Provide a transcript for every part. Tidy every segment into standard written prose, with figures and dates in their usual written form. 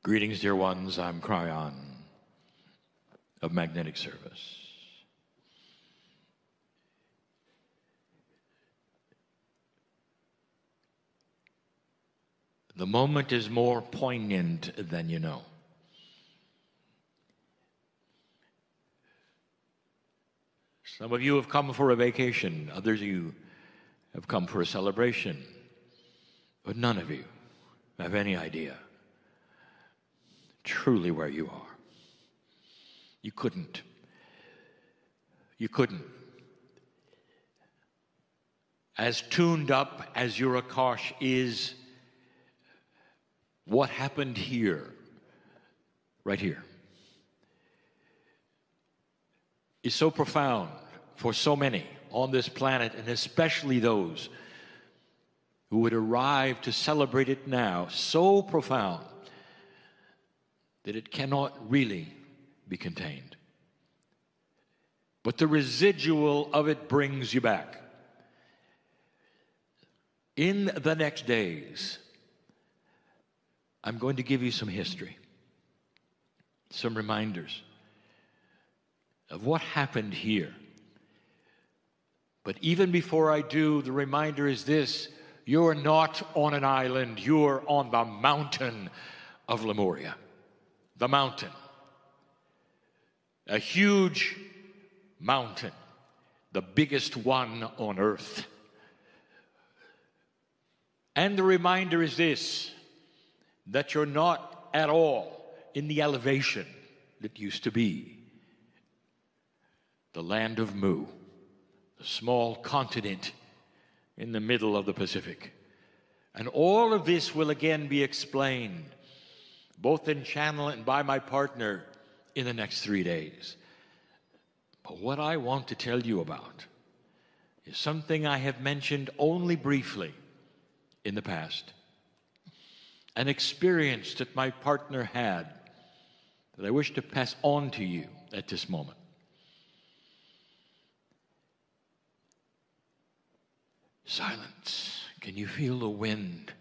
Greetings, dear ones. I'm Kryon of Magnetic Service. The moment is more poignant than you know. Some of you have come for a vacation. Others of you have come for a celebration. But none of you have any idea truly where you are. You couldn't. You couldn't. As tuned up as your Akash is, what happened here, right here, is so profound for so many on this planet, and especially those who would arrive to celebrate it now, so profound that it cannot really be contained. But the residual of it brings you back. In the next days, I'm going to give you some history, some reminders of what happened here. But even before I do, the reminder is this: you're not on an island, you're on the mountain of Lemuria. The mountain. A huge mountain, the biggest one on earth. And the reminder is this: that you're not at all in the elevation that used to be. The land of Mu, the small continent in the middle of the Pacific. And all of this will again be explained, both in channel and by my partner, in the next 3 days. But what I want to tell you about is something I have mentioned only briefly in the past. An experience that my partner had that I wish to pass on to you at this moment. Silence. Can you feel the wind?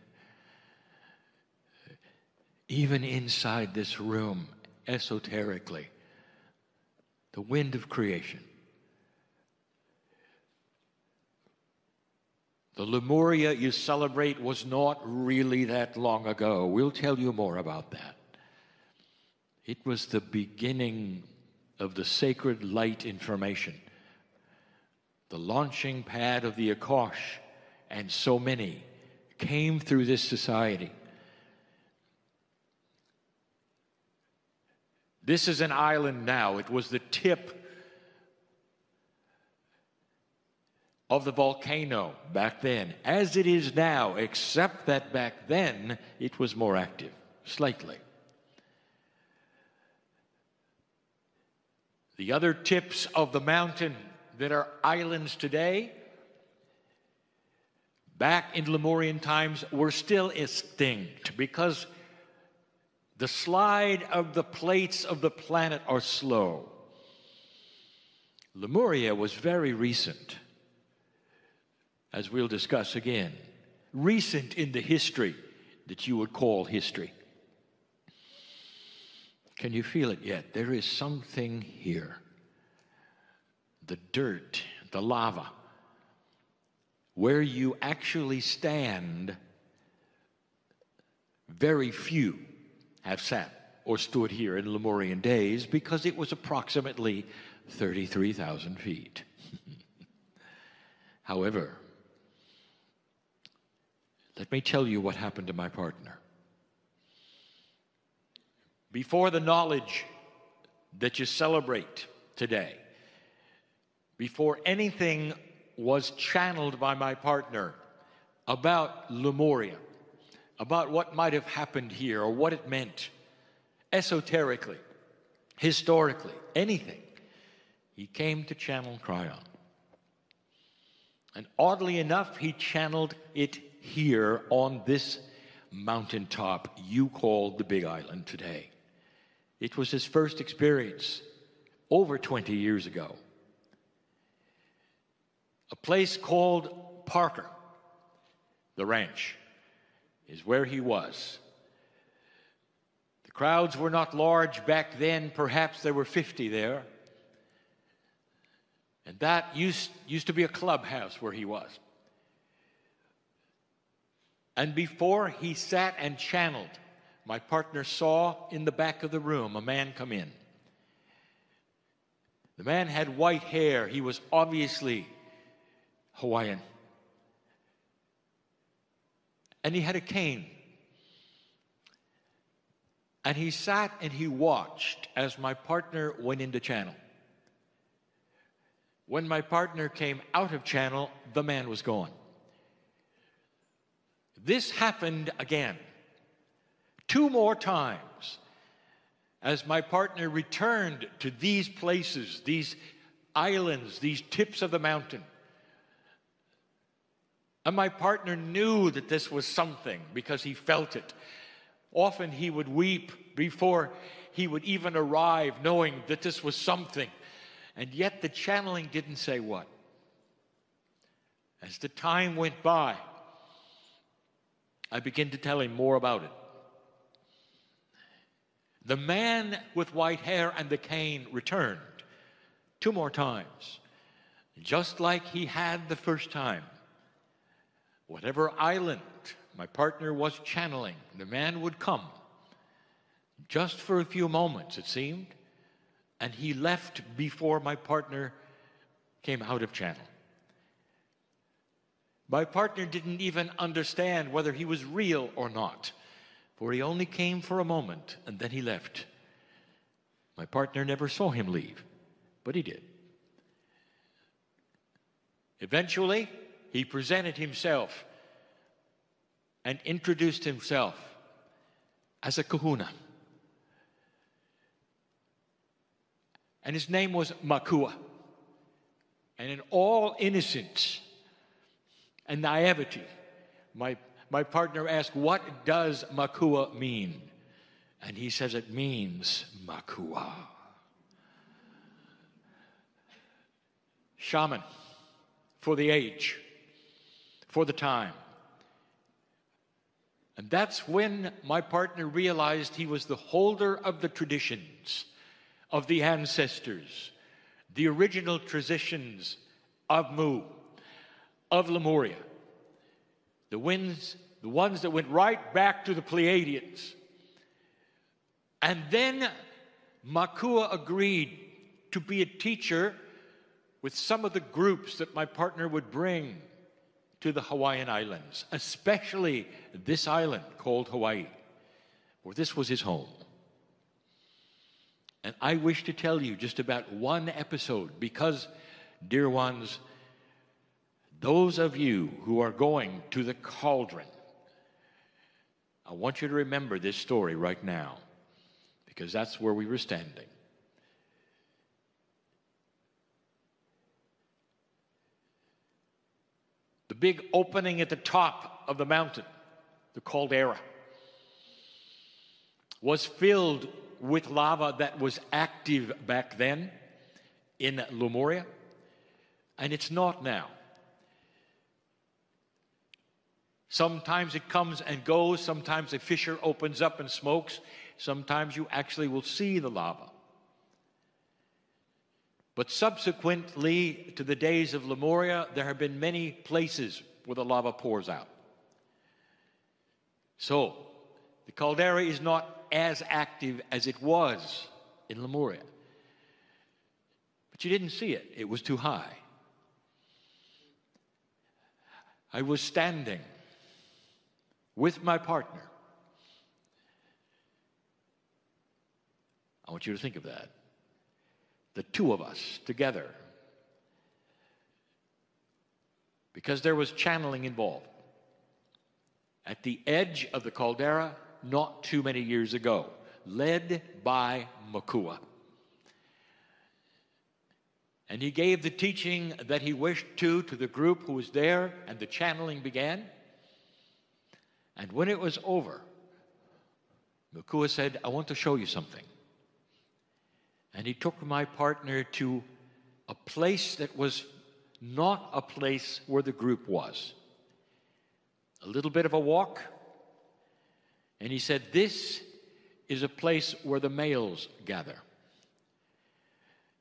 Even inside this room, esoterically, the wind of creation. The Lemuria you celebrate was not really that long ago. We'll tell you more about that. It was the beginning of the sacred light information, the launching pad of the Akash, and so many came through this society. This is an island now. It was the tip of the volcano back then, as it is now, except that back then it was more active, slightly. The other tips of the mountain that are islands today, back in Lemurian times, were still extinct because the slide of the plates of the planet are slow. Lemuria was very recent, as we'll discuss again. Recent in the history that you would call history. Can you feel it yet? There is something here. The dirt, the lava, where you actually stand, very few have sat or stood here in Lemurian days because it was approximately 33,000 feet. However, let me tell you what happened to my partner. Before the knowledge that you celebrate today, before anything was channeled by my partner about Lemuria, about what might have happened here or what it meant, esoterically, historically, anything, he came to channel Kryon. And oddly enough, he channeled it here on this mountaintop you call the Big Island today. It was his first experience over 20 years ago. A place called Parker, the ranch, is where he was. The crowds were not large back then. Perhaps there were 50 there. And that used to be a clubhouse where he was. And before he sat and channeled, my partner saw in the back of the room a man come in. The man had white hair. He was obviously Hawaiian. And he had a cane. And he sat and he watched as my partner went into channel. When my partner came out of channel, the man was gone. This happened again, 2 more times, as my partner returned to these places, these islands, these tips of the mountain. And my partner knew that this was something because he felt it. Often he would weep before he would even arrive, knowing that this was something. And yet the channeling didn't say what. As the time went by, I began to tell him more about it. The man with white hair and the cane returned 2 more times, just like he had the first time. Whatever island my partner was channeling, the man would come, just for a few moments, it seemed, and he left before my partner came out of channel. My partner didn't even understand whether he was real or not, for he only came for a moment and then he left. My partner never saw him leave, but he did. Eventually, he presented himself and introduced himself as a kahuna. And his name was Makua. And in all innocence and naivety, my partner asked, "What does Makua mean?" And he says, "It means Makua." Shaman for the age, for the time. And that's when my partner realized he was the holder of the traditions of the ancestors, the original traditions of Mu, of Lemuria, the ones that went right back to the Pleiadians. And then Makua agreed to be a teacher with some of the groups that my partner would bring to the Hawaiian Islands, especially this island called Hawaii, where this was his home. And I wish to tell you just about one episode because, dear ones, those of you who are going to the cauldron, I want you to remember this story right now because that's where we were standing. The big opening at the top of the mountain, the caldera, was filled with lava that was active back then in Lemuria, and it's not now. Sometimes it comes and goes. Sometimes a fissure opens up and smokes. Sometimes you actually will see the lava. But subsequently to the days of Lemuria, there have been many places where the lava pours out. So, the caldera is not as active as it was in Lemuria. But you didn't see it. It was too high. I was standing with my partner. I want you to think of that. The two of us together. Because there was channeling involved. At the edge of the caldera, not too many years ago, led by Makua. And he gave the teaching that he wished to the group who was there, and the channeling began. And when it was over, Makua said, "I want to show you something." And he took my partner to a place that was not a place where the group was. A little bit of a walk. And he said, "This is a place where the males gather.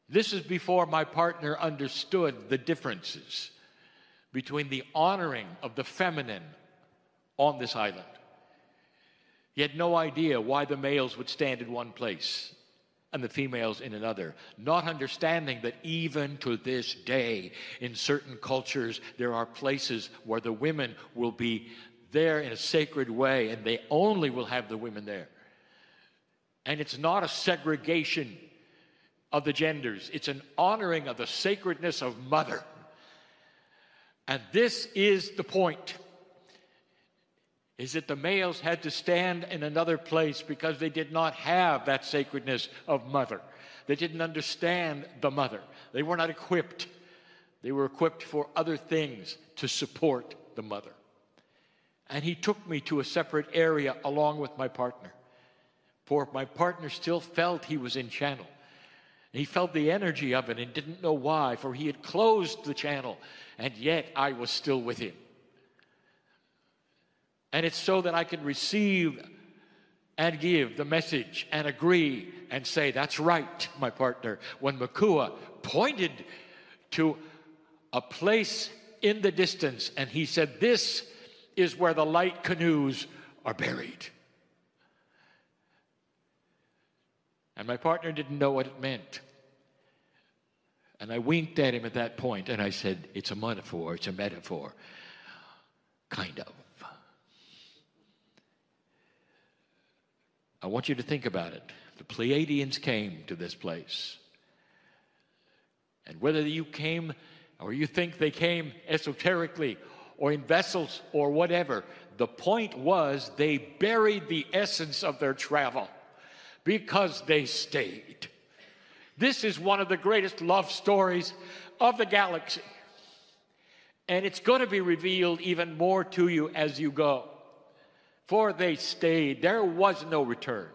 This is before my partner understood the differences between the honoring of the feminine on this island. He had no idea why the males would stand in one place and the females in another, not understanding that even to this day, in certain cultures, there are places where the women will be there in a sacred way, and they only will have the women there. And it's not a segregation of the genders. It's an honoring of the sacredness of mother. And this is the point, is that the males had to stand in another place because they did not have that sacredness of mother. They didn't understand the mother. They were not equipped. They were equipped for other things to support the mother. And he took me to a separate area along with my partner. For my partner still felt he was in channel. He felt the energy of it and didn't know why, for he had closed the channel, and yet I was still with him. And it's so that I can receive and give the message and agree and say, that's right, my partner. When Makua pointed to a place in the distance, and he said, this is where the light canoes are buried. And my partner didn't know what it meant. And I winked at him at that point, and I said, it's a metaphor, it's a metaphor. Kind of. I want you to think about it. The Pleiadians came to this place. And whether you came or you think they came esoterically or in vessels or whatever, the point was they buried the essence of their travel because they stayed. This is one of the greatest love stories of the galaxy. And it's going to be revealed even more to you as you go. For they stayed. There was no return.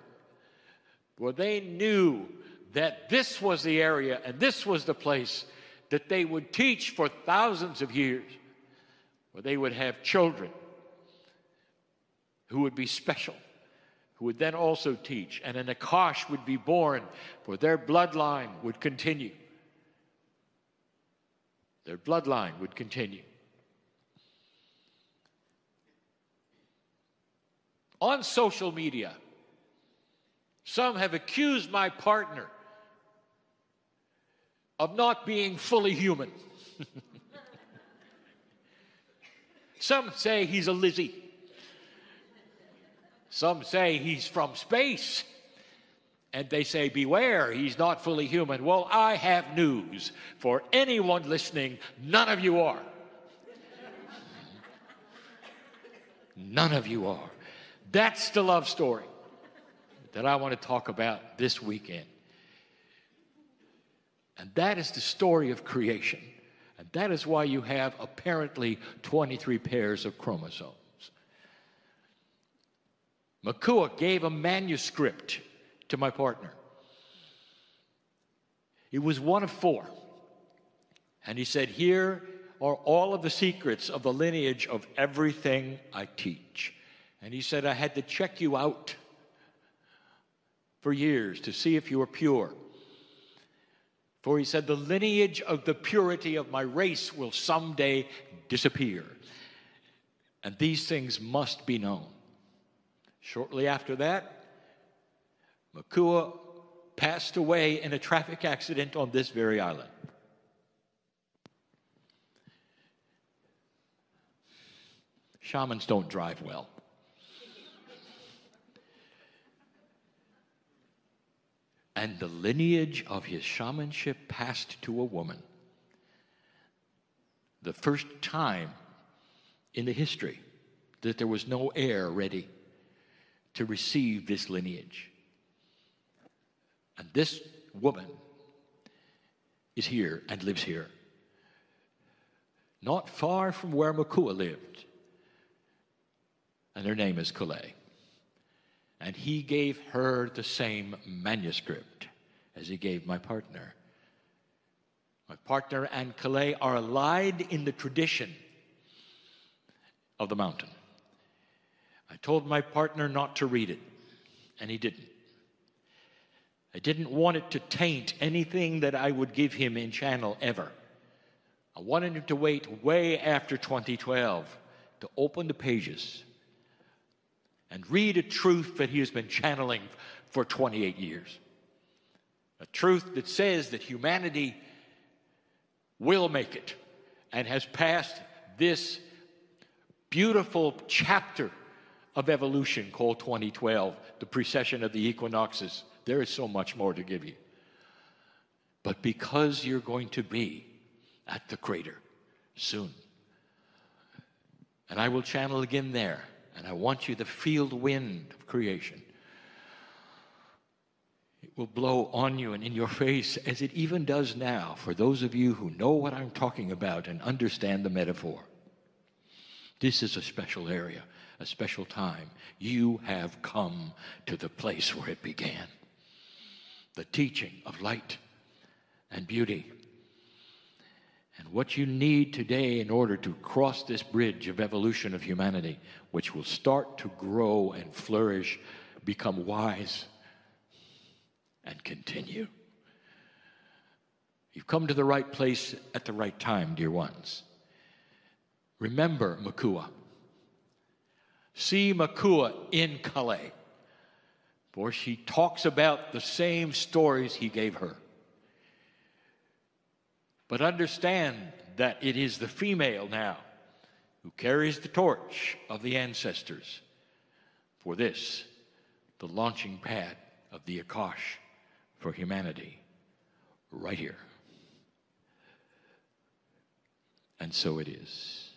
For they knew that this was the area and this was the place that they would teach for thousands of years. Where they would have children who would be special, who would then also teach. And an Akash would be born, for their bloodline would continue. Their bloodline would continue. On social media, some have accused my partner of not being fully human. Some say he's a Lizzie. Some say he's from space. And they say, beware, he's not fully human. Well, I have news for anyone listening. None of you are. None of you are. That's the love story that I want to talk about this weekend. And that is the story of creation. And that is why you have apparently 23 pairs of chromosomes. Makua gave a manuscript to my partner. It was one of 4. And he said, here are all of the secrets of the lineage of everything I teach. And he said, I had to check you out for years to see if you were pure. For he said, the lineage of the purity of my race will someday disappear. And these things must be known. Shortly after that, Makua passed away in a traffic accident on this very island. Shamans don't drive well. And the lineage of his shamanship passed to a woman. The first time in the history that there was no heir ready to receive this lineage. And this woman is here and lives here. Not far from where Makua lived. And her name is Kalei. And he gave her the same manuscript as he gave my partner. My partner and Kalei are allied in the tradition of the mountain. I told my partner not to read it, and he didn't. I didn't want it to taint anything that I would give him in channel ever. I wanted him to wait way after 2012 to open the pages and read a truth that he has been channeling for 28 years. A truth that says that humanity will make it and has passed this beautiful chapter of evolution called 2012, the precession of the equinoxes. There is so much more to give you. But because you're going to be at the crater soon, and I will channel again there, and I want you to feel the wind of creation. It will blow on you and in your face, as it even does now, for those of you who know what I'm talking about and understand the metaphor. This is a special area, a special time. You have come to the place where it began. The teaching of light and beauty. And what you need today in order to cross this bridge of evolution of humanity, which will start to grow and flourish, become wise, and continue. You've come to the right place at the right time, dear ones. Remember Makua. See Makua in Calais, for she talks about the same stories he gave her. But understand that it is the female now who carries the torch of the ancestors for this, the launching pad of the Akash for humanity, right here. And so it is.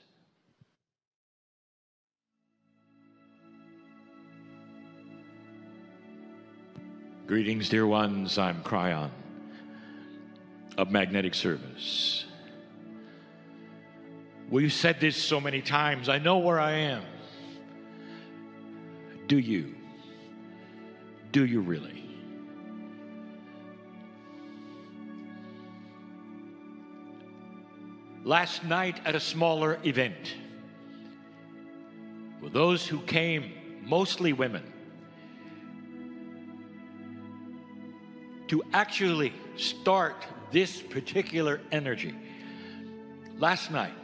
Greetings, dear ones. I'm Kryon of Magnetic Service. We've said this so many times. I know where I am. Do you? Do you really? Last night at a smaller event, with those who came, mostly women, to actually start this particular energy. Last night,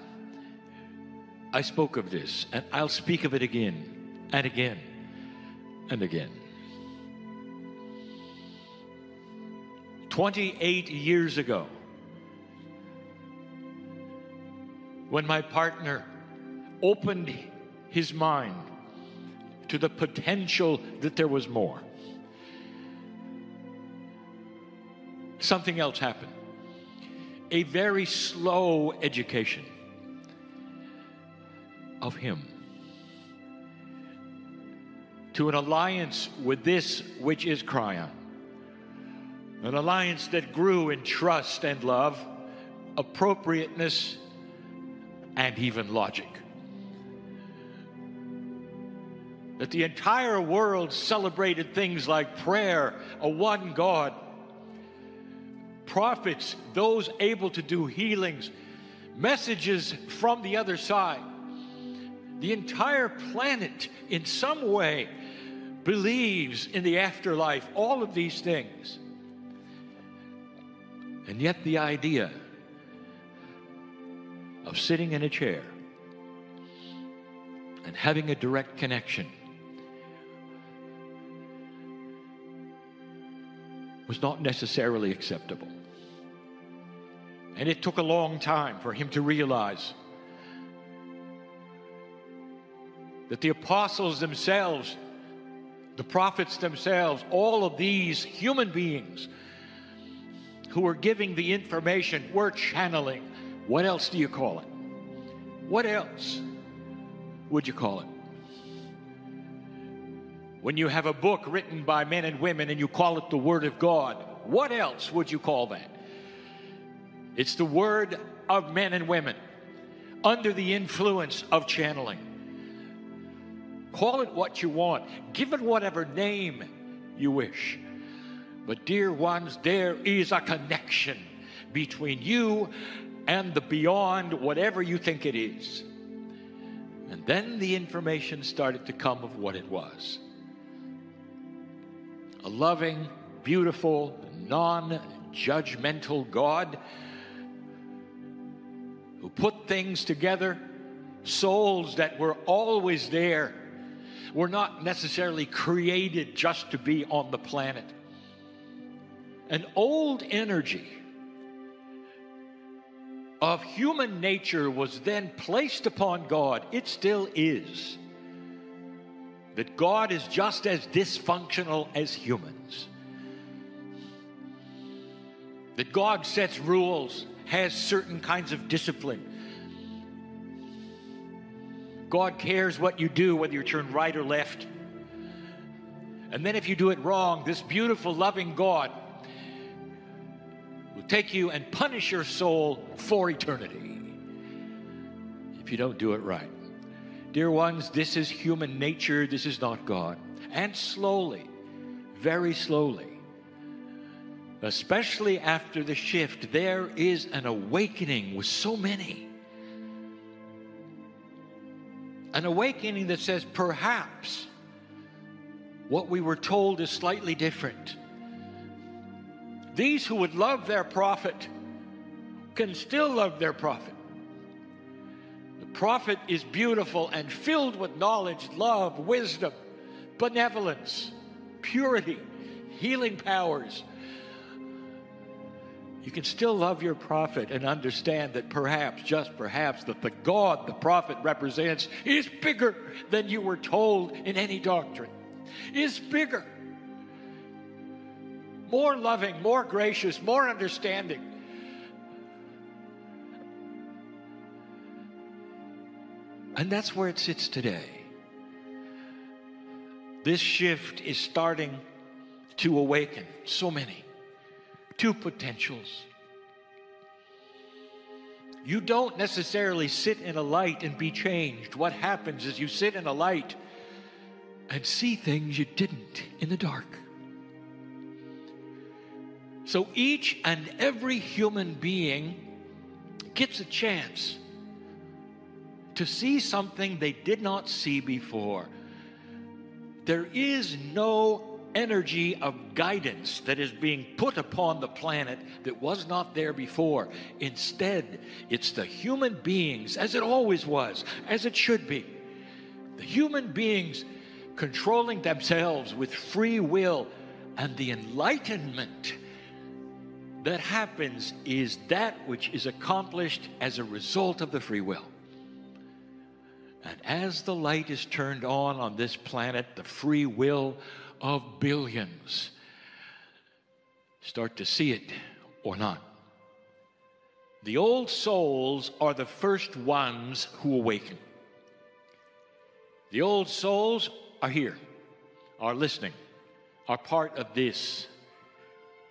I spoke of this, and I'll speak of it again and again and again. 28 years ago, when my partner opened his mind to the potential that there was more, something else happened. A very slow education of him to an alliance with this which is Kryon. An alliance that grew in trust and love, appropriateness, and even logic. That the entire world celebrated things like prayer, a one God, prophets, those able to do healings, messages from the other side. The entire planet, in some way, believes in the afterlife, all of these things. And yet the idea of sitting in a chair and having a direct connection was not necessarily acceptable. And it took a long time for him to realize that the apostles themselves, the prophets themselves, all of these human beings who were giving the information were channeling. What else do you call it? What else would you call it? When you have a book written by men and women and you call it the Word of God, what else would you call that? It's the word of men and women under the influence of channeling. Call it what you want. Give it whatever name you wish. But dear ones, there is a connection between you and the beyond, whatever you think it is. And then the information started to come of what it was. A loving, beautiful, non-judgmental God who put things together, souls that were always there, were not necessarily created just to be on the planet. An old energy of human nature was then placed upon God. It still is. That God is just as dysfunctional as humans. That God sets rules, has certain kinds of discipline. God cares what you do, whether you turn right or left. And then if you do it wrong, this beautiful, loving God will take you and punish your soul for eternity if you don't do it right. Dear ones, this is human nature. This is not God. And slowly, very slowly, especially after the shift, there is an awakening with so many. An awakening that says perhaps what we were told is slightly different. These who would love their prophet can still love their prophet. The prophet is beautiful and filled with knowledge, love, wisdom, benevolence, purity, healing powers. You can still love your prophet and understand that perhaps, just perhaps, that the God the prophet represents is bigger than you were told in any doctrine. Is bigger. More loving, more gracious, more understanding. And that's where it sits today. This shift is starting to awaken so many. Two potentials. You don't necessarily sit in a light and be changed. What happens is you sit in a light and see things you didn't in the dark. So each and every human being gets a chance to see something they did not see before. There is no energy of guidance that is being put upon the planet that was not there before. Instead, it's the human beings, as it always was, as it should be. The human beings controlling themselves with free will, and the enlightenment that happens is that which is accomplished as a result of the free will. And as the light is turned on this planet, the free will of billions start to see it or not. The old souls are the first ones who awaken. The old souls are here, are listening, are part of this,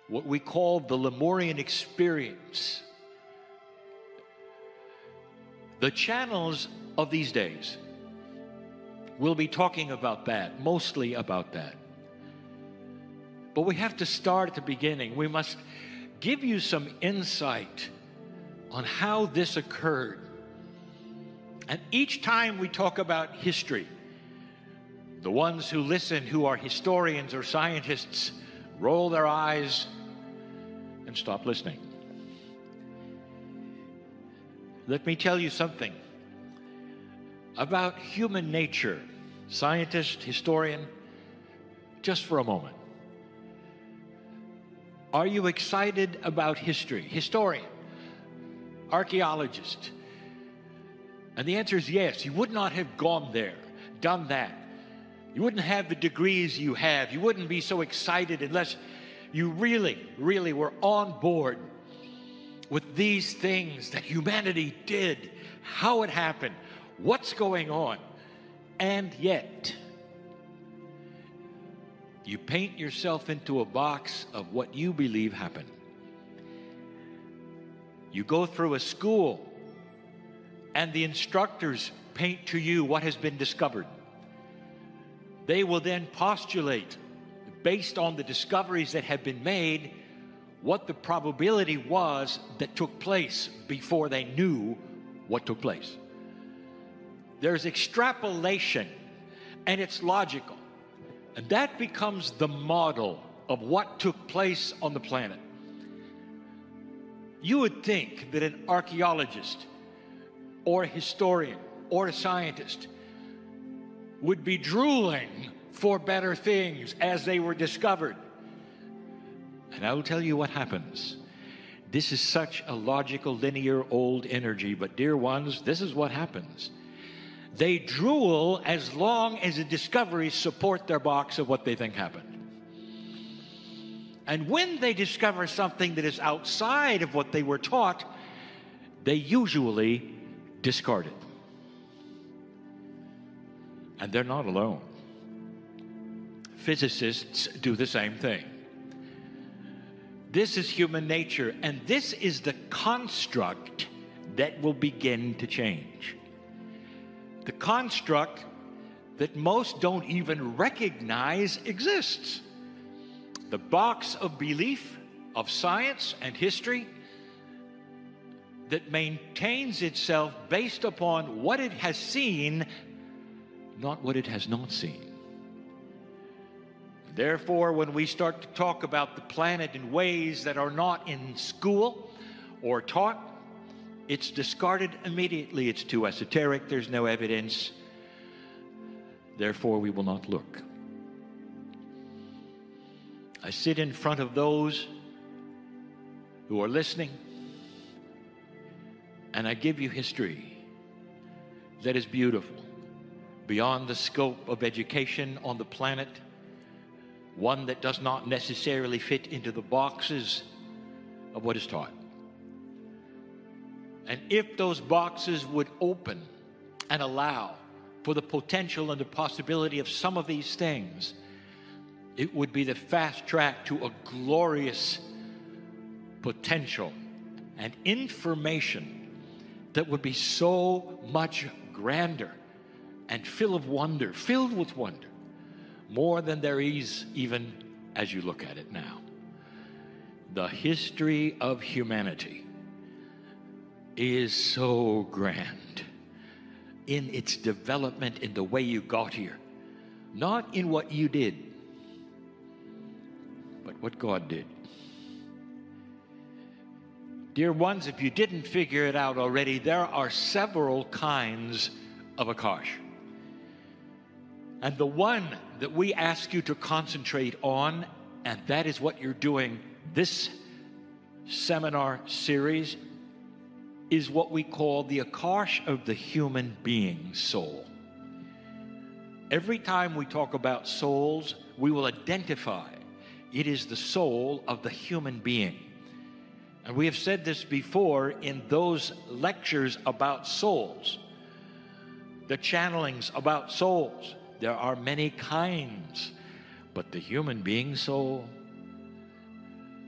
what we call the Lemurian experience. The channels of these days will be talking about that, mostly about that. But we have to start at the beginning. We must give you some insight on how this occurred. And each time we talk about history, the ones who listen, who are historians or scientists, roll their eyes and stop listening. Let me tell you something about human nature, scientist, historian, just for a moment. Are you excited about history? Historian, archaeologist. And the answer is yes. You would not have gone there, done that. You wouldn't have the degrees you have. You wouldn't be so excited unless you really, really were on board with these things that humanity did, how it happened, what's going on. And yet, you paint yourself into a box of what you believe happened. You go through a school, and the instructors paint to you what has been discovered. They will then postulate, based on the discoveries that have been made, what the probability was that took place before they knew what took place. There's extrapolation, and it's logical. And that becomes the model of what took place on the planet, you would think that an archaeologist or a historian or a scientist would be drooling for better things as they were discovered. And I will tell you what happens. This is such a logical, linear, old energy, but dear ones, this is what happens. They drool as long as the discoveries support their box of what they think happened. And when they discover something that is outside of what they were taught, they usually discard it. And they're not alone. Physicists do the same thing. This is human nature, and this is the construct that will begin to change. The construct that most don't even recognize exists. The box of belief of science and history that maintains itself based upon what it has seen, not what it has not seen. Therefore, when we start to talk about the planet in ways that are not in school or taught, it's discarded immediately. It's too esoteric. There's no evidence. Therefore, we will not look. I sit in front of those who are listening, and I give you history that is beautiful, beyond the scope of education on the planet, one that does not necessarily fit into the boxes of what is taught. And if those boxes would open and allow for the potential and the possibility of some of these things, it would be the fast track to a glorious potential and information that would be so much grander and filled with wonder, more than there is even as you look at it now. The history of humanity is so grand in its development, in the way you got here, not in what you did, but what God did. Dear ones, if you didn't figure it out already, there are several kinds of Akash. And the one that we ask you to concentrate on, and that is what you're doing this seminar series, is what we call the Akash of the human being soul. Every time we talk about souls, we will identify it is the soul of the human being. And we have said this before in those lectures about souls, the channelings about souls. There are many kinds, but the human being soul,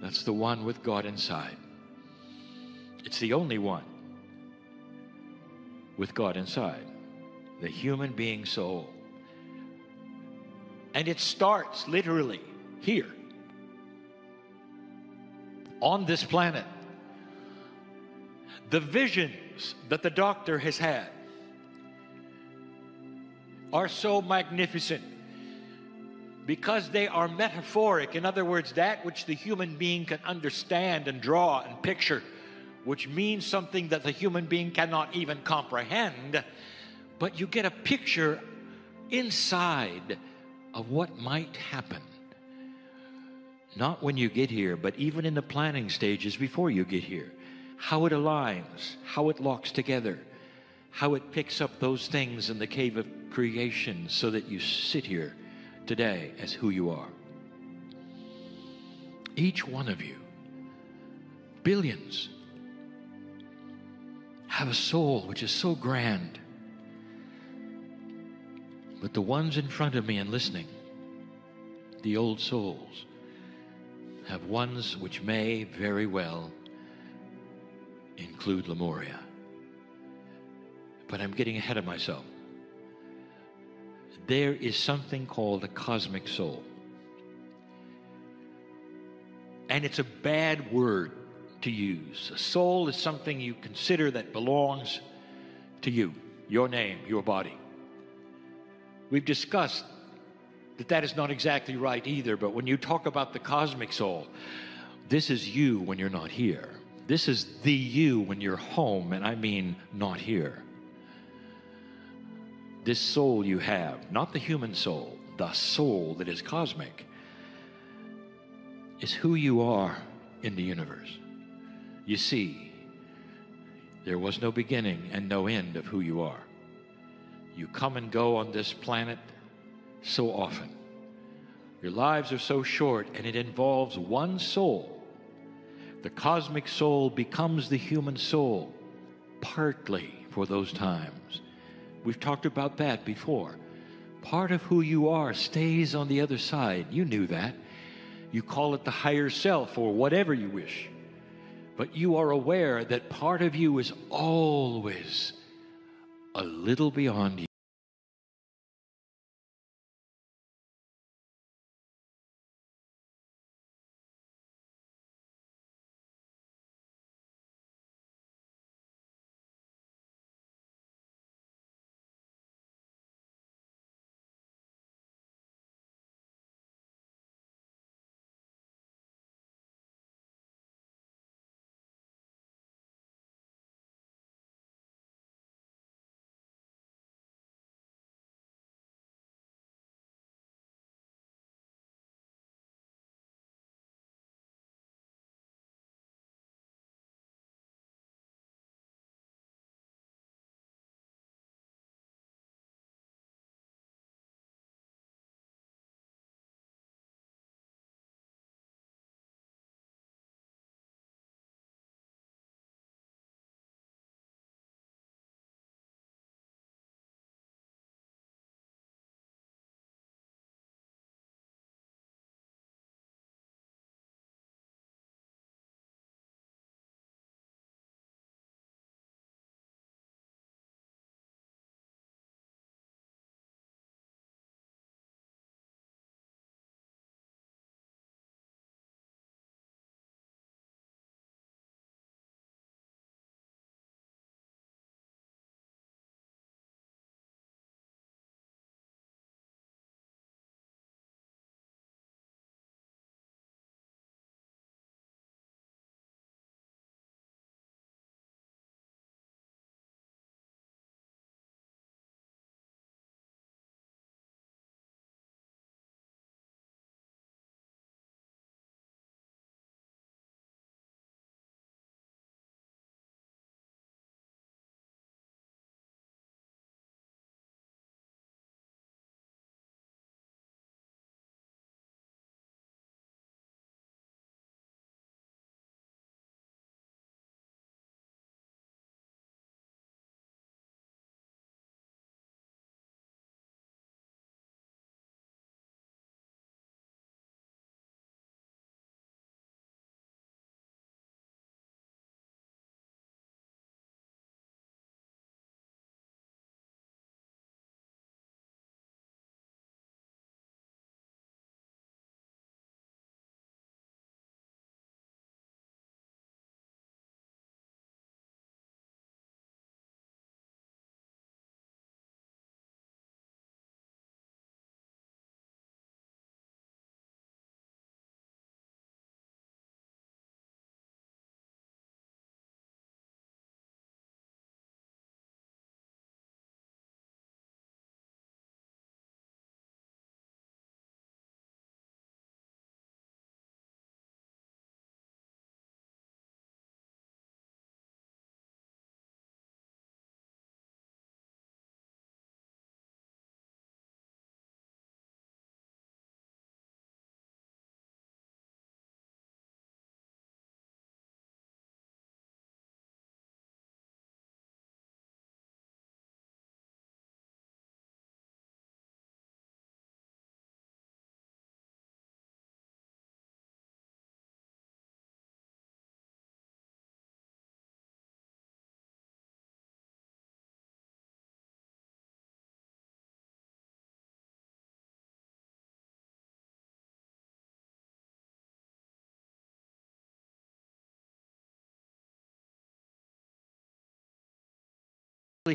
that's the one with God inside. It's the only one with God inside, the human being soul. And it starts literally here, on this planet. The visions that the doctor has had are so magnificent because they are metaphoric. In other words, that which the human being can understand and draw and picture, which means something that the human being cannot even comprehend, but you get a picture inside of what might happen. Not when you get here, but even in the planning stages before you get here. How it aligns, how it locks together, how it picks up those things in the cave of creation so that you sit here today as who you are. Each one of you, billions, have a soul which is so grand. But the ones in front of me and listening, the old souls, have ones which may very well include Lemuria. But I'm getting ahead of myself. There is something called a cosmic soul. And it's a bad word to use. A soul is something you consider that belongs to you, your name, your body. We've discussed that is not exactly right either, but when you talk about the cosmic soul, this is you when you're not here. This is the you when you're home, and I mean not here. This soul you have, not the human soul, the soul that is cosmic, is who you are in the universe. You see, there was no beginning and no end of who you are. You come and go on this planet so often. Your lives are so short, and it involves one soul. The cosmic soul becomes the human soul, partly for those times. We've talked about that before. Part of who you are stays on the other side. You knew that. You call it the higher self or whatever you wish. But you are aware that part of you is always a little beyond you.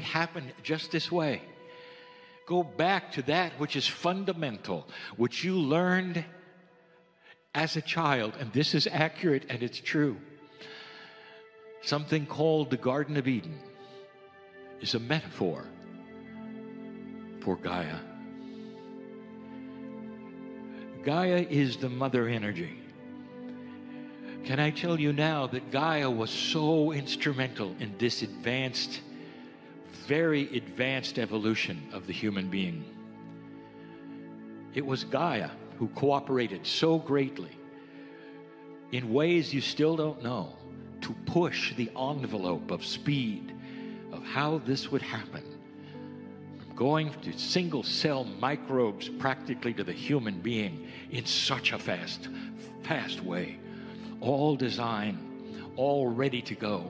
Happened just this way. Go back to that which is fundamental, which you learned as a child, and this is accurate and it's true. Something called the Garden of Eden is a metaphor for Gaia. Gaia is the mother energy. Can I tell you now that Gaia was so instrumental in this advanced, very advanced evolution of the human being? It was Gaia who cooperated so greatly in ways you still don't know to push the envelope of speed of how this would happen. From going to single cell microbes practically to the human being in such a fast way. All designed, all ready to go.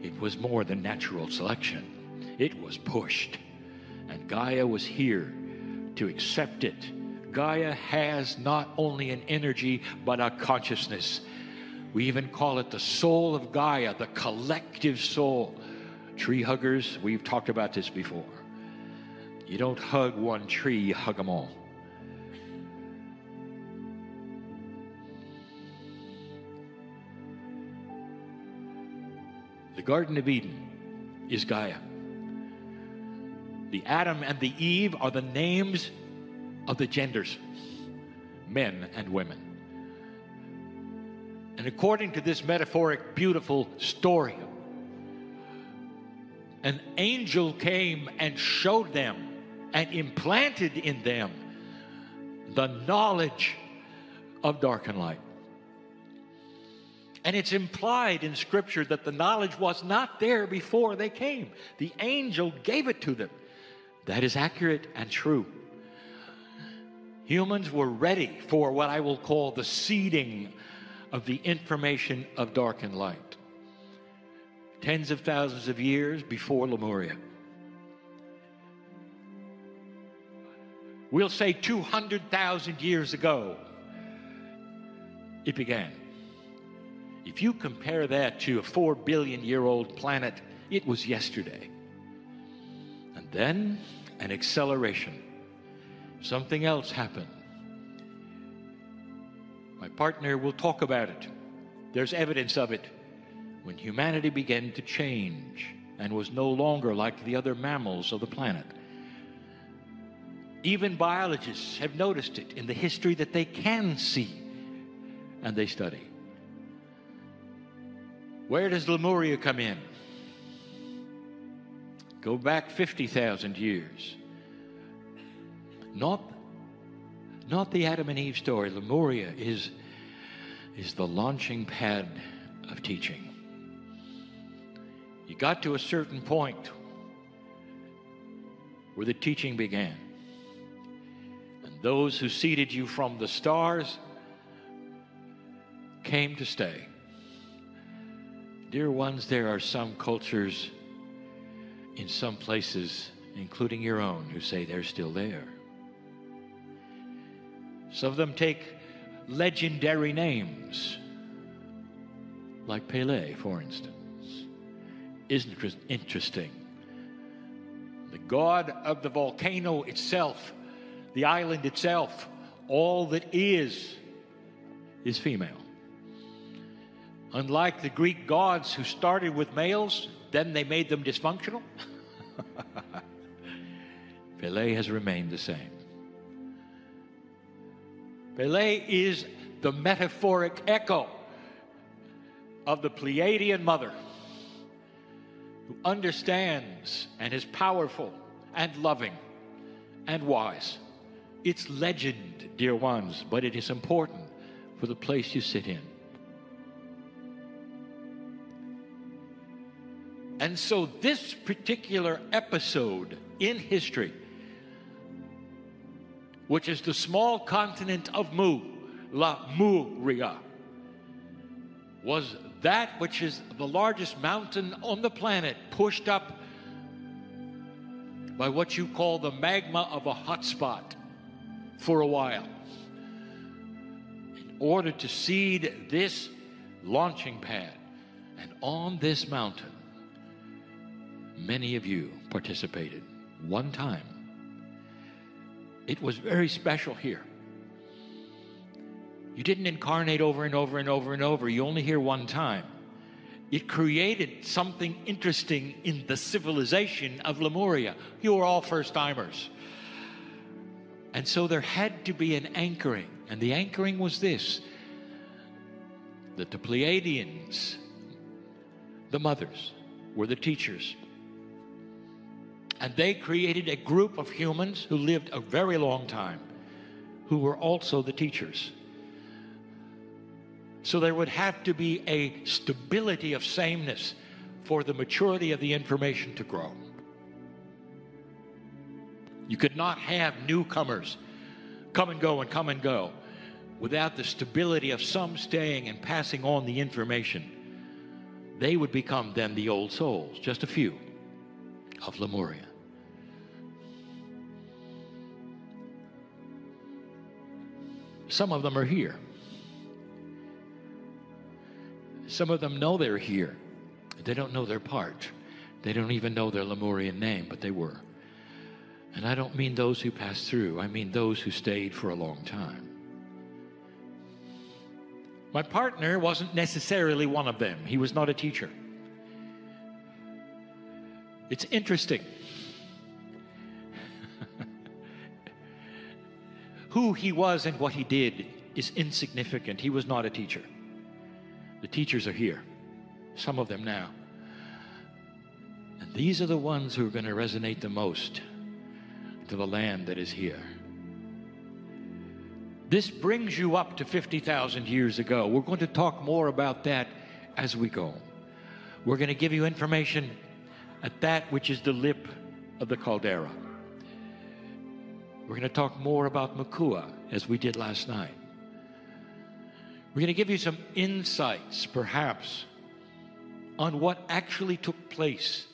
It was more than natural selection. It was pushed. And Gaia was here to accept it. Gaia has not only an energy, but a consciousness. We even call it the soul of Gaia, the collective soul. Tree huggers, we've talked about this before. You don't hug one tree, you hug them all. The Garden of Eden is Gaia. The Adam and the Eve are the names of the genders, men and women. And according to this metaphoric, beautiful story, an angel came and showed them and implanted in them the knowledge of dark and light. And it's implied in Scripture that the knowledge was not there before they came. The angel gave it to them. That is accurate and true. Humans were ready for what I will call the seeding of the information of dark and light. Tens of thousands of years before Lemuria. We'll say 200,000 years ago, it began. If you compare that to a 4 billion-year-old planet, it was yesterday. And then an acceleration. Something else happened. My partner will talk about it. There's evidence of it. When humanity began to change and was no longer like the other mammals of the planet. Even biologists have noticed it in the history that they can see and they study. Where does Lemuria come in? Go back 50,000 years. Not the Adam and Eve story. Lemuria is the launching pad of teaching. You got to a certain point where the teaching began. And those who seeded you from the stars came to stay. Dear ones, there are some cultures in some places, including your own, who say they're still there. Some of them take legendary names, like Pele, for instance. Isn't it interesting? The god of the volcano itself, the island itself, all that is female. Unlike the Greek gods who started with males, then they made them dysfunctional. Pele has remained the same. Pele is the metaphoric echo of the Pleiadian mother who understands and is powerful and loving and wise. It's legend, dear ones, but it is important for the place you sit in. And so this particular episode in history, which is the small continent of Lemuria, was that which is the largest mountain on the planet, pushed up by what you call the magma of a hotspot for a while, in order to seed this launching pad. And on this mountain, many of you participated. one time. It was very special here. You didn't incarnate over and over and over and over. You only hear one time. It created something interesting in the civilization of Lemuria. You were all first-timers. And so there had to be an anchoring. And the anchoring was this, that the Pleiadians, the mothers, were the teachers. And they created a group of humans who lived a very long time, who were also the teachers. So there would have to be a stability of sameness for the maturity of the information to grow. You could not have newcomers come and go without the stability of some staying and passing on the information. They would become then the old souls, just a few, of Lemuria. Some of them are here. Some of them know they're here. They don't know their part. They don't even know their Lemurian name, but they were. And I don't mean those who passed through. I mean those who stayed for a long time. My partner wasn't necessarily one of them. He was not a teacher. It's interesting. Who he was and what he did is insignificant. He was not a teacher. The teachers are here, some of them now. And these are the ones who are going to resonate the most to the land that is here. This brings you up to 50,000 years ago. We're going to talk more about that as we go. We're going to give you information at that which is the lip of the caldera. We're going to talk more about Makua as we did last night. We're going to give you some insights, perhaps, on what actually took place.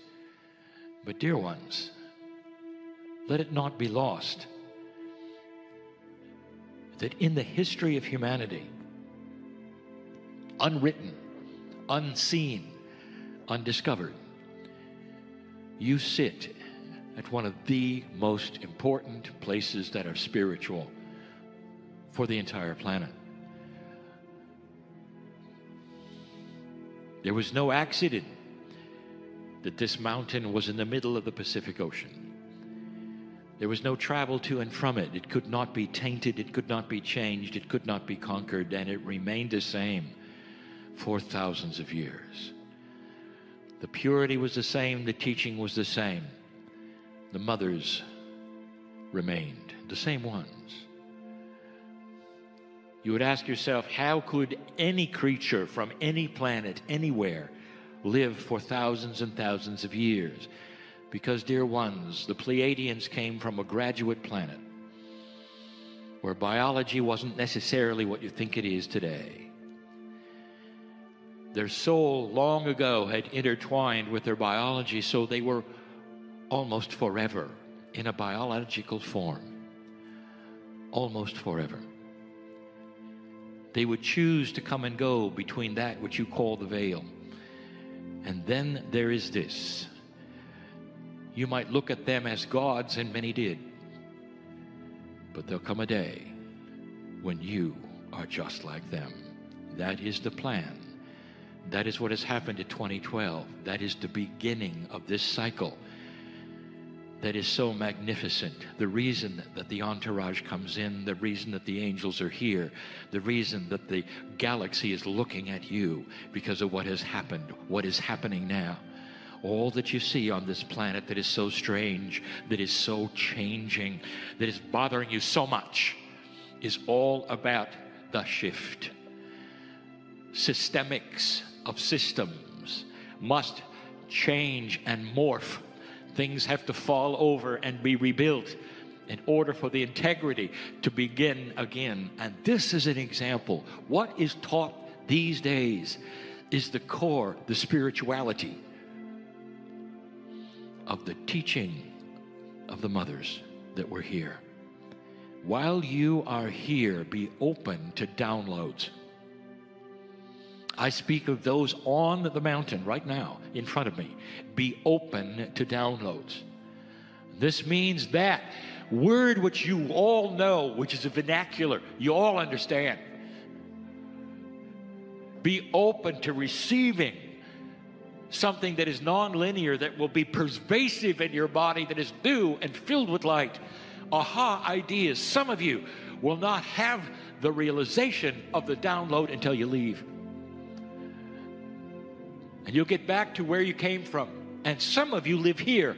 But dear ones, let it not be lost that in the history of humanity, unwritten, unseen, undiscovered, you sit at one of the most important places that are spiritual for the entire planet. There was no accident that this mountain was in the middle of the Pacific Ocean. There was no travel to and from it. It could not be tainted. It could not be changed. It could not be conquered. And it remained the same for thousands of years. The purity was the same. The teaching was the same. The mothers remained the same ones. You would ask yourself, how could any creature from any planet, anywhere, live for thousands and thousands of years? Because, dear ones, the Pleiadians came from a graduate planet where biology wasn't necessarily what you think it is today. Their soul long ago had intertwined with their biology, so they were almost forever in a biological form. Almost forever. They would choose to come and go between that which you call the veil. And then there is this. You might look at them as gods, and many did. But there'll come a day when you are just like them. That is the plan. That is what has happened in 2012. That is the beginning of this cycle. That is so magnificent. The reason that the entourage comes in, the reason that the angels are here, the reason that the galaxy is looking at you because of what has happened, what is happening now. All that you see on this planet that is so strange, that is so changing, that is bothering you so much, is all about the shift. Systemics of systems must change and morph. Things have to fall over and be rebuilt in order for the integrity to begin again. And this is an example. What is taught these days is the core, the spirituality of the teaching of the mothers that were here. While you are here, be open to downloads. I speak of those on the mountain right now in front of me. Be open to downloads. This means that word which you all know, which is a vernacular, you all understand. Be open to receiving something that is non-linear, that will be pervasive in your body, that is new and filled with light. Aha ideas. Some of you will not have the realization of the download until you leave. And you'll get back to where you came from. And some of you live here.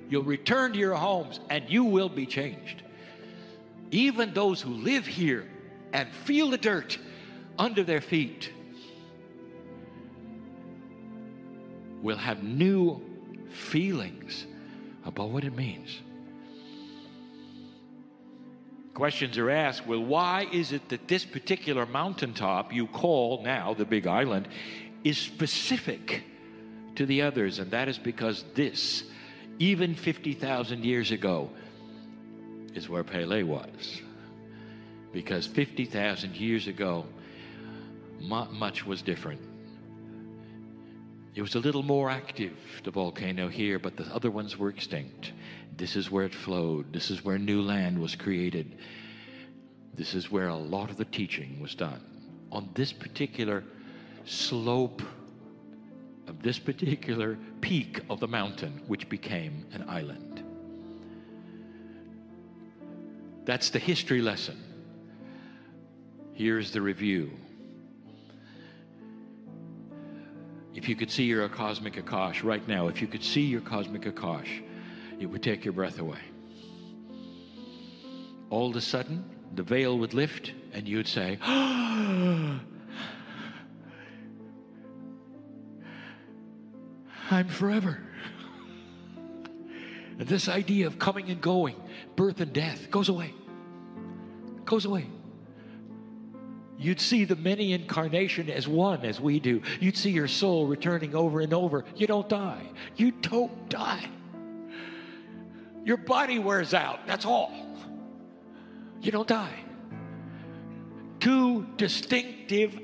You'll return to your homes and you will be changed. Even those who live here and feel the dirt under their feet will have new feelings about what it means. Questions are asked, well, why is it that this particular mountaintop you call now the Big Island is specific to the others? And that is because this, even 50,000 years ago, is where Pele was. Because 50,000 years ago, much was different. It was a little more active, the volcano here, but the other ones were extinct. This is where it flowed. This is where new land was created. This is where a lot of the teaching was done. On this particular slope of this particular peak of the mountain, which became an island. That's the history lesson. Here's the review. If you could see your cosmic Akash right now, if you could see your cosmic Akash, it would take your breath away. All of a sudden, the veil would lift and you'd say, I'm forever. And this idea of coming and going, birth and death, goes away. Goes away. You'd see the many incarnation as one, as we do. You'd see your soul returning over and over. You don't die. You don't die. Your body wears out. That's all. You don't die. Two distinctive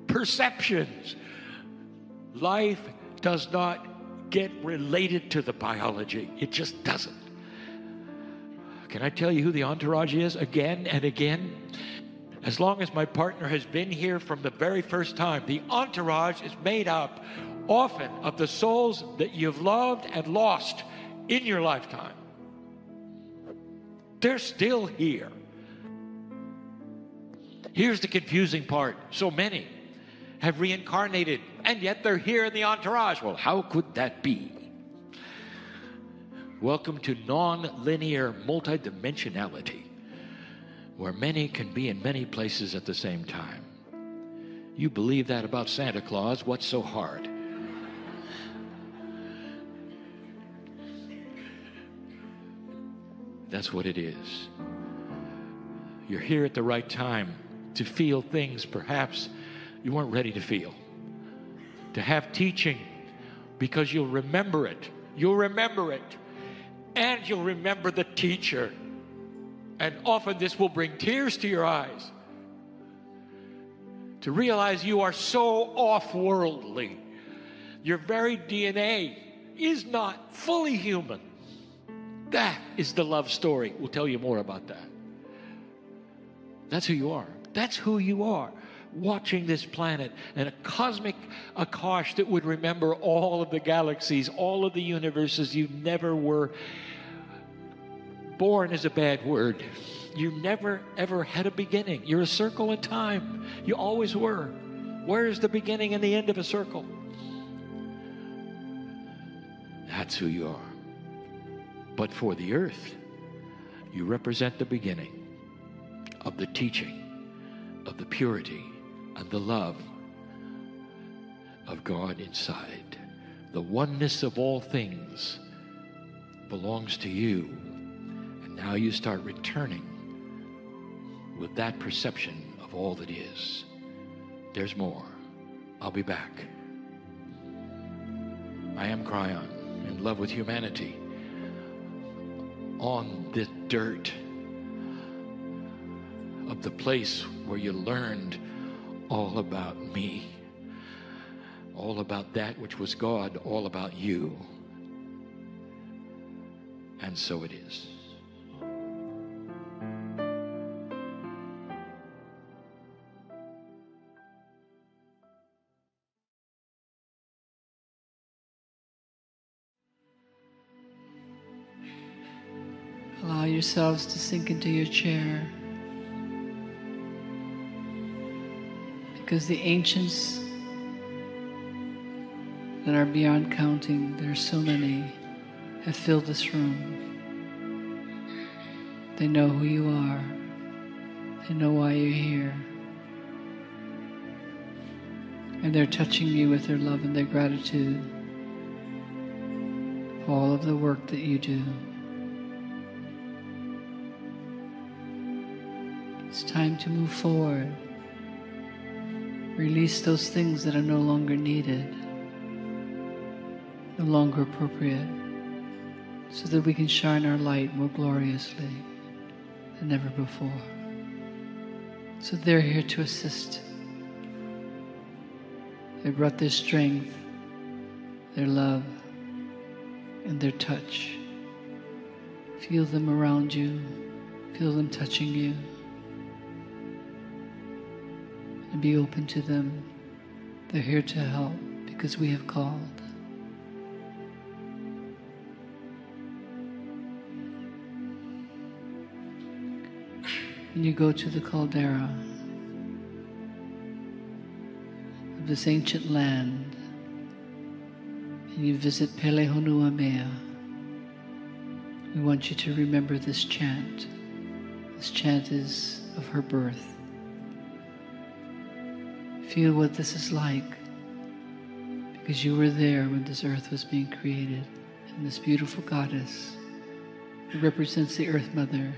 perceptions. Life does not get related to the biology. It just doesn't. Can I tell you who the entourage is again and again? As long as my partner has been here from the very first time, the entourage is made up often of the souls that you've loved and lost in your lifetime. They're still here. Here's the confusing part. So many have reincarnated, and yet they're here in the entourage. Well, how could that be? Welcome to non-linear multidimensionality, where many can be in many places at the same time. You believe that about Santa Claus? What's so hard? That's what it is. You're here at the right time to feel things perhaps you weren't ready to feel. To have teaching because you'll remember it. You'll remember it. And you'll remember the teacher. And often this will bring tears to your eyes. To realize you are so off-worldly. Your very DNA is not fully human. That is the love story. We'll tell you more about that. That's who you are. That's who you are. Watching this planet and a cosmic Akash that would remember all of the galaxies, all of the universes. You never were born is a bad word. You never ever had a beginning. You're a circle in time. You always were. Where is the beginning and the end of a circle? That's who you are. But for the earth, you represent the beginning of the teaching, of the purity, and the love of God inside. The oneness of all things belongs to you. And now you start returning with that perception of all that is. There's more. I'll be back. I am Kryon, in love with humanity. On the dirt of the place where you learned all about me, all about that which was God, all about you. and so it is. Allow yourselves to sink into your chair, because the ancients that are beyond counting, there are so many, have filled this room. They know who you are. They know why you're here. And they're touching you with their love and their gratitude for all of the work that you do. It's time to move forward. Release those things that are no longer needed, no longer appropriate, so that we can shine our light more gloriously than ever before. So they're here to assist. They brought their strength, their love, and their touch. Feel them around you. Feel them touching you. And be open to them. They're here to help because we have called. And you go to the caldera of this ancient land, and you visit Pelehonuamea. We want you to remember this chant. This chant is of her birth. Feel what this is like, because you were there when this earth was being created, and this beautiful goddess who represents the Earth Mother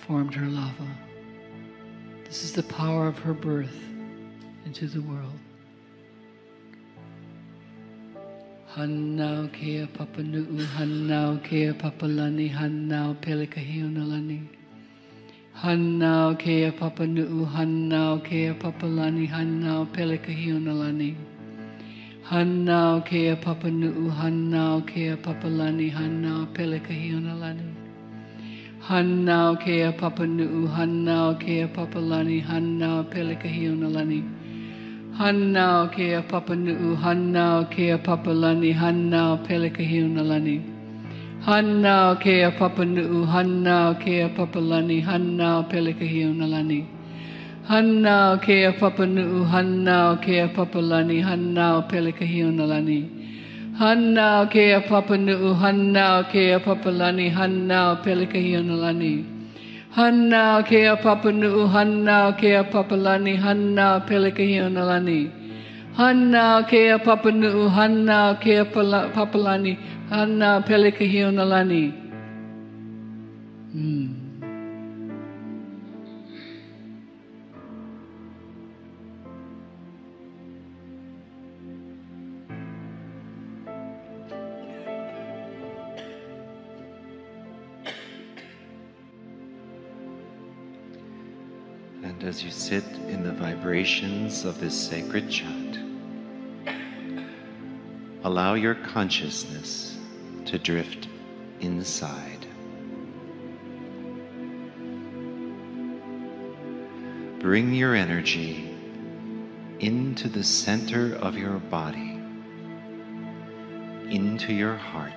formed her lava. This is the power of her birth into the world. Hannau kea papanu'u, hannau kea papalani, hannau pelikahiunalani. Hannau kea papanu'u, hannau kea papalani, hannau pelikahiunalani. Hannau kea papanu'u, hannau kea papalani, hannau pelikahiunalani. Hannau kea papanu'u, hannau kea papalani, hannau pelikahiunalani. Hannau kea papanu'u, hannau kea papalani, hannau pelikahiunalani. Hannau kea papanu'u, hannau kea papalani, hannau pelikahiunalani. Hannau kea papanu'u, hannau kea papalani, hannau pelikahiunalani. Hannau kea papanu'u, hannau kea papalani, hannau pelikahiunalani. Hannau kea papanu'u, hannau kea papalani, hannau pelikahiunalani. Hannau kea papanu'u, hannau kea papalani, hannau pelikahiunalani. And as you sit in the vibrations of this sacred chant, allow your consciousness to drift inside. Bring your energy into the center of your body, into your heart.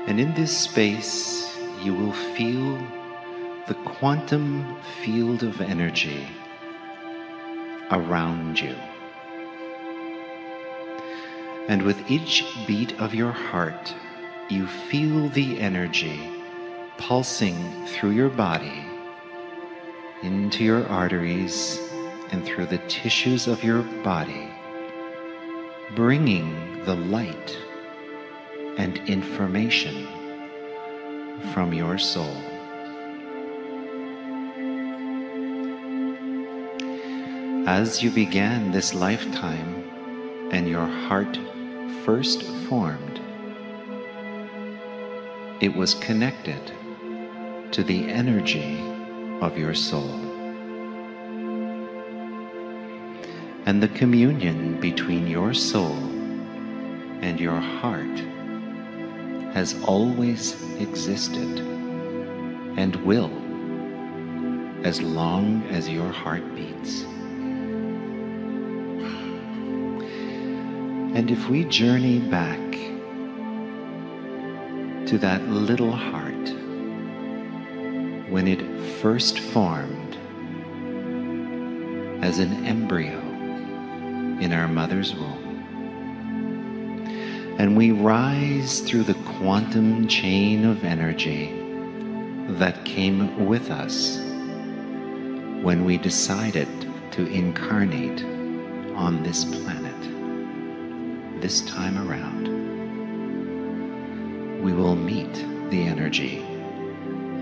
And in this space, you will feel the quantum field of energy around you. And with each beat of your heart, you feel the energy pulsing through your body, into your arteries, and through the tissues of your body, bringing the light and information from your soul. As you began this lifetime and your heart first formed, it was connected to the energy of your soul. and the communion between your soul and your heart has always existed and will as long as your heart beats. And if we journey back to that little heart when it first formed as an embryo in our mother's womb, and we rise through the quantum chain of energy that came with us when we decided to incarnate on this planet this time around, we will meet the energy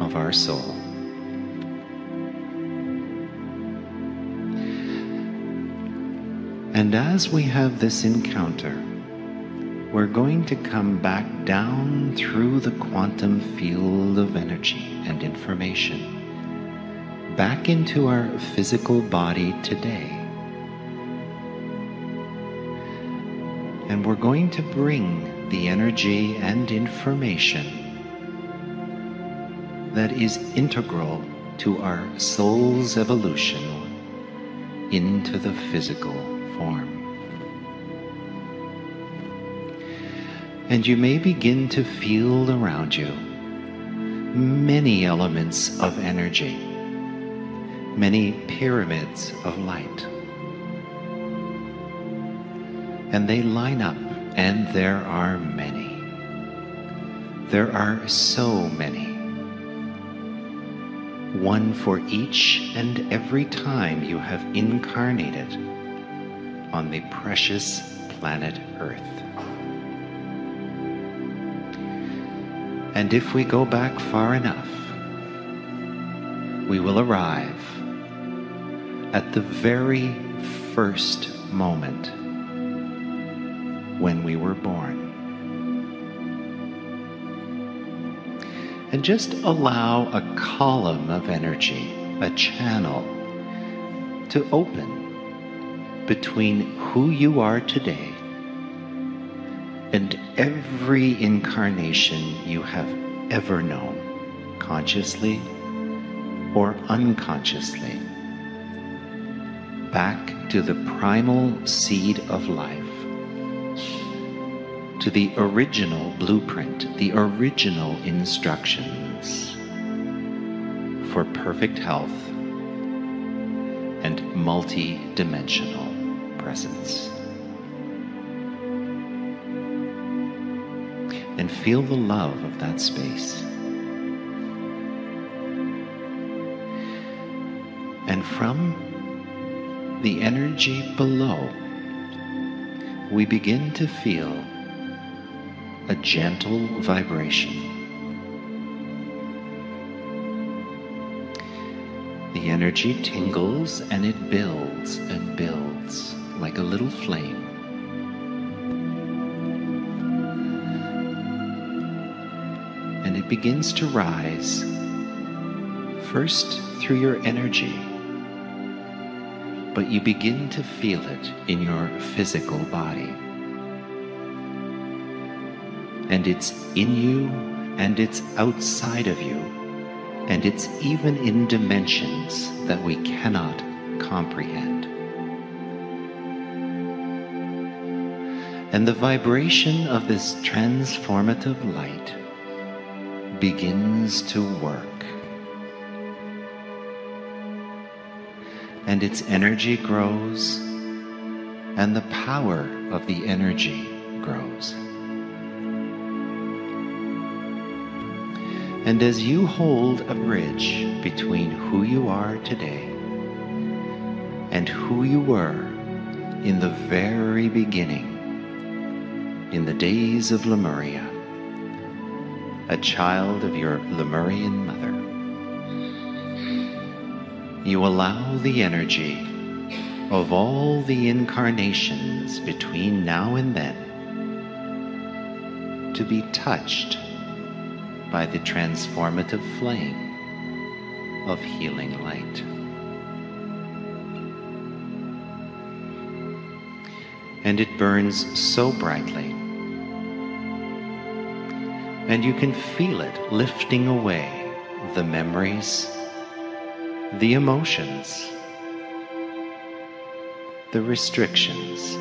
of our soul. And as we have this encounter, we're going to come back down through the quantum field of energy and information, back into our physical body today. And we're going to bring the energy and information that is integral to our soul's evolution into the physical form. And you may begin to feel around you many elements of energy, many pyramids of light. And they line up, and there are many. There are so many. One for each and every time you have incarnated on the precious planet Earth. And if we go back far enough, we will arrive at the very first moment when we were born. And just allow a column of energy, a channel, to open between who you are today and every incarnation you have ever known, consciously or unconsciously, back to the primal seed of life, to the original blueprint, the original instructions for perfect health and multi-dimensional presence. And feel the love of that space. And from the energy below, we begin to feel a gentle vibration. The energy tingles and it builds and builds like a little flame. And it begins to rise, first through your energy, but you begin to feel it in your physical body. And it's in you, and it's outside of you, and it's even in dimensions that we cannot comprehend. And the vibration of this transformative light begins to work. And its energy grows, and the power of the energy grows. And as you hold a bridge between who you are today and who you were in the very beginning, in the days of Lemuria, a child of your Lemurian mother, you allow the energy of all the incarnations between now and then to be touched by the transformative flame of healing light. and it burns so brightly. And you can feel it lifting away the memories, the emotions, the restrictions,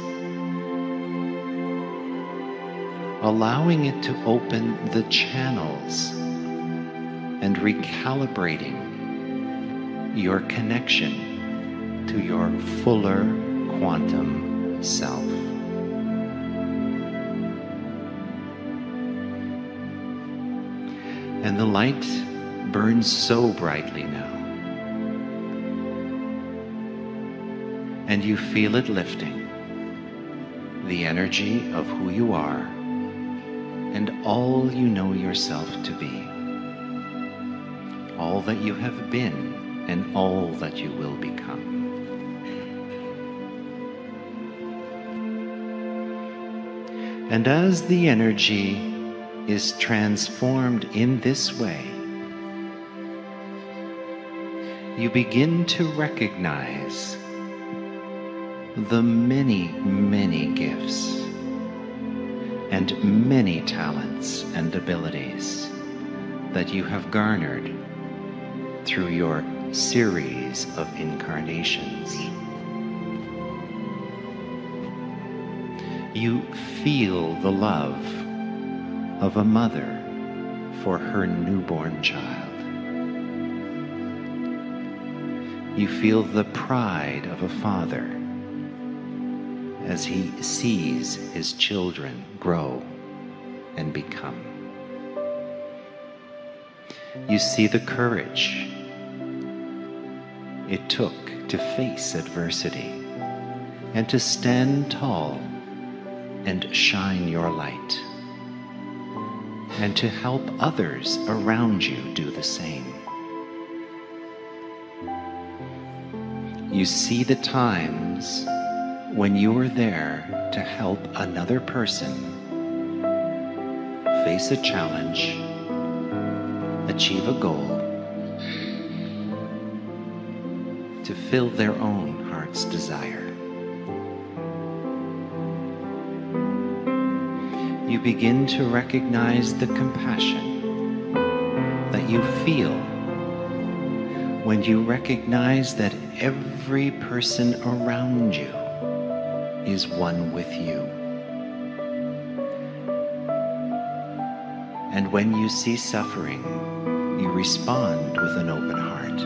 allowing it to open the channels and recalibrating your connection to your fuller quantum self. And the light burns so brightly now. And you feel it lifting the energy of who you are and all you know yourself to be, all that you have been and all that you will become. And as the energy is transformed in this way, you begin to recognize the many, many gifts and many talents and abilities that you have garnered through your series of incarnations. You feel the love of a mother for her newborn child. You feel the pride of a father as he sees his children grow and become. You see the courage it took to face adversity and to stand tall and shine your light, and to help others around you do the same. You see the times when you were there to help another person face a challenge, achieve a goal, to fill their own heart's desire. You begin to recognize the compassion that you feel when you recognize that every person around you is one with you. And when you see suffering, you respond with an open heart.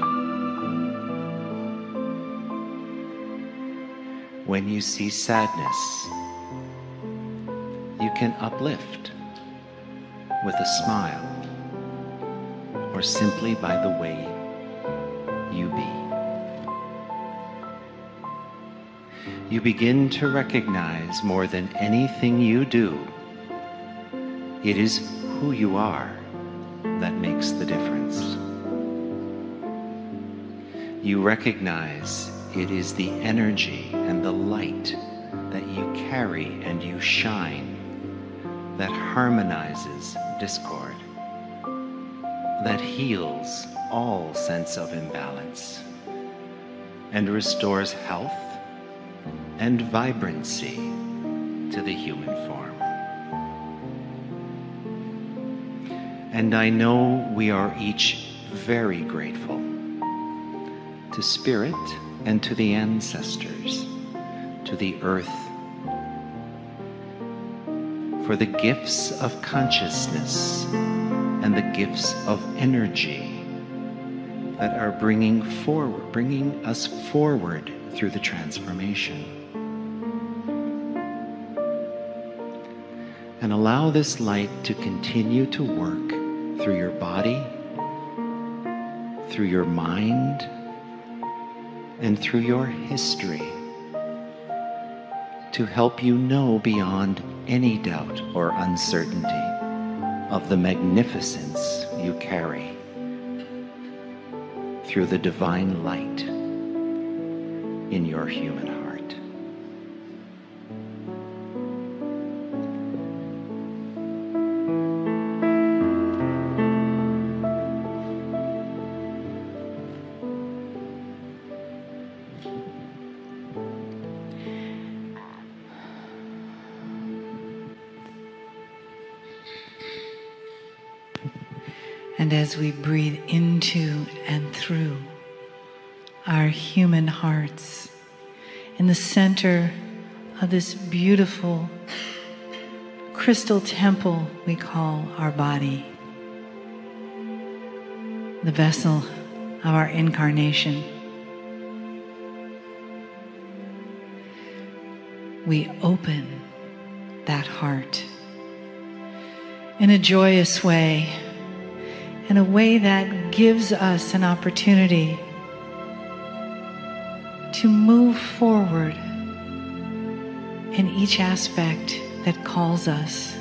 When you see sadness, you can uplift with a smile or simply by the way you be. You begin to recognize more than anything you do, it is who you are that makes the difference. You recognize it is the energy and the light that you carry and you shine that harmonizes discord, that heals all sense of imbalance, and restores health and vibrancy to the human form. And I know we are each very grateful to Spirit and to the ancestors, to the earth, for the gifts of consciousness and the gifts of energy that are bringing us forward through the transformation. And allow this light to continue to work through your body, through your mind, and through your history, to help you know beyond any doubt or uncertainty of the magnificence you carry through the divine light in your human heart. And as we breathe into and through our human hearts, in the center of this beautiful crystal temple we call our body, the vessel of our incarnation, we open that heart in a joyous way, in a way that gives us an opportunity to move forward in each aspect that calls us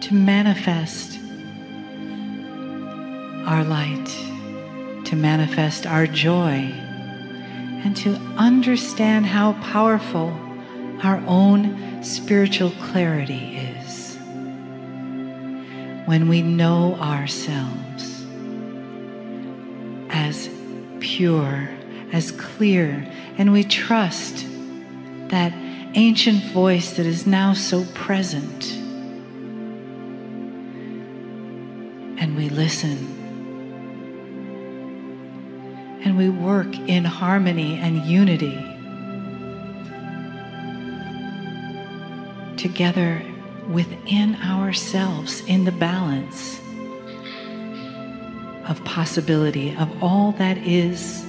to manifest our light, to manifest our joy, and to understand how powerful our own spiritual clarity is when we know ourselves as pure, as clear, and we trust that ancient voice that is now so present. And we listen. And we work in harmony and unity together within ourselves in the balance of possibility of all that is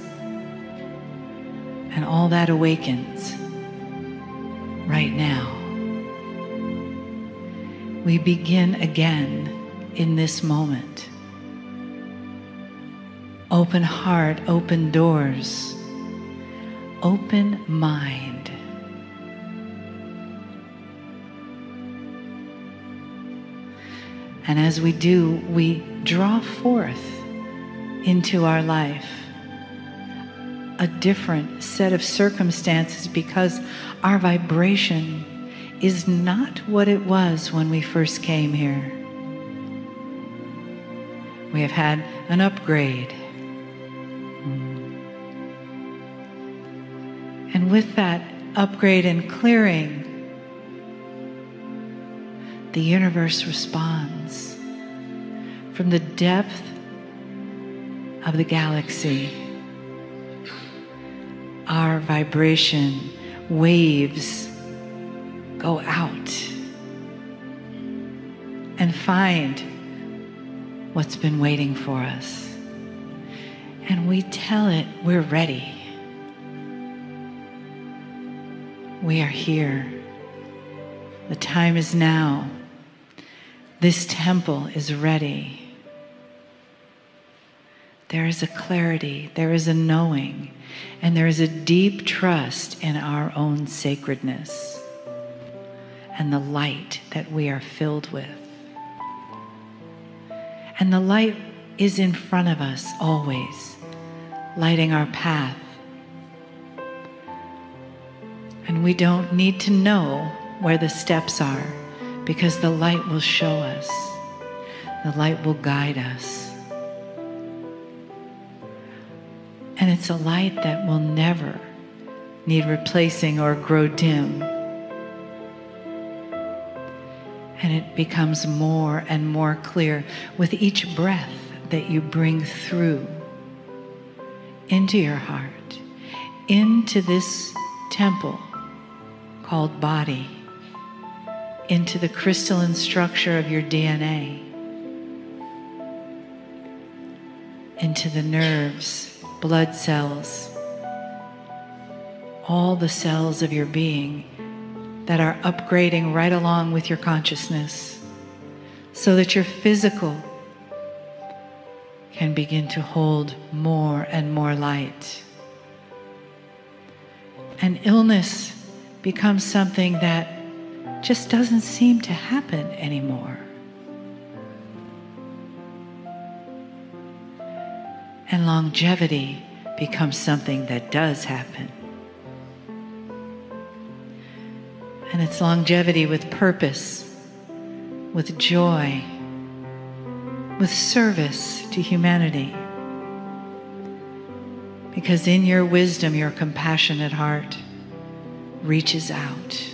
and all that awakens right now. We begin again in this moment. Open heart, open doors, open mind. And as we do, we draw forth into our life a different set of circumstances because our vibration is not what it was when we first came here. We have had an upgrade. And with that upgrade and clearing, the universe responds from the depth of the galaxy. Our vibration waves go out and find what's been waiting for us. And we tell it we're ready. We are here. The time is now. This temple is ready. There is a clarity, there is a knowing, and there is a deep trust in our own sacredness and the light that we are filled with. And the light is in front of us always, lighting our path. And we don't need to know where the steps are, because the light will show us. The light will guide us. And it's a light that will never need replacing or grow dim. And it becomes more and more clear with each breath that you bring through into your heart, into this temple called body, into the crystalline structure of your DNA, into the nerves, blood cells, all the cells of your being that are upgrading right along with your consciousness, so that your physical can begin to hold more and more light. And illness becomes something that just doesn't seem to happen anymore. And longevity becomes something that does happen. And it's longevity with purpose, with joy, with service to humanity. Because in your wisdom, your compassionate heart reaches out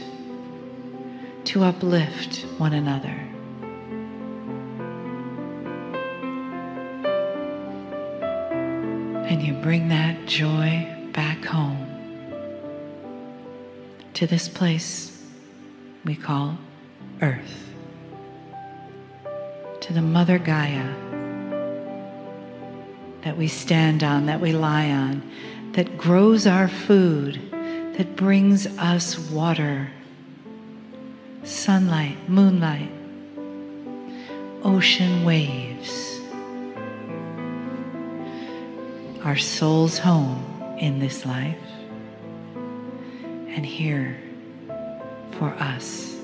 to uplift one another. And you bring that joy back home to this place we call Earth, to the Mother Gaia that we stand on, that we lie on, that grows our food, that brings us water, sunlight, moonlight, ocean waves, our soul's home in this life, and here for us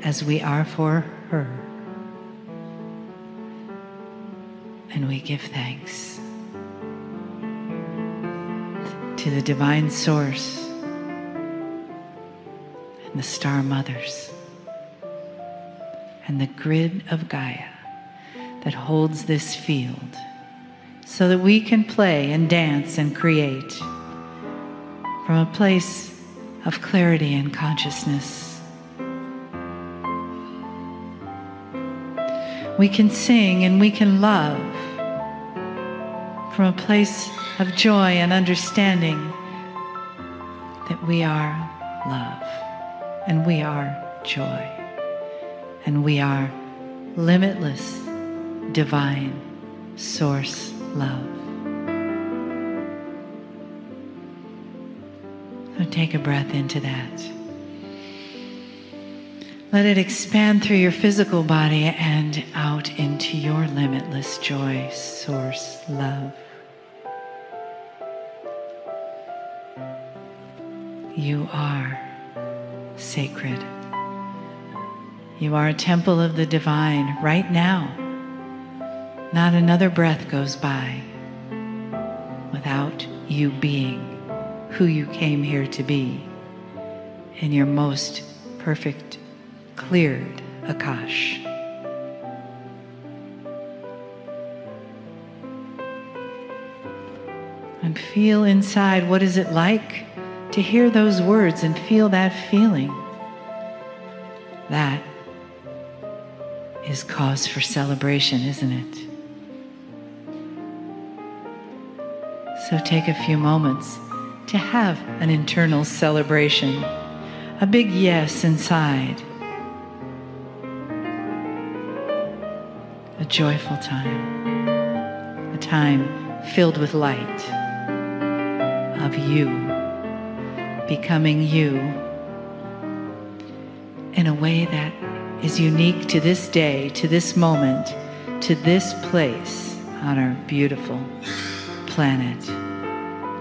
as we are for her. And we give thanks to the divine source and the star mothers and the grid of Gaia that holds this field so that we can play and dance and create from a place of clarity and consciousness. We can sing and we can love from a place of joy and understanding that we are love and we are joy and we are limitless divine source love. So take a breath into that. Let it expand through your physical body and out into your limitless joy source love. You are sacred. You are a temple of the divine right now. Not another breath goes by without you being who you came here to be in your most perfect, cleared Akash. And feel inside, what is it like to hear those words and feel that feeling? That is cause for celebration, isn't it? So take a few moments to have an internal celebration, a big yes inside, a joyful time, a time filled with light of you, becoming you in a way that is unique to this day, to this moment, to this place on our beautiful planet,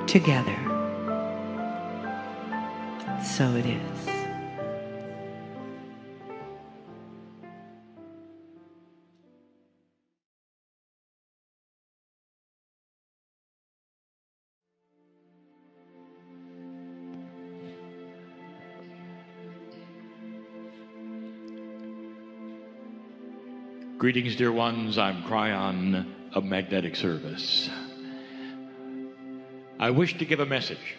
together. So it is. Greetings, dear ones. I'm Kryon of Magnetic Service. I wish to give a message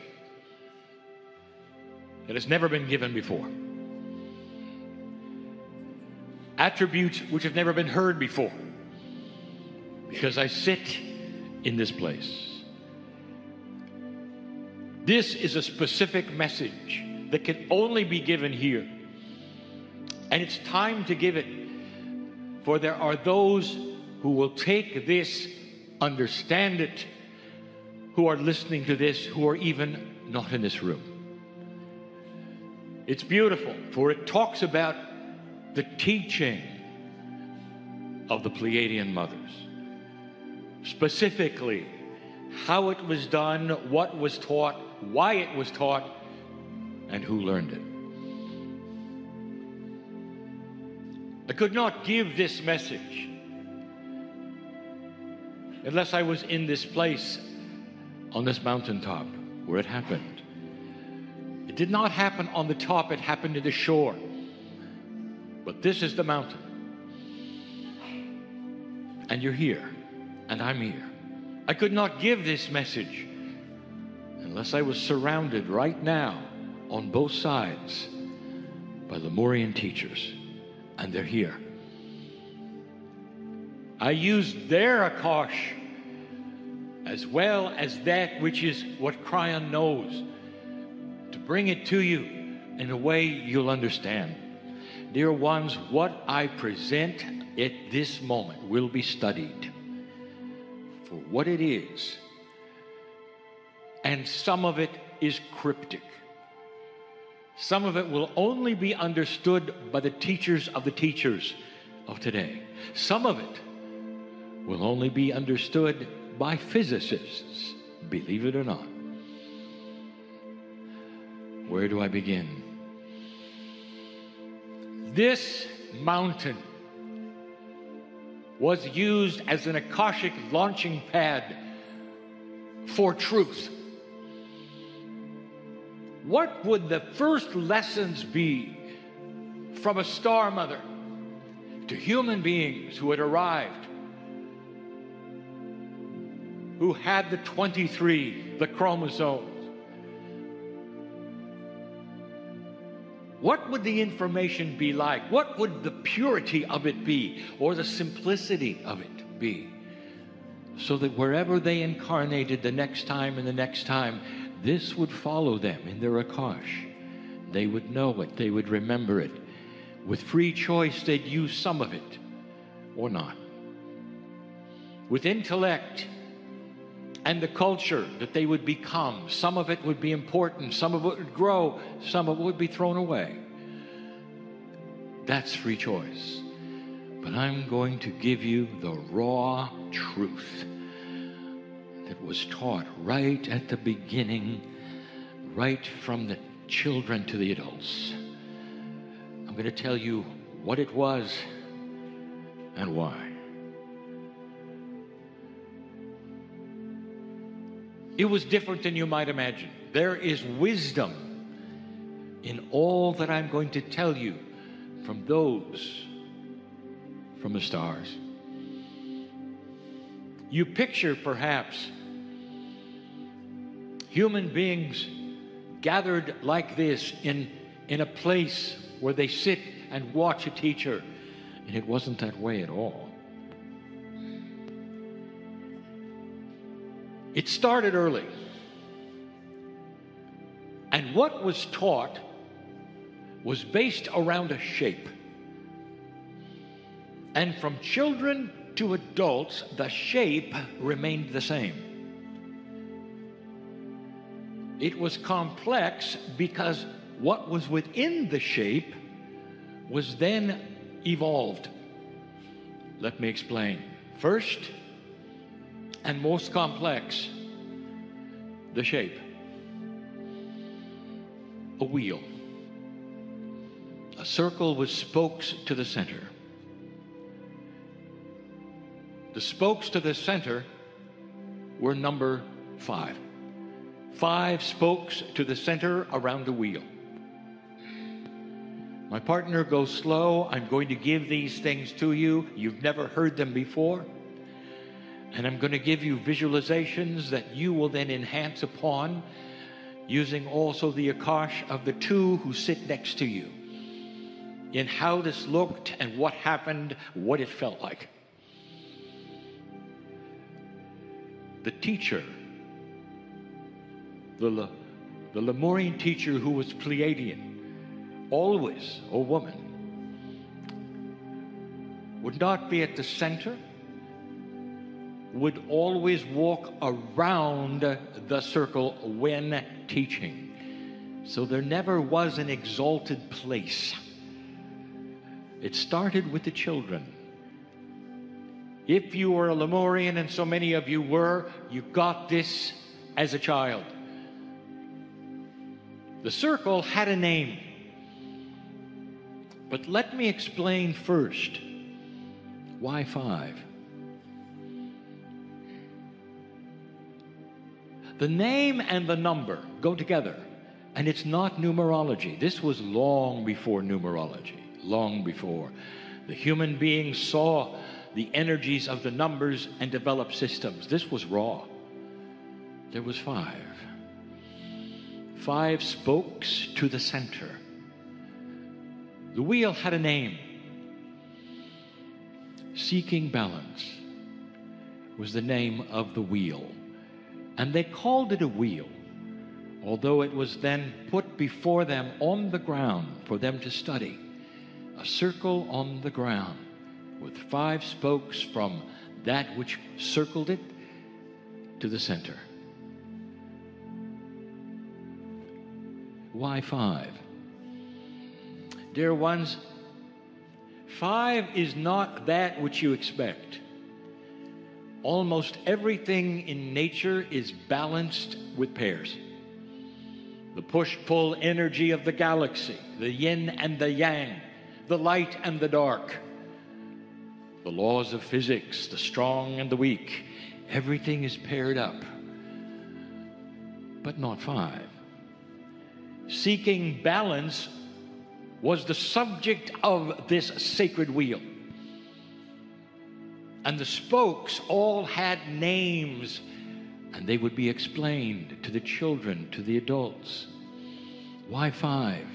that has never been given before. Attributes which have never been heard before, because I sit in this place. This is a specific message that can only be given here. And it's time to give it, for there are those who will take this, understand it, who are listening to this, who are even not in this room. It's beautiful, for it talks about the teaching of the Pleiadian mothers. Specifically, how it was done, what was taught, why it was taught, and who learned it. I could not give this message unless I was in this place on this mountaintop where it happened. It did not happen on the top, it happened at the shore. But this is the mountain. And you're here, and I'm here. I could not give this message unless I was surrounded right now on both sides by Lemurian teachers. And they're here. I used their Akash as well as that which is what Kryon knows, to bring it to you in a way you'll understand. Dear ones, what I present at this moment will be studied for what it is, and some of it is cryptic. Some of it will only be understood by the teachers of today. Some of it will only be understood by physicists, believe it or not. Where do I begin? This mountain was used as an Akashic launching pad for truth. What would the first lessons be from a star mother to human beings who had arrived, who had the 23, the chromosomes? What would the information be like? What would the purity of it be, or the simplicity of it be? So that wherever they incarnated the next time and the next time, this would follow them in their Akash. They would know it, they would remember it. With free choice, they'd use some of it or not. With intellect and the culture that they would become, some of it would be important, some of it would grow, some of it would be thrown away. That's free choice. But I'm going to give you the raw truth that was taught right at the beginning, right from the children to the adults. I'm going to tell you what it was and why. It was different than you might imagine. There is wisdom in all that I'm going to tell you from those from the stars. You picture, perhaps, human beings gathered like this in a place where they sit and watch a teacher, and it wasn't that way at all. It started early, and what was taught was based around a shape. And from children to adults, the shape remained the same. It was complex because what was within the shape was then evolved. Let me explain. First, and most complex, the shape. A wheel. A circle with spokes to the center. The spokes to the center were number 5. 5 spokes to the center around the wheel. My partner goes slow. I'm going to give these things to you. You've never heard them before. And I'm going to give you visualizations that you will then enhance upon, using also the Akash of the 2 who sit next to you, in how this looked and what happened, what it felt like. The teacher, the Lemurian teacher who was Pleiadian, always a woman, would not be at the center, would always walk around the circle when teaching. So there never was an exalted place. It started with the children. If you were a Lemurian, and so many of you were, you got this as a child. The circle had a name. But let me explain first, why 5? The name and the number go together, and it's not numerology. This was long before numerology, long before. The human beings saw the energies of the numbers and developed systems. This was raw. There was 5. 5 spokes to the center. The wheel had a name. Seeking balance was the name of the wheel. And they called it a wheel, although it was then put before them on the ground for them to study. A circle on the ground with 5 spokes from that which circled it to the center. Why 5? Dear ones, 5 is not that which you expect. Almost everything in nature is balanced with pairs. The push-pull energy of the galaxy, the yin and the yang, the light and the dark, the laws of physics, the strong and the weak, everything is paired up, but not 5. Seeking balance was the subject of this sacred wheel. And the spokes all had names, and they would be explained to the children, to the adults. Why 5?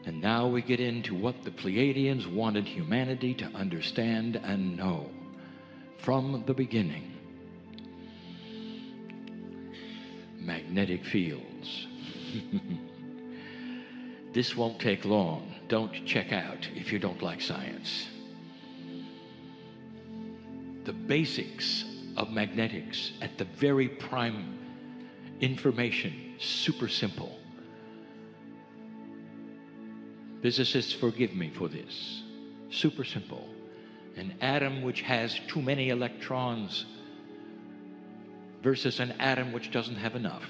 And now we get into what the Pleiadians wanted humanity to understand and know from the beginning. Magnetic fields. This won't take long. Don't check out if you don't like science. The basics of magnetics at the very prime information, super simple. Physicists forgive me for this. Super simple. An atom which has too many electrons versus an atom which doesn't have enough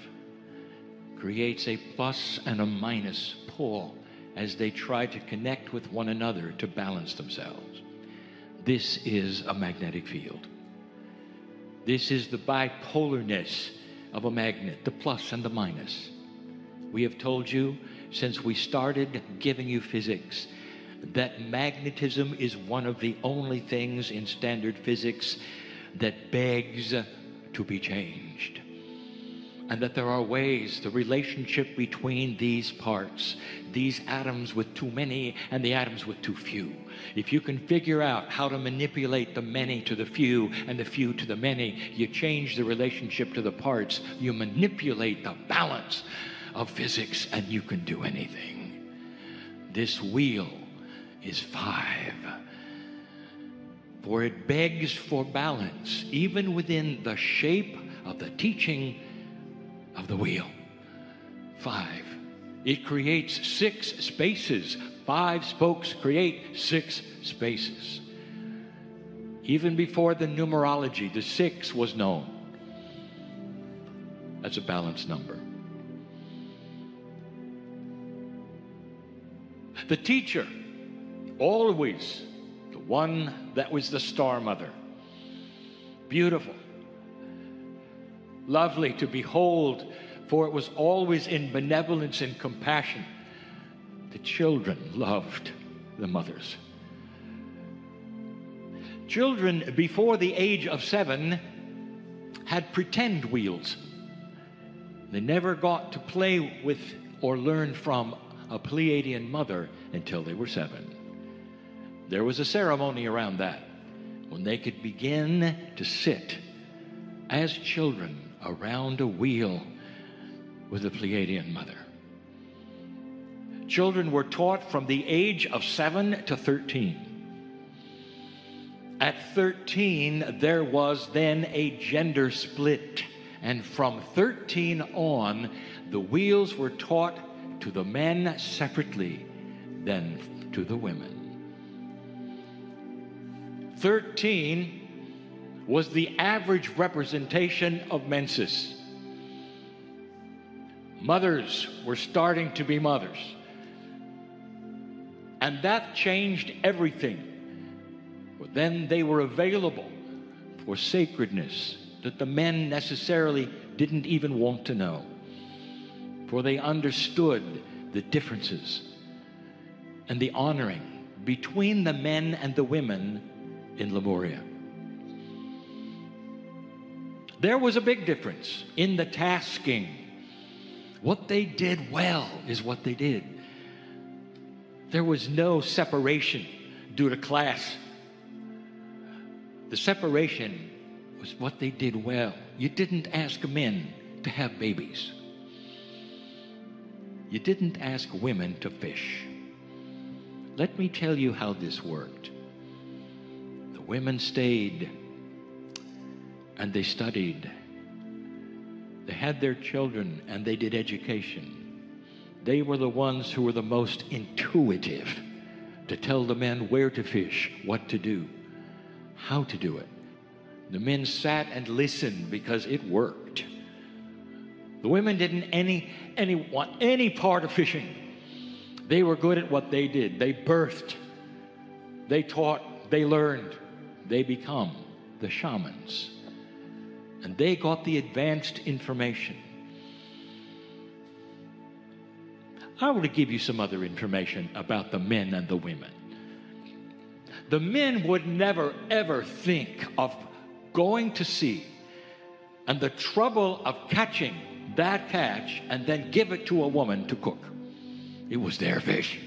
creates a plus and a minus pull as they try to connect with one another to balance themselves. This is a magnetic field. This is the bipolarness of a magnet, the plus and the minus. We have told you since we started giving you physics that magnetism is one of the only things in standard physics that begs to be changed. And that there are ways, the relationship between these parts, these atoms with too many and the atoms with too few. If you can figure out how to manipulate the many to the few and the few to the many, you change the relationship to the parts, you manipulate the balance of physics, and you can do anything. This wheel is 5. For it begs for balance, even within the shape of the teaching of the wheel. 5. It creates 6 spaces. 5 spokes create 6 spaces. Even before the numerology, the 6 was known. That's a balanced number. The teacher, always the one that was the star mother. Beautiful. Lovely to behold, for it was always in benevolence and compassion. The children loved the mothers. Children before the age of 7 had pretend wheels. They never got to play with or learn from a Pleiadian mother until they were 7. There was a ceremony around that when they could begin to sit as children around a wheel with a Pleiadian mother. Children were taught from the age of 7 to 13. At 13, there was then a gender split. And from 13 on, the wheels were taught to the men separately, then to the women. 13 was the average representation of menses. Mothers were starting to be mothers. And that changed everything. For then they were available for sacredness that the men necessarily didn't even want to know. For they understood the differences and the honoring between the men and the women in Lemuria. There was a big difference in the tasking. What they did well is what they did. There was no separation due to class. The separation was what they did well. You didn't ask men to have babies. You didn't ask women to fish. Let me tell you how this worked. The women stayed and they studied. They had their children and they did education. They were the ones who were the most intuitive to tell the men where to fish, what to do, how to do it. The men sat and listened because it worked. The women didn't want any part of fishing. They were good at what they did. They birthed, they taught, they learned. They become the shamans. And they got the advanced information. I want to give you some other information about the men and the women. The men would never, ever think of going to sea and the trouble of catching that catch and then give it to a woman to cook. It was their fish.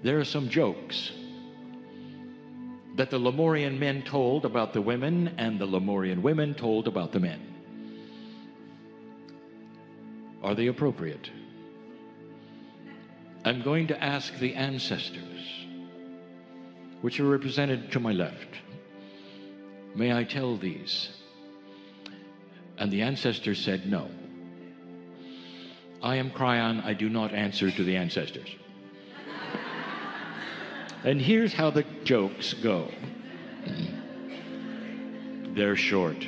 There are some jokes that the Lemurian men told about the women and the Lemurian women told about the men. Are they appropriate? I'm going to ask the ancestors, which are represented to my left. May I tell these? And the ancestors said no. I am Kryon, I do not answer to the ancestors. And here's how the jokes go. They're short.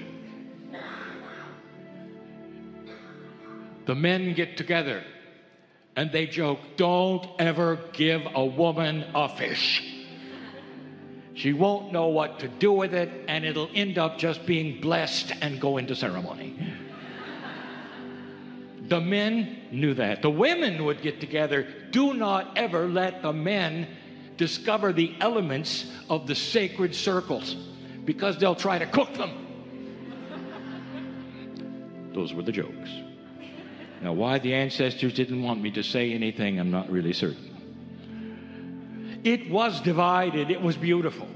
The men get together and they joke, don't ever give a woman a fish. She won't know what to do with it and it'll end up just being blessed and go into ceremony. The men knew that. The women would get together. Do not ever let the men discover the elements of the sacred circles because they'll try to cook them. Those were the jokes. Now, why the ancestors didn't want me to say anything, I'm not really certain. It was divided. It was beautiful.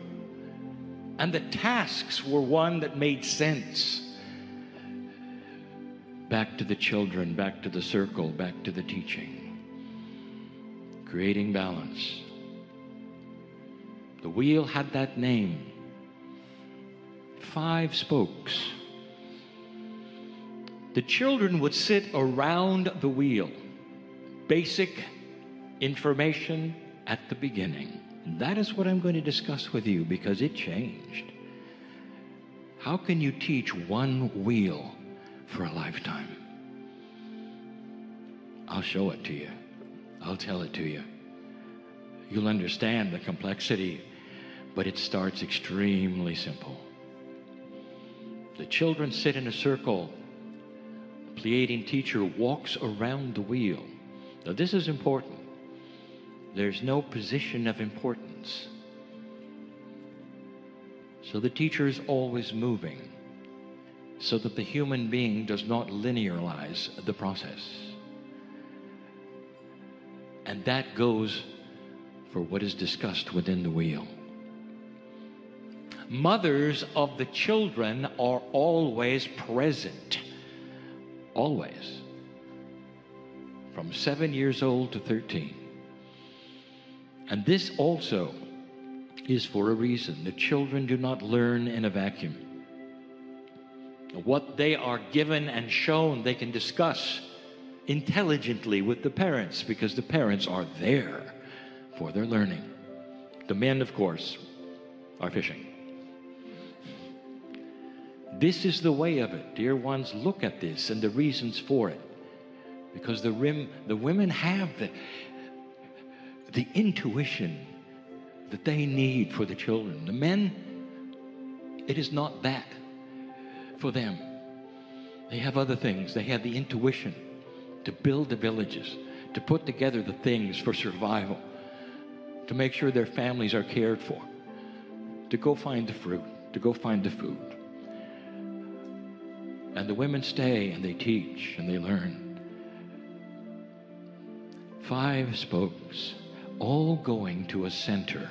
And the tasks were one that made sense. Back to the children, back to the circle, back to the teaching. Creating balance. The wheel had that name. 5 spokes. The children would sit around the wheel. Basic information at the beginning. And that is what I'm going to discuss with you because it changed. How can you teach one wheel for a lifetime? I'll show it to you. I'll tell it to you. You'll understand the complexity, but it starts extremely simple. The children sit in a circle. The Pleiadian teacher walks around the wheel. Now this is important. There's no position of importance. So the teacher is always moving so that the human being does not linearize the process. And that goes for what is discussed within the wheel. Mothers of the children are always present. Always. From 7 years old to 13. And this also is for a reason. The children do not learn in a vacuum. What they are given and shown, they can discuss intelligently with the parents because the parents are there for their learning. The men, of course, are fishing. This is the way of it. Dear ones, look at this and the reasons for it. Because the women have the intuition that they need for the children. The men, it is not that for them. They have other things. They have the intuition to build the villages, to put together the things for survival, to make sure their families are cared for, to go find the fruit, to go find the food. And the women stay and they teach and they learn. 5 spokes, all going to a center.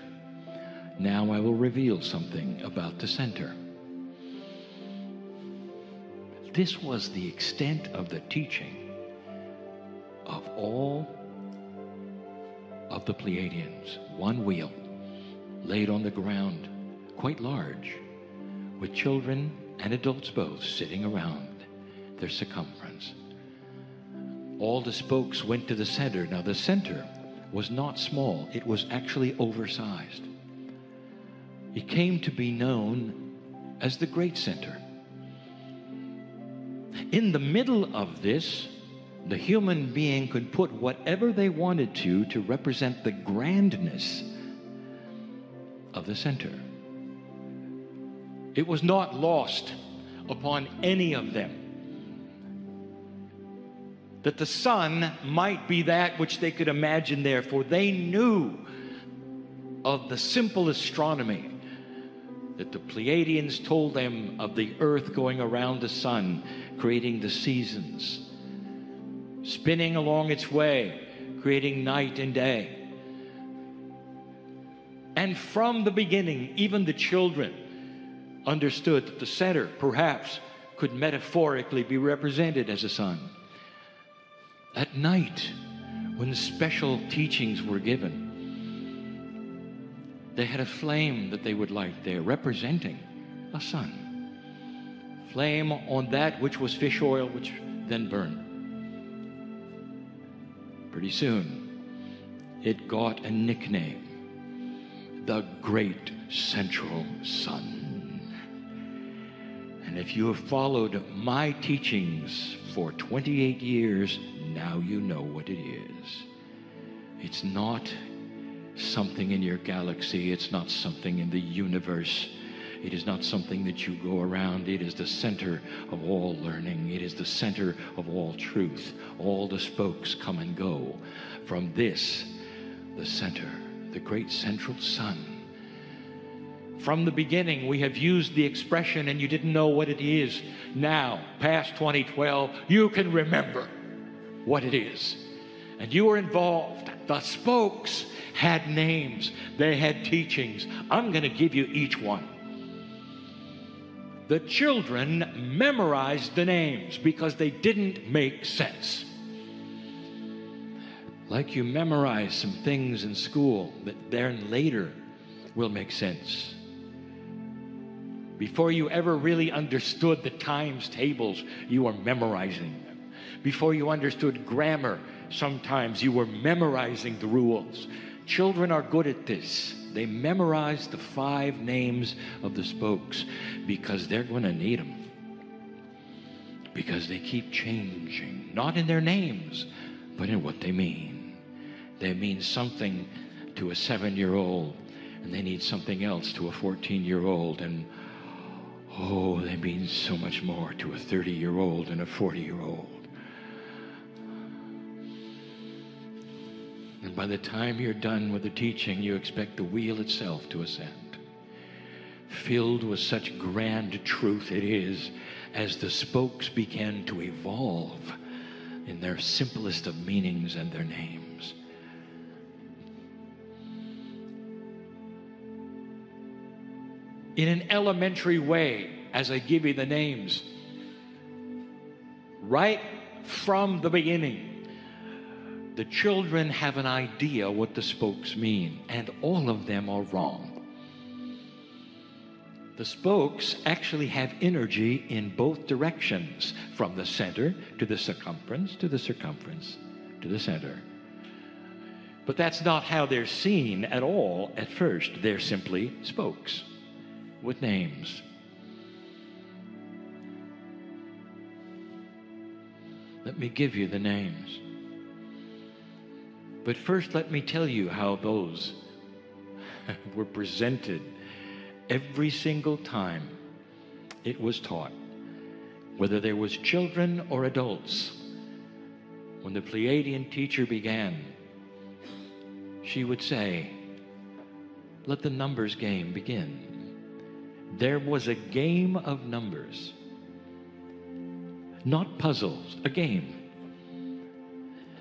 Now I will reveal something about the center. This was the extent of the teaching of all of the Pleiadians. One wheel laid on the ground, quite large, with children and adults both sitting around their circumference. All the spokes went to the center. Now the center was not small, it was actually oversized. It came to be known as the Great Center. In the middle of this, the human being could put whatever they wanted to represent the grandness of the center. It was not lost upon any of them that the sun might be that which they could imagine there, for they knew of the simple astronomy that the Pleiadians told them of the earth going around the sun, creating the seasons, spinning along its way, creating night and day. And from the beginning, even the children understood that the center perhaps could metaphorically be represented as a sun. At night, when special teachings were given, they had a flame that they would light there, representing a sun. Flame on that which was fish oil, which then burned. Pretty soon, it got a nickname, the Great Central Sun. And if you have followed my teachings for 28 years, now you know what it is. It's not something in your galaxy. It's not something in the universe. It is not something that you go around. It is the center of all learning. It is the center of all truth. All the spokes come and go from this, the center, the Great Central Sun. From the beginning, we have used the expression, and you didn't know what it is. Now, past 2012, you can remember what it is. And you were involved. The spokes had names. They had teachings. I'm going to give you each one. The children memorized the names because they didn't make sense. Like you memorize some things in school that then later will make sense. Before you ever really understood the times tables, you were memorizing them. Before you understood grammar, sometimes you were memorizing the rules. Children are good at this. They memorize the 5 names of the spokes because they're going to need them. Because they keep changing, not in their names, but in what they mean. They mean something to a 7-year-old, and they need something else to a 14-year-old, and oh, they mean so much more to a 30-year-old and a 40-year-old. And by the time you're done with the teaching, you expect the wheel itself to ascend. Filled with such grand truth it is, as the spokes began to evolve in their simplest of meanings and their names. In an elementary way, as I give you the names, right from the beginning, the children have an idea what the spokes mean, and all of them are wrong. The spokes actually have energy in both directions, from the center to the circumference, to the circumference, to the center. But that's not how they're seen at all at first. They're simply spokes with names. Let me give you the names. But first, let me tell you how those were presented every single time it was taught, whether there was children or adults. When the Pleiadian teacher began, she would say, "Let the numbers game begin." There was a game of numbers, not puzzles, a game.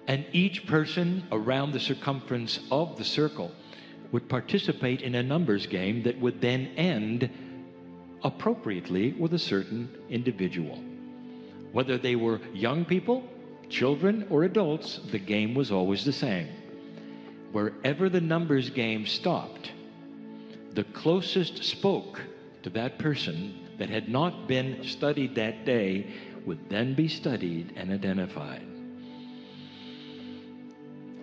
And each person around the circumference of the circle would participate in a numbers game that would then end appropriately with a certain individual. Whether they were young people, children, or adults, the game was always the same. Wherever the numbers game stopped, the closest spoke to that person that had not been studied that day would then be studied and identified.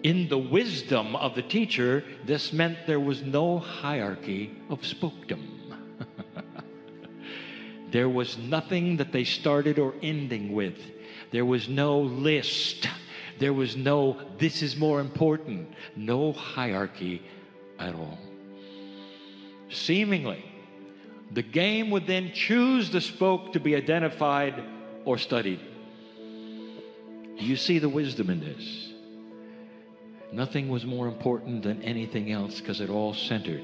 In the wisdom of the teacher, this meant there was no hierarchy of spokedom. There was nothing that they started or ending with. There was no list. There was no, this is more important. No hierarchy at all. Seemingly, the game would then choose the spoke to be identified or studied. Do you see the wisdom in this? Nothing was more important than anything else because it all centered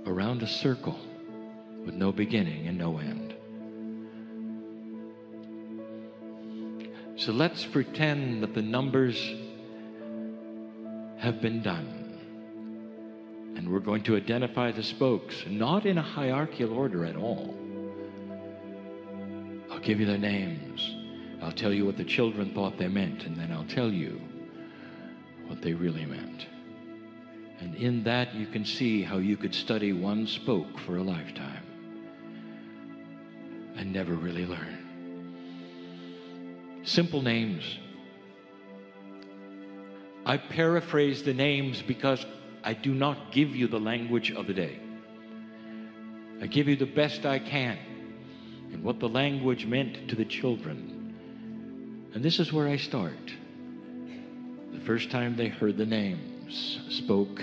around a circle with no beginning and no end. So let's pretend that the numbers have been done. And we're going to identify the spokes, not in a hierarchical order at all. I'll give you their names. I'll tell you what the children thought they meant, and then I'll tell you what they really meant. And in that you can see how you could study one spoke for a lifetime and never really learn. Simple names. I paraphrase the names because I do not give you the language of the day. I give you the best I can and what the language meant to the children. And this is where I start. The first time they heard the names, spoke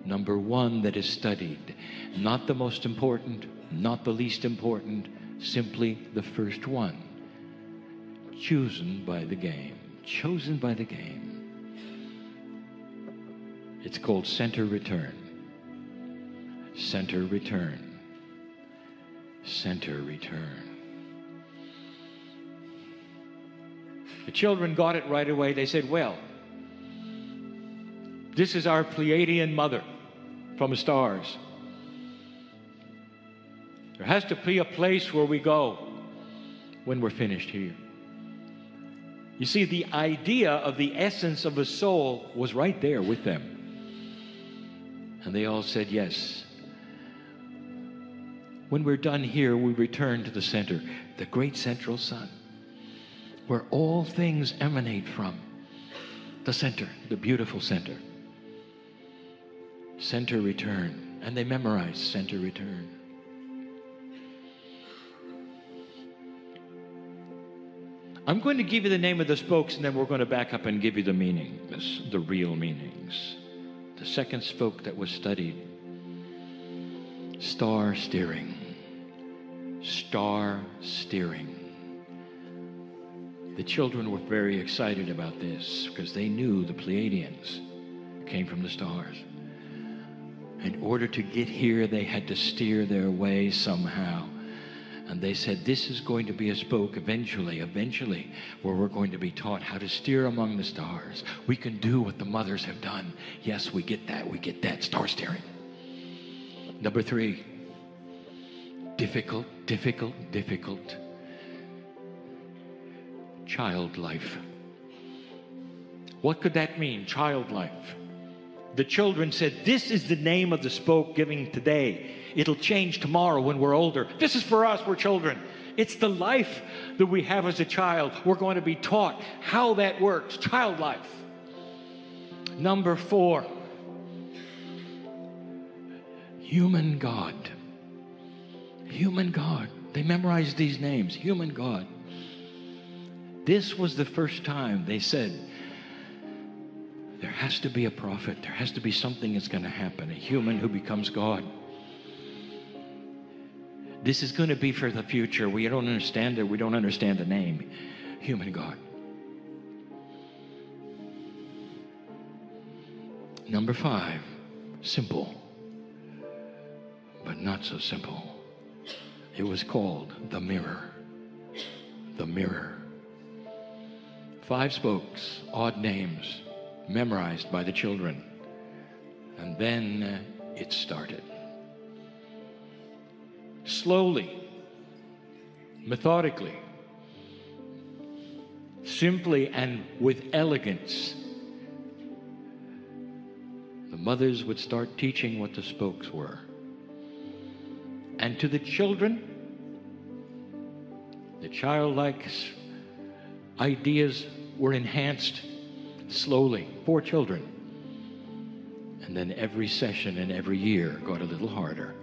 number one that is studied. Not the most important, not the least important, simply the first one. Chosen by the game. Chosen by the game. It's called center return. Center return. Center return. The children got it right away. They said, well, this is our Pleiadian mother from the stars. There has to be a place where we go when we're finished here. You see, the idea of the essence of a soul was right there with them. And they all said yes. When we're done here, we return to the center, the great central sun, where all things emanate from. The center, the beautiful center. Center return. And they memorized center return. I'm going to give you the name of the spokes, and then we're going to back up and give you the meanings, the real meanings. The second spoke that was studied, star steering. Star steering. The children were very excited about this because they knew the Pleiadians came from the stars. In order to get here, they had to steer their way somehow. And they said, this is going to be a spoke eventually, where we're going to be taught how to steer among the stars. We can do what the mothers have done. Yes, we get that, star steering. Number 3, difficult. Child life. What could that mean, child life? The children said, this is the name of the spoke giving today. It'll change tomorrow when we're older. This is for us, we're children. It's the life that we have as a child. We're going to be taught how that works. Child life. Number 4, human God. Human God. They memorized these names. Human God. This was the first time they said, there has to be a prophet. There has to be something that's going to happen. A human who becomes God. This is going to be for the future. We don't understand it. We don't understand the name. Human God. Number 5, simple, but not so simple. It was called the mirror. The mirror. 5 spokes, odd names, memorized by the children. And then it started. Slowly, methodically, simply and with elegance, the mothers would start teaching what the spokes were. And to the children, the childlike ideas were enhanced slowly for children. And then every session and every year got a little harder.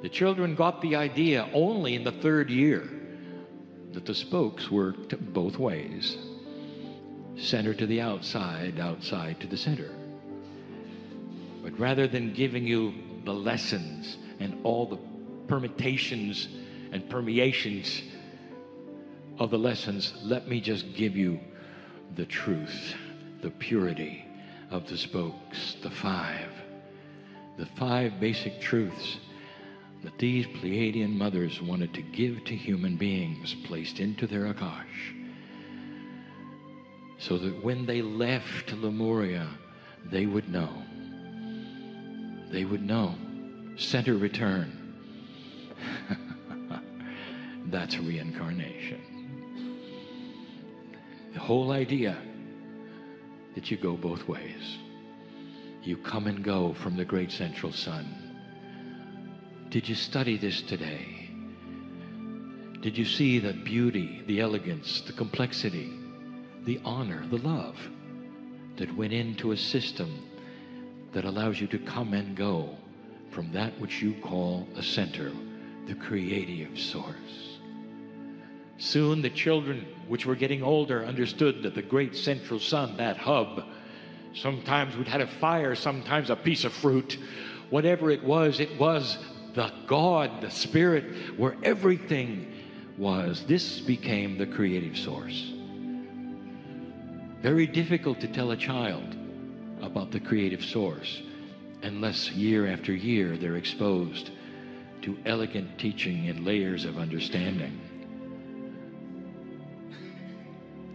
The children got the idea only in the third year that the spokes worked both ways. Center to the outside, outside to the center. But rather than giving you the lessons and all the permutations and permeations of the lessons, let me just give you the truth, the purity of the spokes, the five basic truths that these Pleiadian mothers wanted to give to human beings, placed into their Akash, so that when they left Lemuria, they would know. They would know. Center return. That's reincarnation. The whole idea that you go both ways. You come and go from the great central sun. Did you study this today? Did you see the beauty, the elegance, the complexity, the honor, the love that went into a system that allows you to come and go from that which you call a center, the creative source? Soon the children, which were getting older, understood that the great central sun, that hub, sometimes we'd had a fire, sometimes a piece of fruit. Whatever it was the God, the Spirit, where everything was. This became the creative source. Very difficult to tell a child about the creative source unless year after year they're exposed to elegant teaching and layers of understanding.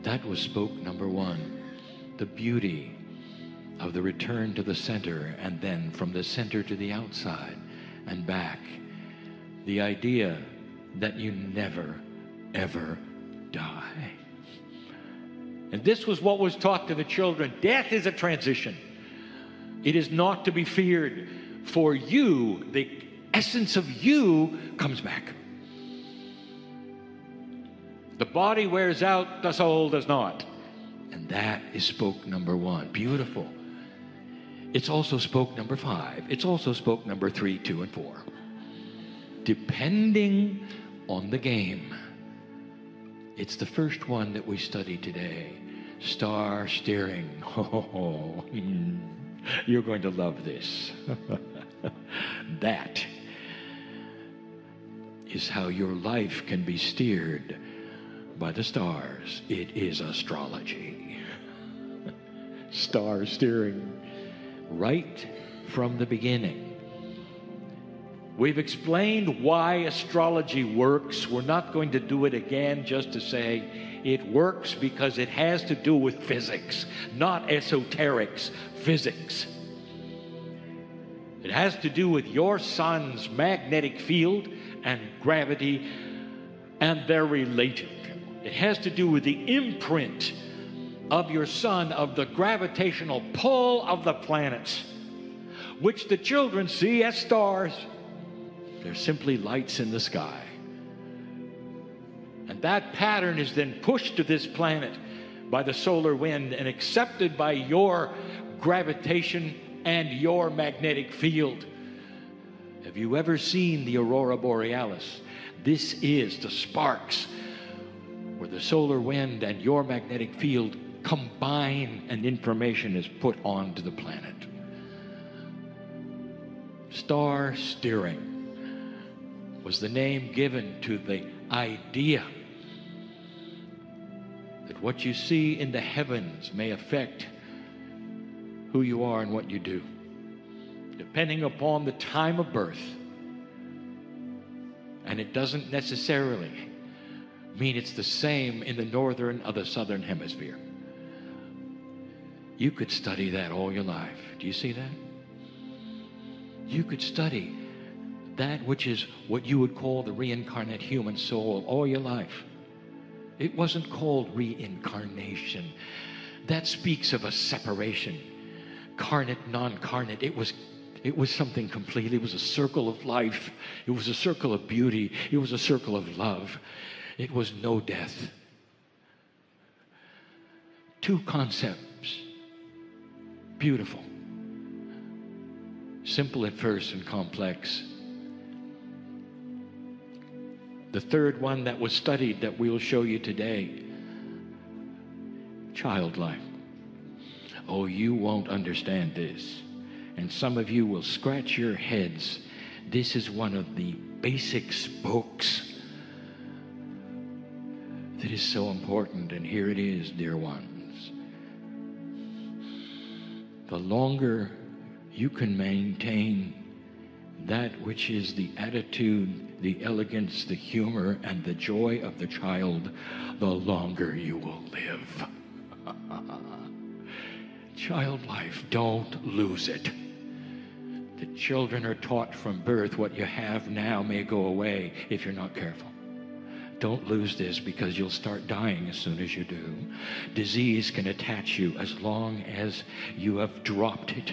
That was spoke number one, the beauty of the return to the center, and then from the center to the outside and back. The idea that you never, ever die. And this was what was taught to the children. Death is a transition. It is not to be feared. For you, the essence of you comes back. The body wears out, the soul does not. And that is spoke number one. Beautiful. It's also spoke number 5. It's also spoke number 3, 2, and 4. Depending on the game. It's the first one that we study today. Star steering. Oh, you're going to love this. That is how your life can be steered by the stars. It is astrology. Star steering. Right from the beginning. We've explained why astrology works. We're not going to do it again just to say it works, because it has to do with physics, not esoterics, physics. It has to do with your sun's magnetic field and gravity, and they're related. It has to do with the imprint of your sun, of the gravitational pull of the planets, which the children see as stars. They're simply lights in the sky. And that pattern is then pushed to this planet by the solar wind and accepted by your gravitation and your magnetic field. Have you ever seen the aurora borealis? This is the sparks where the solar wind and your magnetic field combine and information is put onto the planet. Star steering was the name given to the idea that what you see in the heavens may affect who you are and what you do, depending upon the time of birth. And it doesn't necessarily mean it's the same in the northern or the southern hemisphere. You could study that all your life. Do you see that? You could study that which is what you would call the reincarnate human soul all your life. It wasn't called reincarnation. That speaks of a separation. Carnate, non-carnate. It was something completely. It was a circle of life. It was a circle of beauty. It was a circle of love. It was no death. Two concepts. Beautiful. Simple at first and complex. The third one that was studied that we will show you today, child life. Oh, you won't understand this. And some of you will scratch your heads. This is one of the basic spokes that is so important. And here it is, dear ones. The longer you can maintain that which is the attitude, the elegance, the humor, and the joy of the child, the longer you will live. Child life, don't lose it. The children are taught from birth what you have now may go away if you're not careful. Don't lose this, because you'll start dying as soon as you do. Disease can attach you as long as you have dropped it.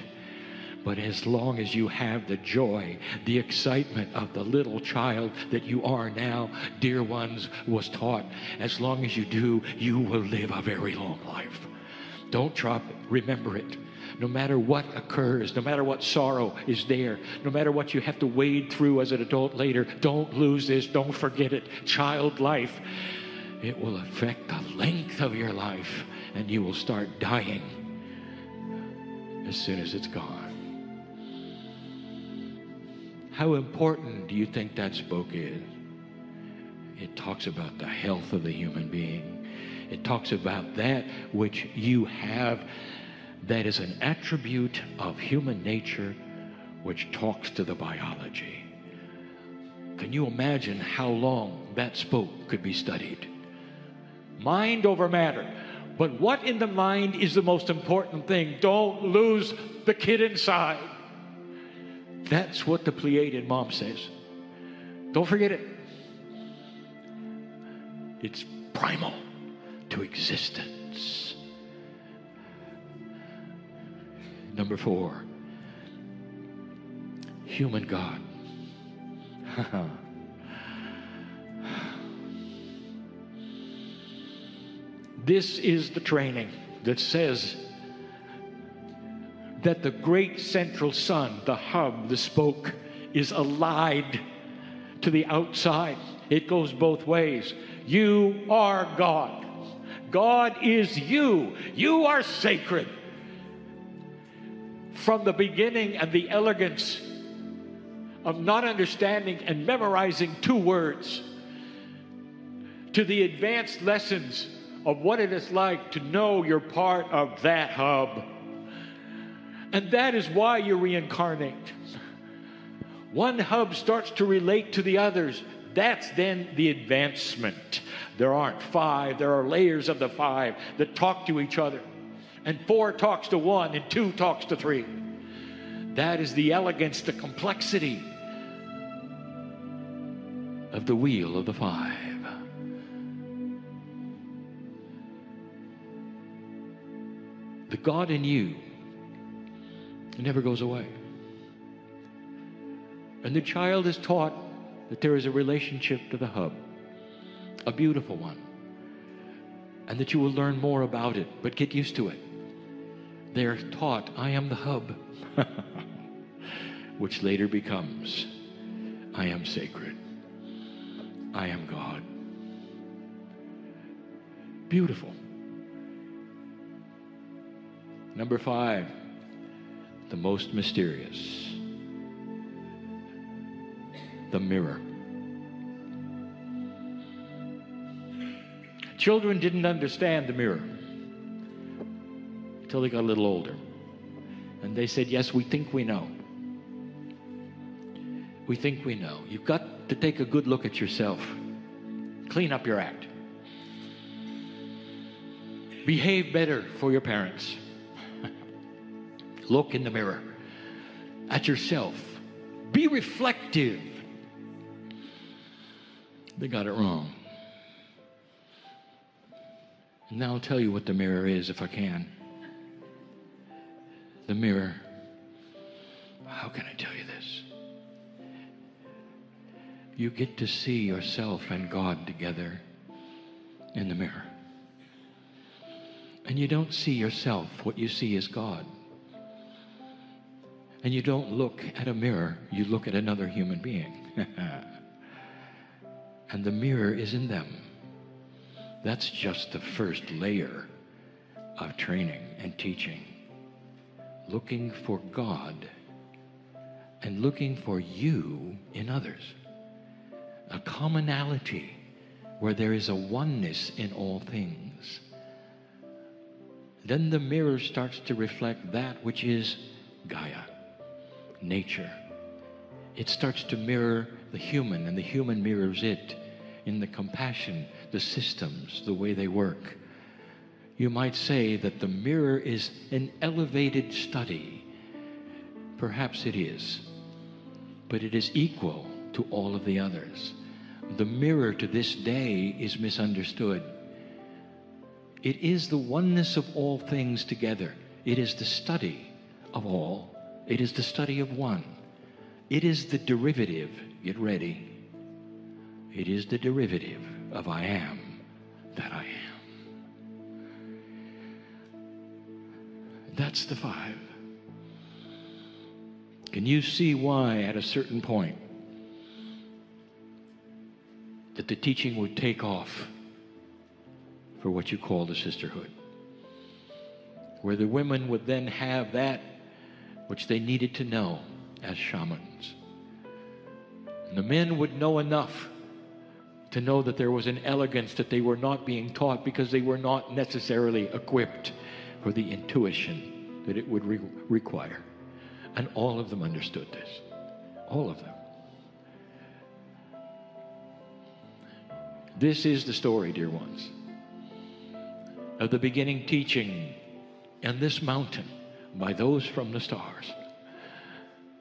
But as long as you have the joy, the excitement of the little child that you are now, dear ones, was taught, as long as you do, you will live a very long life. Don't drop it. Remember it. No matter what occurs, no matter what sorrow is there, no matter what you have to wade through as an adult later, don't lose this. Don't forget it. Child life, it will affect the length of your life, and you will start dying as soon as it's gone. How important do you think that spoke is? It talks about the health of the human being. It talks about that which you have that is an attribute of human nature, which talks to the biology. Can you imagine how long that spoke could be studied? Mind over matter. But what in the mind is the most important thing? Don't lose the kid inside. That's what the Pleiadian mom says. Don't forget it. It's primal to existence. Number 4, human God. This is the training that says that the great central sun, the hub, the spoke, is allied to the outside. It goes both ways. You are God. God is you. You are sacred. From the beginning and the elegance of not understanding and memorizing 2 words, to the advanced lessons of what it is like to know you're part of that hub. And that is why you reincarnate. One hub starts to relate to the others. That's then the advancement. There aren't 5. There are layers of the 5 that talk to each other. And 4 talks to 1, and 2 talks to 3. That is the elegance, the complexity of the wheel of the 5. The God in you, it never goes away. And the child is taught that there is a relationship to the hub, a beautiful one, and that you will learn more about it, but get used to it. They are taught, I am the hub, which later becomes, I am sacred. I am God. Beautiful. Number 5, the most mysterious, the mirror. Children didn't understand the mirror until they got a little older. And they said, yes, we think we know. We think we know. You've got to take a good look at yourself. Clean up your act. Behave better for your parents. Look in the mirror at yourself. Be reflective. They got it wrong. And now I'll tell you what the mirror is, if I can. The mirror. How can I tell you this? You get to see yourself and God together in the mirror. And you don't see yourself. What you see is God. And you don't look at a mirror. You look at another human being. And the mirror is in them. That's just the first layer of training and teaching. Looking for God and looking for you in others. A commonality where there is a oneness in all things. Then the mirror starts to reflect that which is Gaia, nature. It starts to mirror the human, and the human mirrors it in the compassion, the systems, the way they work. You might say that the mirror is an elevated study. Perhaps it is, but it is equal to all of the others. The mirror to this day is misunderstood. It is the oneness of all things together. It is the study of all. It is the study of one. It is the derivative, get ready. It is the derivative of I am that I am. That's the five. Can you see why at a certain point that the teaching would take off for what you call the sisterhood? Where the women would then have that which they needed to know as shamans. And the men would know enough to know that there was an elegance that they were not being taught because they were not necessarily equipped for the intuition that it would require. And all of them understood this. All of them. This is the story, dear ones, of the beginning teaching in this mountain by those from the stars.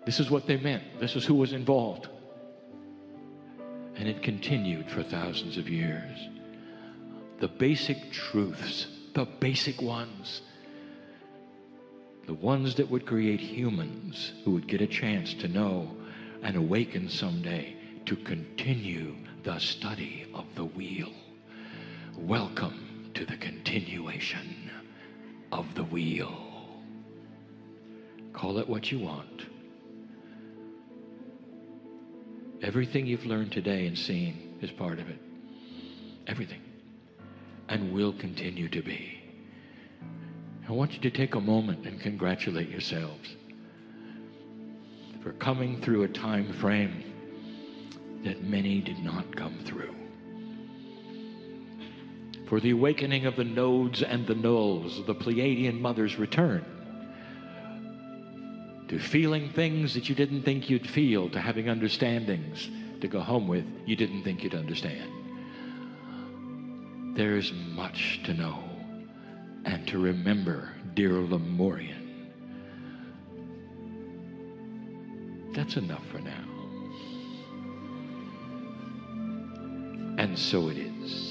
This is what they meant. This is who was involved. And it continued for thousands of years. The basic truths, the basic ones, the ones that would create humans who would get a chance to know and awaken someday to continue the study of the wheel. Welcome to the continuation of the wheel. Call it what you want. Everything you've learned today and seen is part of it. Everything. And will continue to be. I want you to take a moment and congratulate yourselves for coming through a time frame that many did not come through. For the awakening of the nodes and the nulls, the Pleiadian mothers return to feeling things that you didn't think you'd feel, to having understandings to go home with you didn't think you'd understand. There's much to know and to remember, dear Lemurian. That's enough for now. And so it is.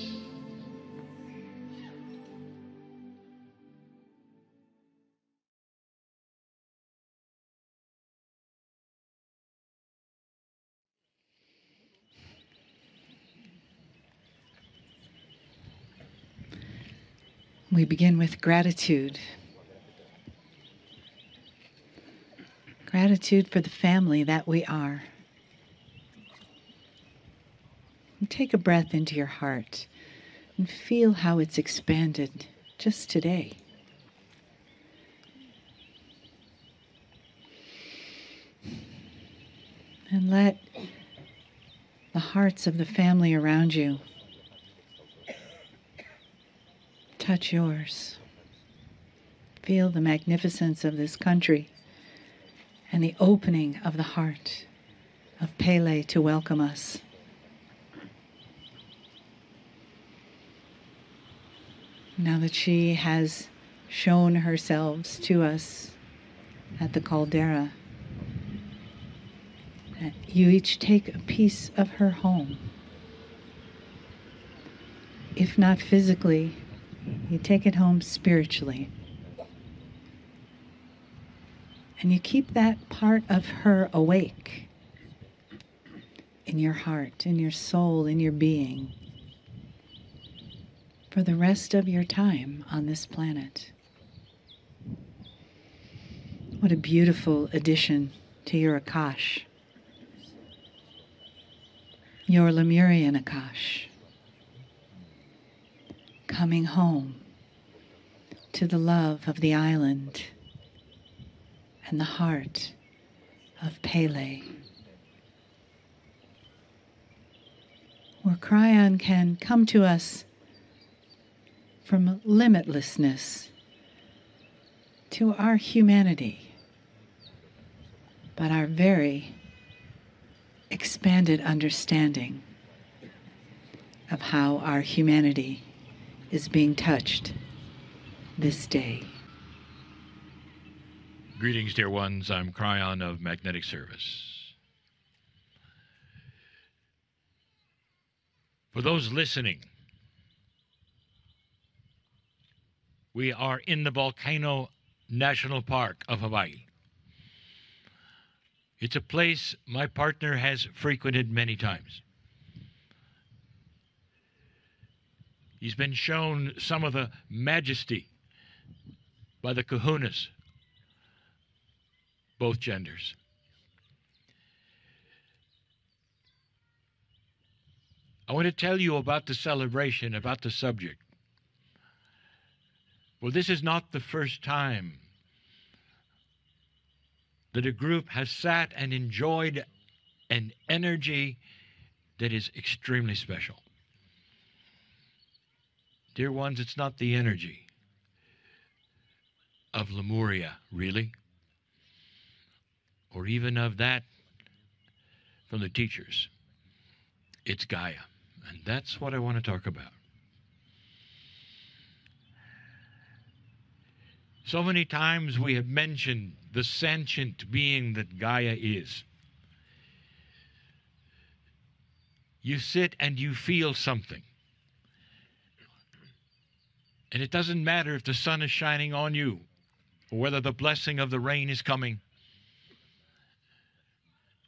We begin with gratitude. Gratitude for the family that we are. And take a breath into your heart and feel how it's expanded just today. And let the hearts of the family around you touch yours. Feel the magnificence of this country and the opening of the heart of Pele to welcome us. Now that she has shown herself to us at the caldera. You each take a piece of her home. If not physically, you take it home spiritually. And you keep that part of her awake in your heart, in your soul, in your being for the rest of your time on this planet. What a beautiful addition to your Akash, your Lemurian Akash, coming home to the love of the island and the heart of Pele, where Kryon can come to us from limitlessness to our humanity, but our very expanded understanding of how our humanity is being touched this day. Greetings, dear ones. I'm Kryon of Magnetic Service. For those listening, we are in the Volcano National Park of Hawaii. It's a place my partner has frequented many times. He's been shown some of the majesty by the kahunas, both genders. I want to tell you about the celebration, about the subject. Well, this is not the first time that a group has sat and enjoyed an energy that is extremely special. Dear ones, it's not the energy of Lemuria, really, or even of that from the teachers. It's Gaia, and that's what I want to talk about. So many times we have mentioned the sentient being that Gaia is. You sit and you feel something. And it doesn't matter if the sun is shining on you or whether the blessing of the rain is coming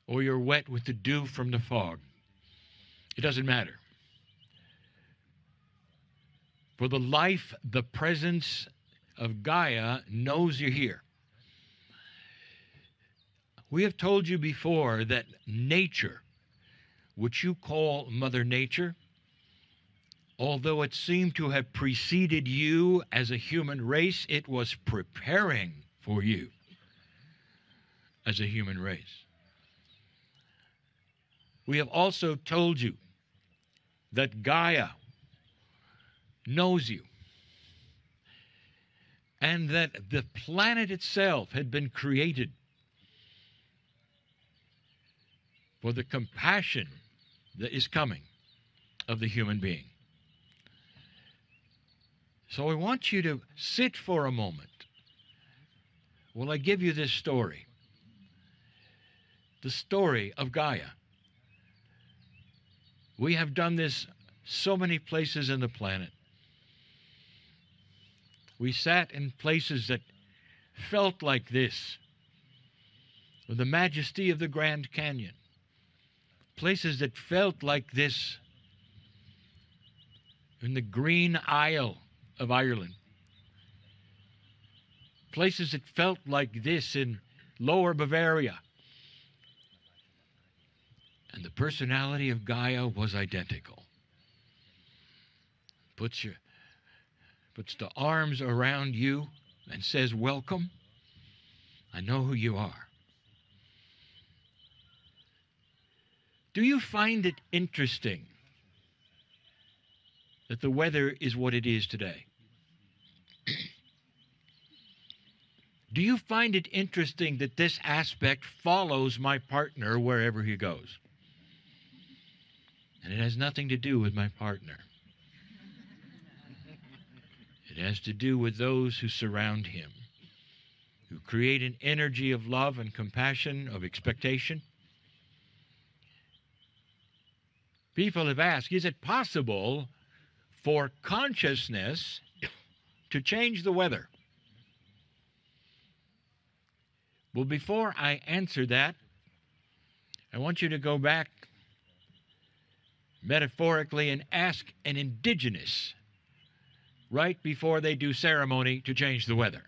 or you're wet with the dew from the fog. It doesn't matter. For the life, the presence of Gaia knows you're here. We have told you before that nature, which you call Mother Nature, although it seemed to have preceded you as a human race, it was preparing for you as a human race. We have also told you that Gaia knows you, and that the planet itself had been created for the compassion that is coming of the human being. So I want you to sit for a moment while I give you this story, the story of Gaia. We have done this so many places in the planet. We sat in places that felt like this, with the majesty of the Grand Canyon. Places that felt like this in the Green Isle of Ireland. Places that felt like this in Lower Bavaria. And the personality of Gaia was identical. Puts the arms around you and says, welcome. I know who you are. Do you find it interesting that the weather is what it is today? Do you find it interesting that this aspect follows my partner wherever he goes? And it has nothing to do with my partner. It has to do with those who surround him. who create an energy of love and compassion, of expectation. People have asked, is it possible for consciousness to change the weather? Well, before I answer that, I want you to go back metaphorically and ask an indigenous right before they do ceremony to change the weather.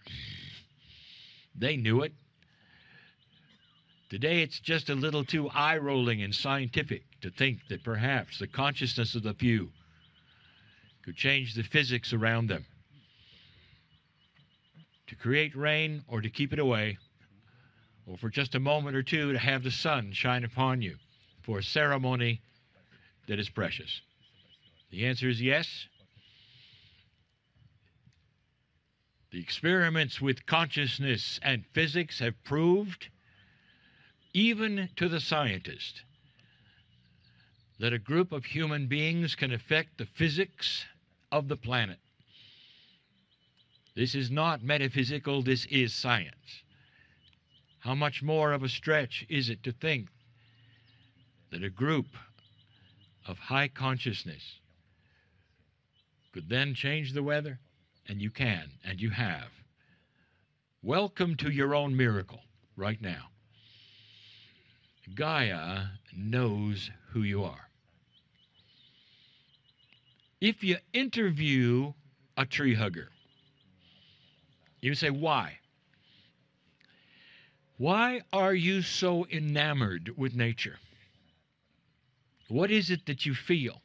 They knew it. Today it's just a little too eye-rolling and scientific to think that perhaps the consciousness of the few could change the physics around them, to create rain or to keep it away, or for just a moment or two to have the sun shine upon you for a ceremony that is precious. The answer is yes. The experiments with consciousness and physics have proved, even to the scientist, that a group of human beings can affect the physics of the planet. This is not metaphysical, this is science. How much more of a stretch is it to think that a group of high consciousness could then change the weather? And you can, and you have. Welcome to your own miracle right now. Gaia knows who you are. If you interview a tree hugger, you say, why? Why are you so enamored with nature? What is it that you feel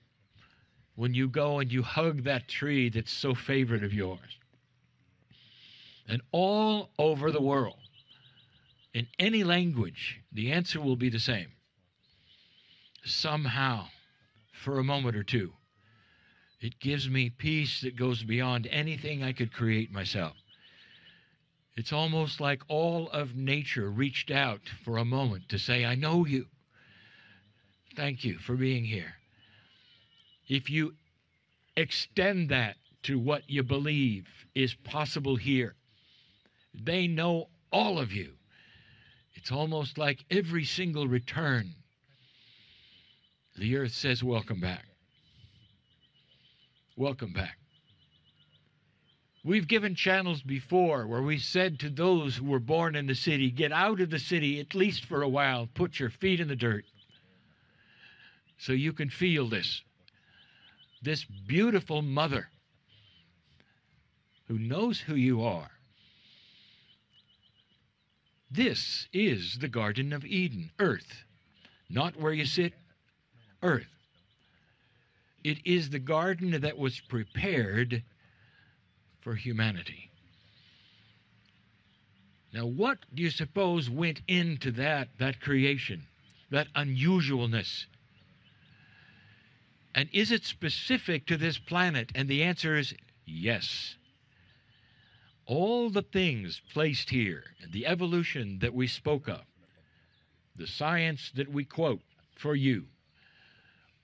when you go and you hug that tree that's so favorite of yours? And all over the world, in any language, the answer will be the same. Somehow, for a moment or two, it gives me peace that goes beyond anything I could create myself. It's almost like all of nature reached out for a moment to say, I know you. Thank you for being here. If you extend that to what you believe is possible here, they know all of you. It's almost like every single return, the earth says, welcome back. Welcome back. We've given channels before where we said to those who were born in the city, get out of the city at least for a while, put your feet in the dirt so you can feel this beautiful mother who knows who you are. This is the Garden of Eden, earth, not where you sit, earth. It is the garden that was prepared for humanity. Now, what do you suppose went into that creation, that unusualness? And is it specific to this planet? And the answer is yes. All the things placed here, the evolution that we spoke of, the science that we quote for you,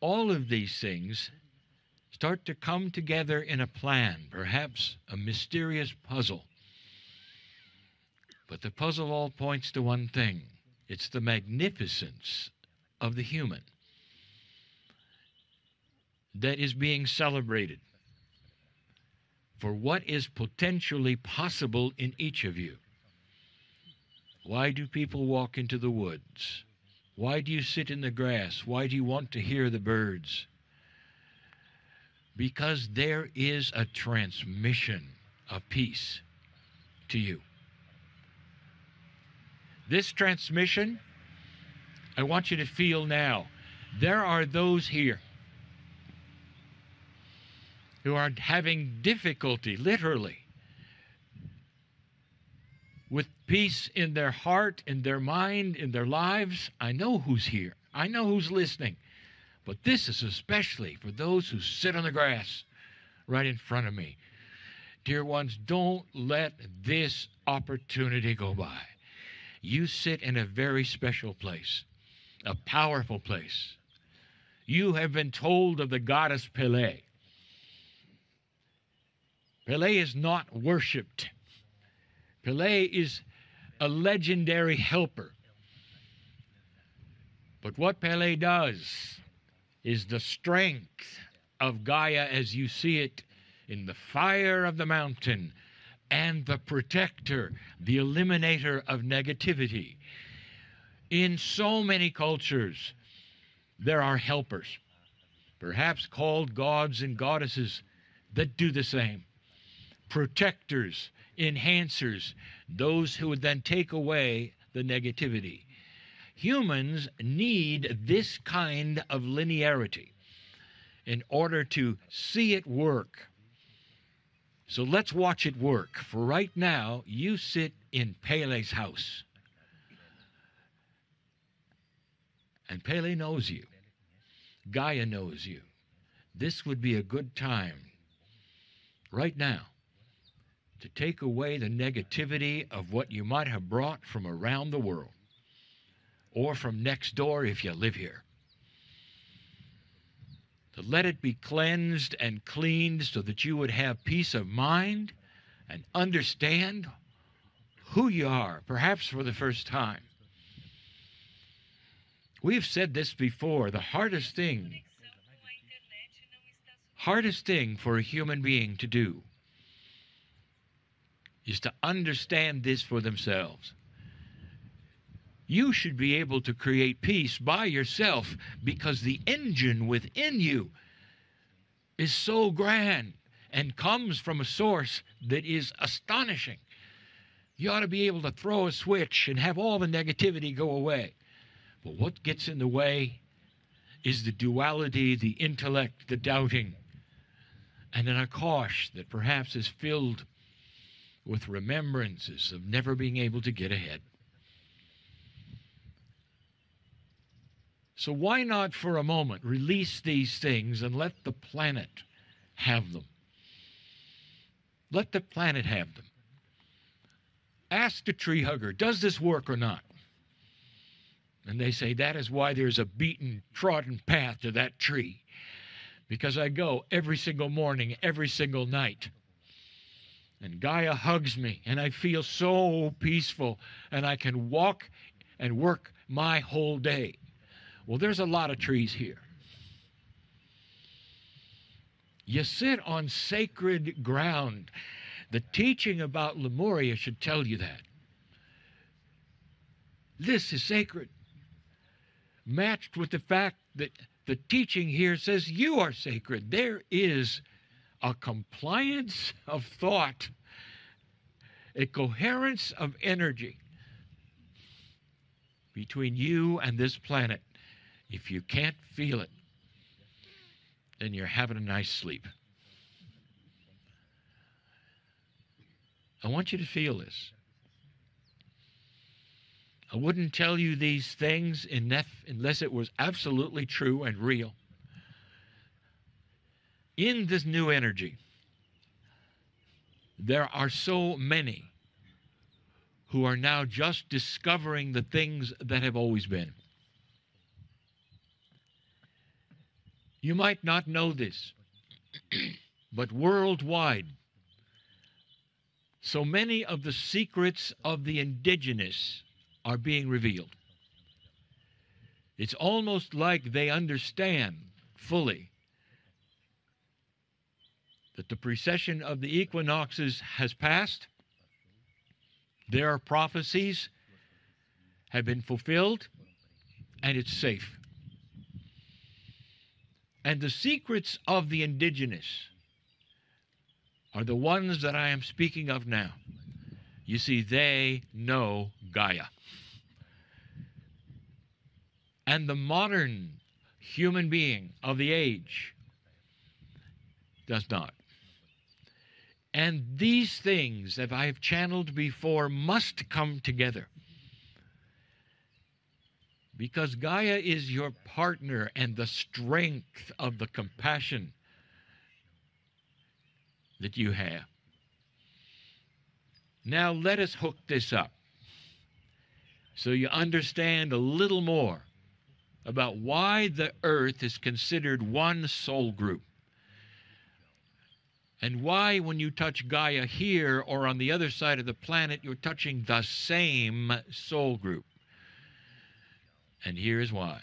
all of these things start to come together in a plan, perhaps a mysterious puzzle. But the puzzle all points to one thing. It's the magnificence of the human that is being celebrated for what is potentially possible in each of you. Why do people walk into the woods? Why do you sit in the grass? Why do you want to hear the birds? Because there is a transmission of peace to you. This transmission, I want you to feel now. There are those here who are having difficulty, literally, with peace in their heart, in their mind, in their lives. I know who's here. I know who's listening. But this is especially for those who sit on the grass right in front of me. Dear ones, don't let this opportunity go by. You sit in a very special place, a powerful place. You have been told of the goddess Pele. Pele is not worshipped. Pele is a legendary helper. But what Pele does is the strength of Gaia as you see it in the fire of the mountain, and the protector, the eliminator of negativity. In so many cultures, there are helpers, perhaps called gods and goddesses, that do the same. Protectors, enhancers, those who would then take away the negativity. Humans need this kind of linearity in order to see it work. So let's watch it work. For right now, you sit in Pele's house. And Pele knows you. Gaia knows you. This would be a good time, right now, to take away the negativity of what you might have brought from around the world, or from next door if you live here. To let it be cleansed and cleaned so that you would have peace of mind and understand who you are, perhaps for the first time. We've said this before. The hardest thing for a human being to do is to understand this for themselves. You should be able to create peace by yourself because the engine within you is so grand and comes from a source that is astonishing. You ought to be able to throw a switch and have all the negativity go away. But what gets in the way is the duality, the intellect, the doubting, and an Akash that perhaps is filled with remembrances of never being able to get ahead. So why not for a moment release these things and let the planet have them? Let the planet have them. Ask the tree hugger, does this work or not? And they say, that is why there's a beaten, trodden path to that tree. Because I go every single morning, every single night. And Gaia hugs me, and I feel so peaceful, and I can walk and work my whole day. Well, there's a lot of trees here. You sit on sacred ground. The teaching about Lemuria should tell you that. This is sacred. Matched with the fact that the teaching here says you are sacred. There is a compliance of thought, a coherence of energy between you and this planet. If you can't feel it, then you're having a nice sleep. I want you to feel this. I wouldn't tell you these things unless it was absolutely true and real. In this new energy, there are so many who are now just discovering the things that have always been. You might not know this, but worldwide, so many of the secrets of the indigenous are being revealed. It's almost like they understand fully that the precession of the equinoxes has passed. Their prophecies have been fulfilled, and it's safe. And the secrets of the indigenous are the ones that I am speaking of now. You see, they know Gaia. And the modern human being of the age does not. And these things that I have channeled before must come together. Because Gaia is your partner and the strength of the compassion that you have. Now let us hook this up so you understand a little more about why the earth is considered one soul group. And why, when you touch Gaia here or on the other side of the planet, you're touching the same soul group. And here's why.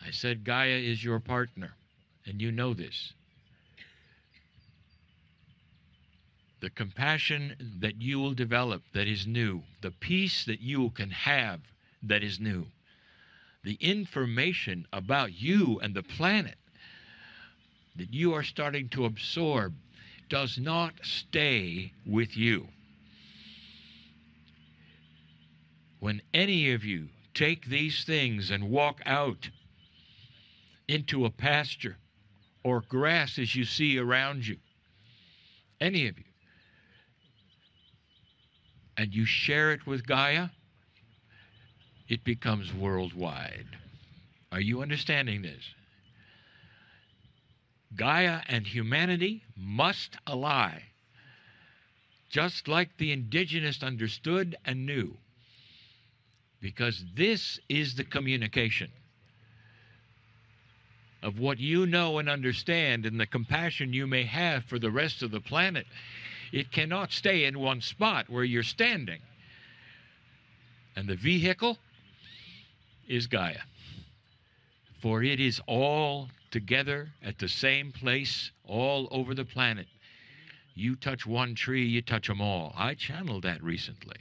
I said Gaia is your partner, and you know this. The compassion that you will develop that is new, the peace that you can have that is new, the information about you and the planet that you are starting to absorb does not stay with you. When any of you take these things and walk out into a pasture or grass as you see around you, any of you, and you share it with Gaia, it becomes worldwide. Are you understanding this? Gaia and humanity must ally, just like the indigenous understood and knew, because this is the communication of what you know and understand and the compassion you may have for the rest of the planet. It cannot stay in one spot where you're standing. And the vehicle is Gaia. For it is all together at the same place all over the planet. You touch one tree, you touch them all. I channeled that recently.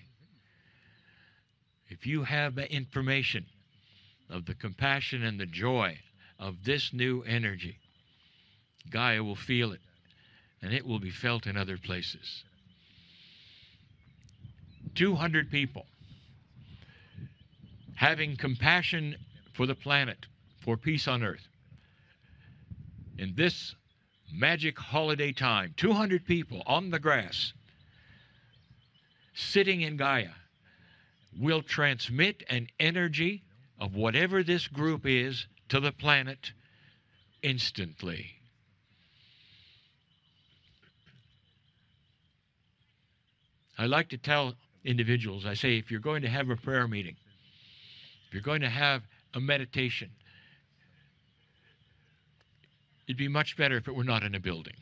If you have the information of the compassion and the joy of this new energy, Gaia will feel it, and it will be felt in other places. 200 people having compassion for the planet, for peace on earth. In this magic holiday time, 200 people on the grass, sitting in Gaia, will transmit an energy of whatever this group is to the planet instantly. I like to tell individuals, I say, if you're going to have a prayer meeting, if you're going to have a meditation, it'd be much better if it were not in a building.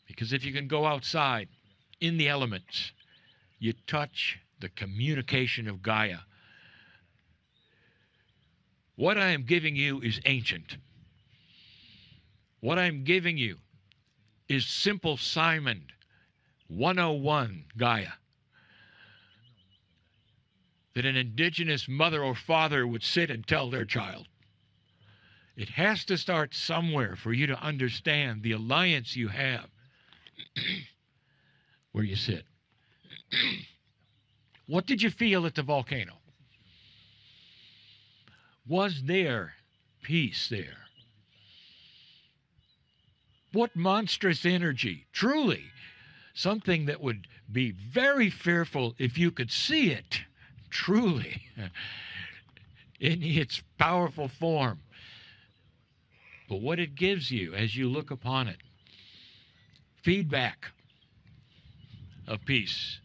Because if you can go outside in the elements, you touch the communication of Gaia. What I am giving you is ancient. What I'm giving you is simple Simon 101 Gaia. That an indigenous mother or father would sit and tell their child. It has to start somewhere for you to understand the alliance you have where you sit. What did you feel at the volcano? Was there peace there? What monstrous energy, truly, something that would be very fearful if you could see it, truly, in its powerful form. But what it gives you as you look upon it, feedback of peace.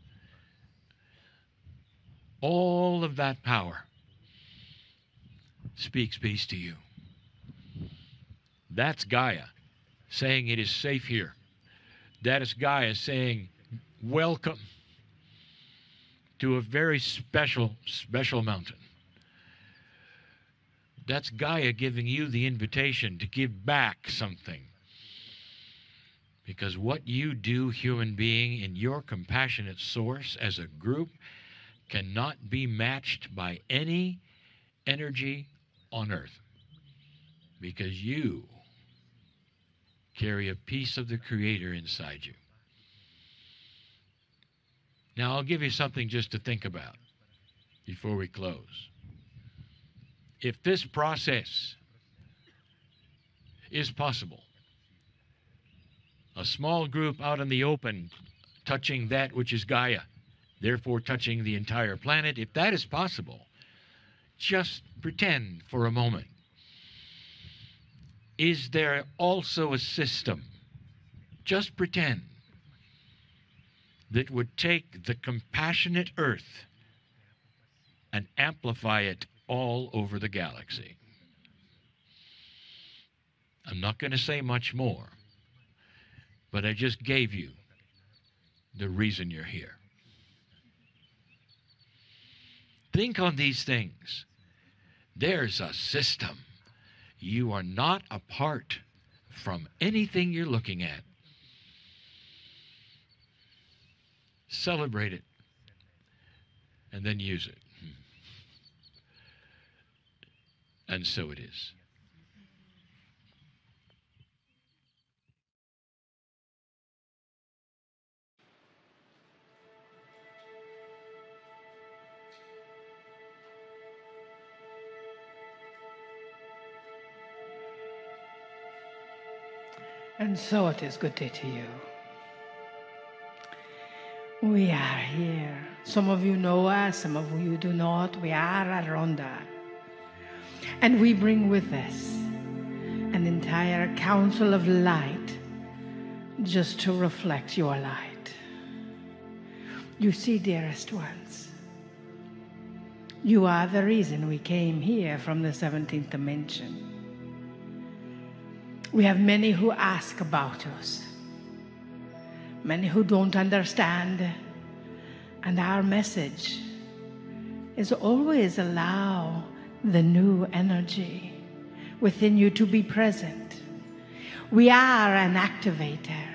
All of that power speaks peace to you. That's Gaia saying it is safe here. That is Gaia saying welcome to a very special, special mountain. That's Gaia giving you the invitation to give back something. Because what you do, human being, in your compassionate source as a group cannot be matched by any energy on earth. Because you carry a piece of the Creator inside you. Now, I'll give you something just to think about before we close. If this process is possible, a small group out in the open touching that which is Gaia, therefore touching the entire planet, if that is possible, just pretend for a moment. Is there also a system, just pretend, that would take the compassionate earth and amplify it all over the galaxy? I'm not going to say much more, But I just gave you the reason you're here. Think on these things. There's a system. You are not apart from anything you're looking at. Celebrate it and then use it. And so it is. And so it is. Good day to you. We are here. Some of you know us, some of you do not. We are Aronda. And we bring with us an entire council of light just to reflect your light. You see, dearest ones, you are the reason we came here from the 17th dimension. We have many who ask about us, many who don't understand, and our message is always allow the new energy within you to be present. We are an activator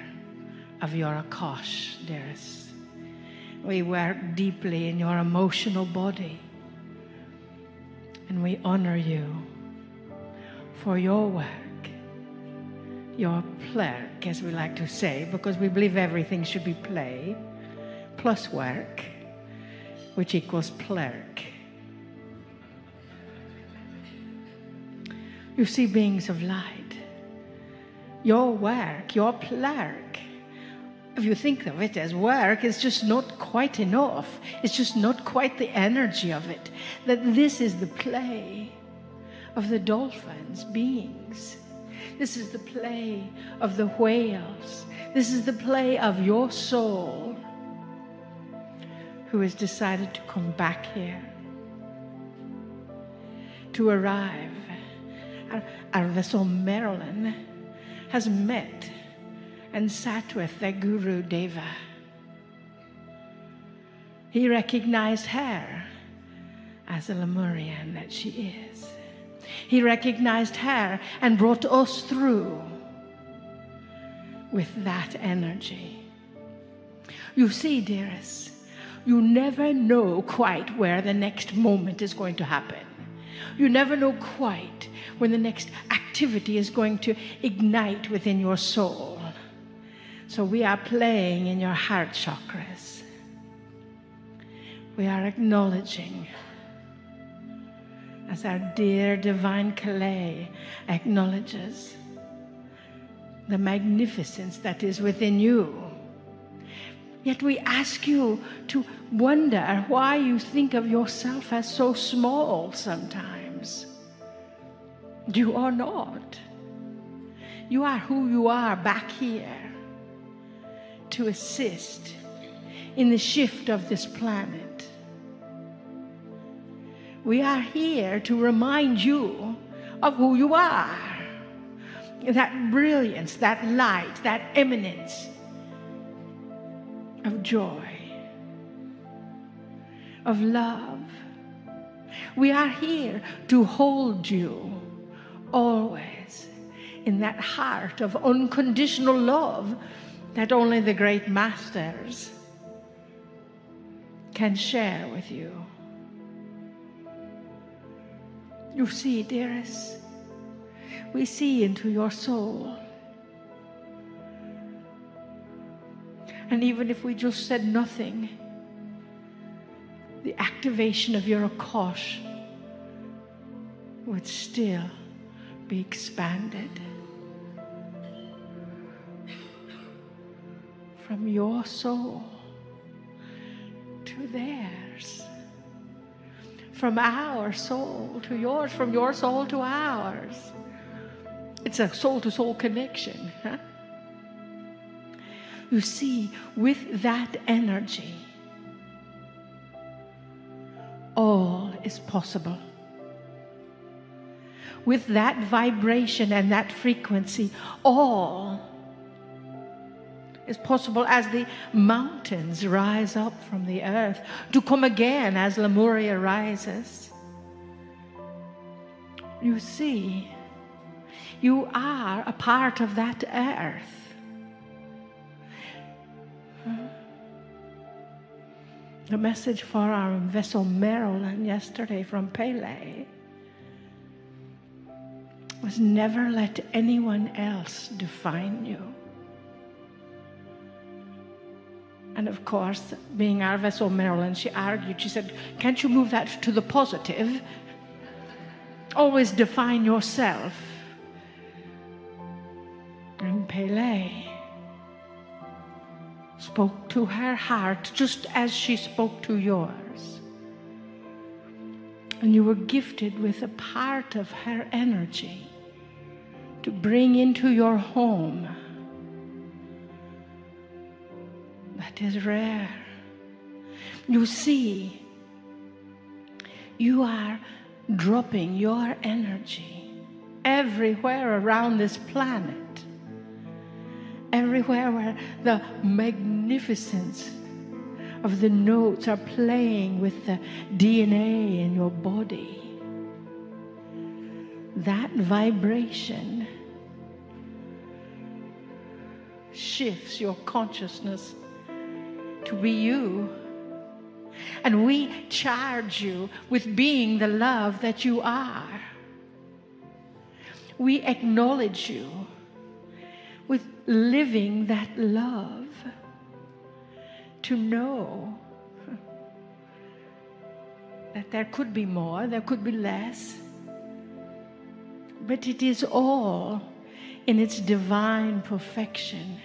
of your Akash, dearest. We work deeply in your emotional body, and we honor you for your work. Your plurk, as we like to say, because we believe everything should be play plus work, which equals plurk. You see, beings of light, your work, your plurk, if you think of it as work, it's just not quite enough. It's just not quite the energy of it. That this is the play of the dolphins, beings. This is the play of the whales. This is the play of your soul who has decided to come back here, to arrive. Our vessel Marilyn has met and sat with their guru Deva. He recognized her as the Lemurian that she is. He recognized her and brought us through with that energy. You see, dearest, you never know quite where the next moment is going to happen. You never know quite when the next activity is going to ignite within your soul. So we are playing in your heart chakras. We are acknowledging, as our dear divine clay acknowledges, the magnificence that is within you. Yet we ask you to wonder why you think of yourself as so small sometimes. You are not. You are who you are back here to assist in the shift of this planet. We are here to remind you of who you are. That brilliance, that light, that eminence of joy, of love. We are here to hold you always in that heart of unconditional love that only the great masters can share with you. You see, dearest, we see into your soul. And even if we just said nothing, the activation of your Akash would still be expanded. From your soul to theirs. From our soul to yours, from your soul to ours. It's a soul-to-soul connection. Huh? You see, with that energy, all is possible. With that vibration and that frequency, all is possible as the mountains rise up from the earth to come again as Lemuria rises. You see, you are a part of that earth. The message for our vessel Marilyn yesterday from Pele was never let anyone else define you. And of course, being our vessel Marilyn, she argued, she said, can't you move that to the positive? Always define yourself. And Pele spoke to her heart just as she spoke to yours. And you were gifted with a part of her energy to bring into your home. That is rare. You see, you are dropping your energy everywhere around this planet. Everywhere where the magnificence of the notes are playing with the DNA in your body. That vibration shifts your consciousness to be you. And we charge you with being the love that you are. We acknowledge you with living that love, to know that there could be more, there could be less, but it is all in its divine perfection.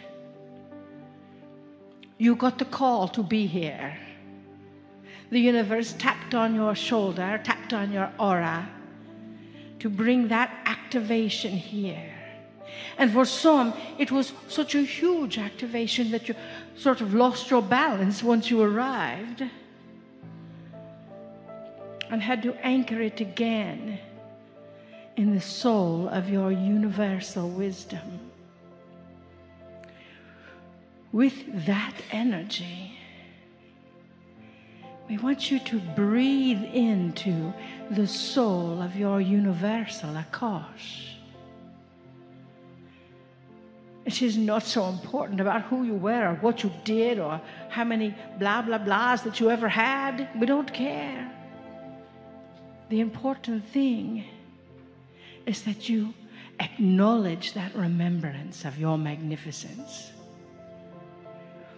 You got the call to be here. The universe tapped on your shoulder, tapped on your aura to bring that activation here. And for some, it was such a huge activation that you sort of lost your balance once you arrived and had to anchor it again in the soul of your universal wisdom. With that energy, we want you to breathe into the soul of your universal Akash. It is not so important about who you were or what you did or how many blah, blah, blahs that you ever had. We don't care. The important thing is that you acknowledge that remembrance of your magnificence.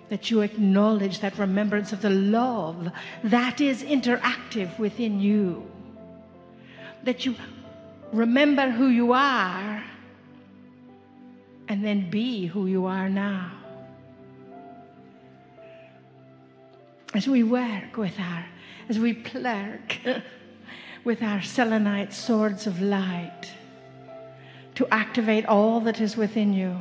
That you acknowledge that remembrance of the love that is interactive within you. That you remember who you are and then be who you are now. As we work with as we plurk with our selenite swords of light to activate all that is within you,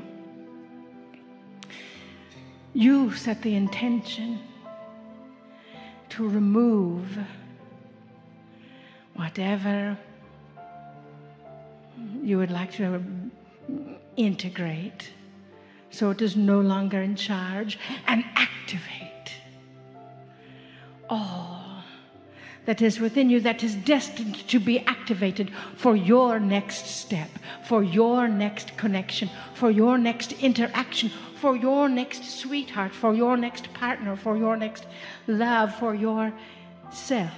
you set the intention to remove whatever you would like to integrate so it is no longer in charge, and activate all that is within you that is destined to be activated for your next step, for your next connection, for your next interaction, for your next sweetheart, for your next partner, for your next love, for yourself.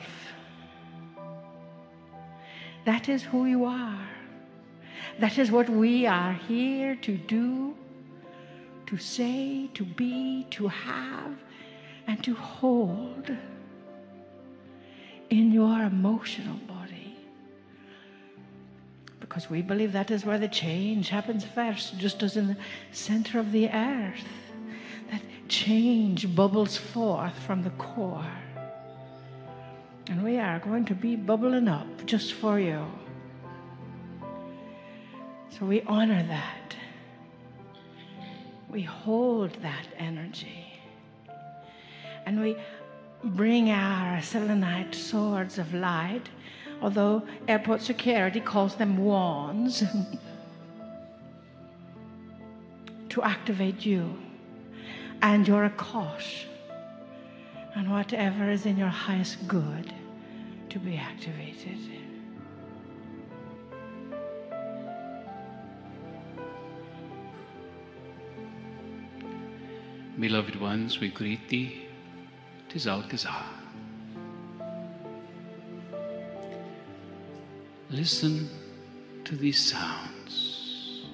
That is who you are. That is what we are here to do, to say, to be, to have, and to hold in your emotional body. Because we believe that is where the change happens first, just as in the center of the earth. That change bubbles forth from the core. And we are going to be bubbling up just for you. So we honor that. We hold that energy. And we bring our selenite swords of light, although airport security calls them wands, to activate you. and your Akash, and whatever is in your highest good to be activated. Beloved ones, we greet thee. 'Tis Alcazar. Listen to these sounds.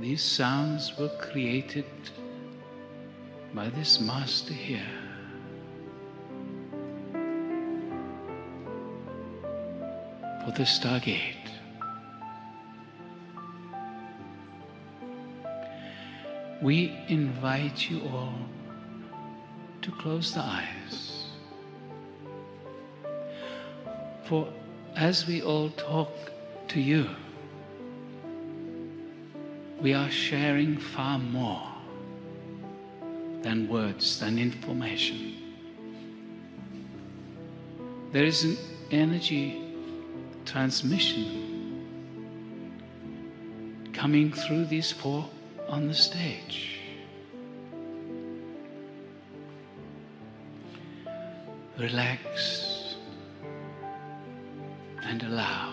These sounds were created by this master here. For the Stargate. We invite you all to close the eyes. For as we all talk to you, we are sharing far more than words, than information. There is an energy transmission coming through these four on the stage. Relax and allow.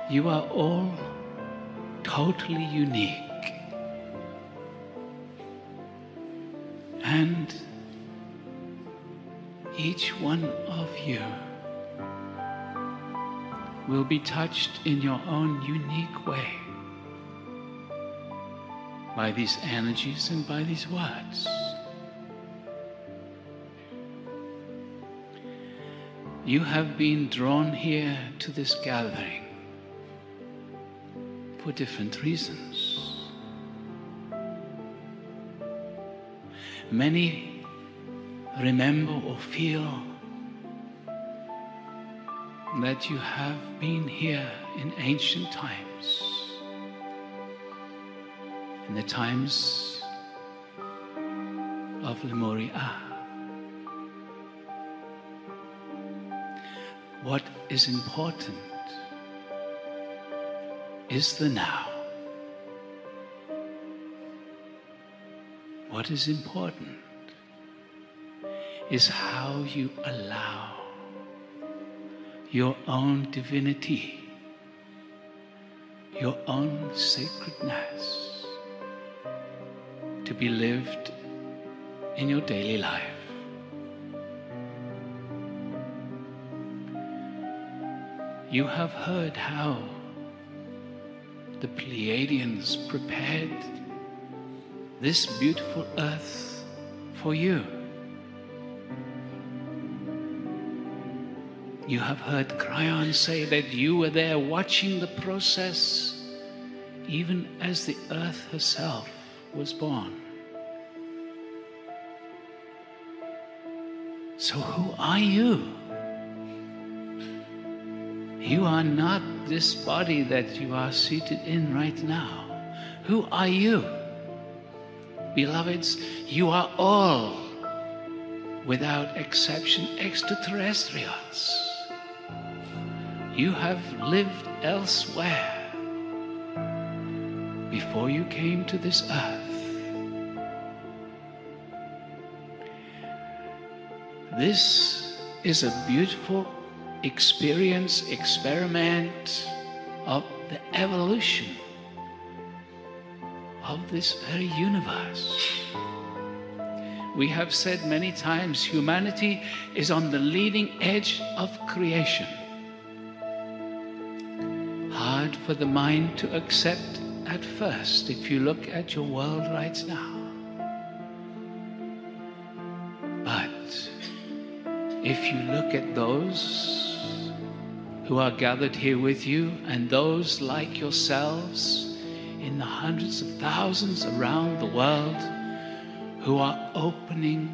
You are all totally unique, and each one of you will be touched in your own unique way by these energies and by these words. You have been drawn here to this gathering for different reasons. Many remember or feel that you have been here in ancient times, in the times of Lemuria. What is important is the now. What is important is how you allow your own divinity, your own sacredness to be lived in your daily life. You have heard how the Pleiadians prepared this beautiful earth for you. You have heard Kryon say that you were there watching the process even as the earth herself was born. So who are you? You are not this body that you are seated in right now. Who are you? Beloveds, you are all, without exception, extraterrestrials. You have lived elsewhere before you came to this earth. This is a beautiful experiment of the evolution of this very universe. We have said many times, humanity is on the leading edge of creation. Hard for the mind to accept at first if you look at your world right now. But if you look at those who are gathered here with you and those like yourselves in the hundreds of thousands around the world who are opening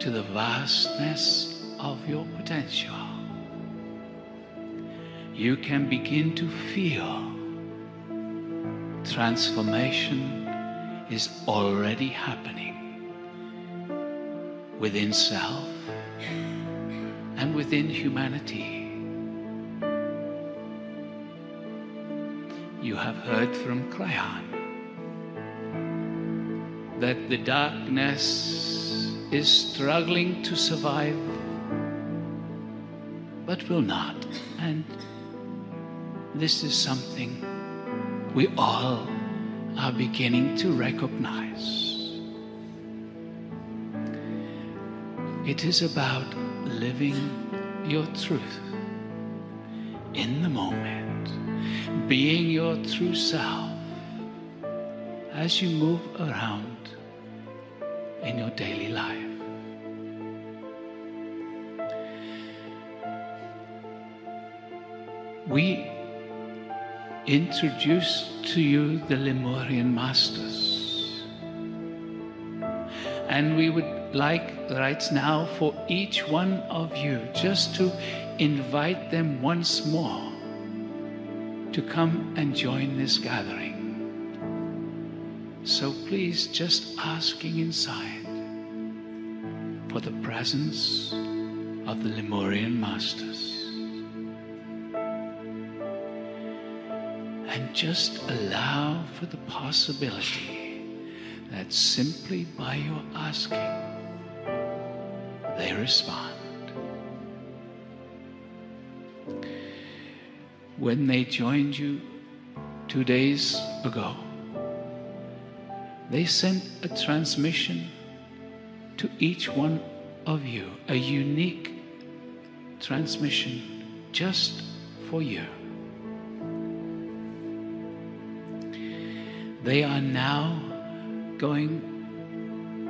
to the vastness of your potential, you can begin to feel transformation is already happening. within self and within humanity. You have heard from Kryon that the darkness is struggling to survive, but will not. And this is something we all are beginning to recognize. It is about living your truth in the moment, being your true self as you move around in your daily life. We introduce to you the Lemurian Masters, and we would like right now for each one of you just to invite them once more to come and join this gathering. So please, just asking inside for the presence of the Lemurian Masters. And just allow for the possibility that simply by your asking, they respond. When they joined you 2 days ago, they sent a transmission to each one of you, a unique transmission just for you. They are now going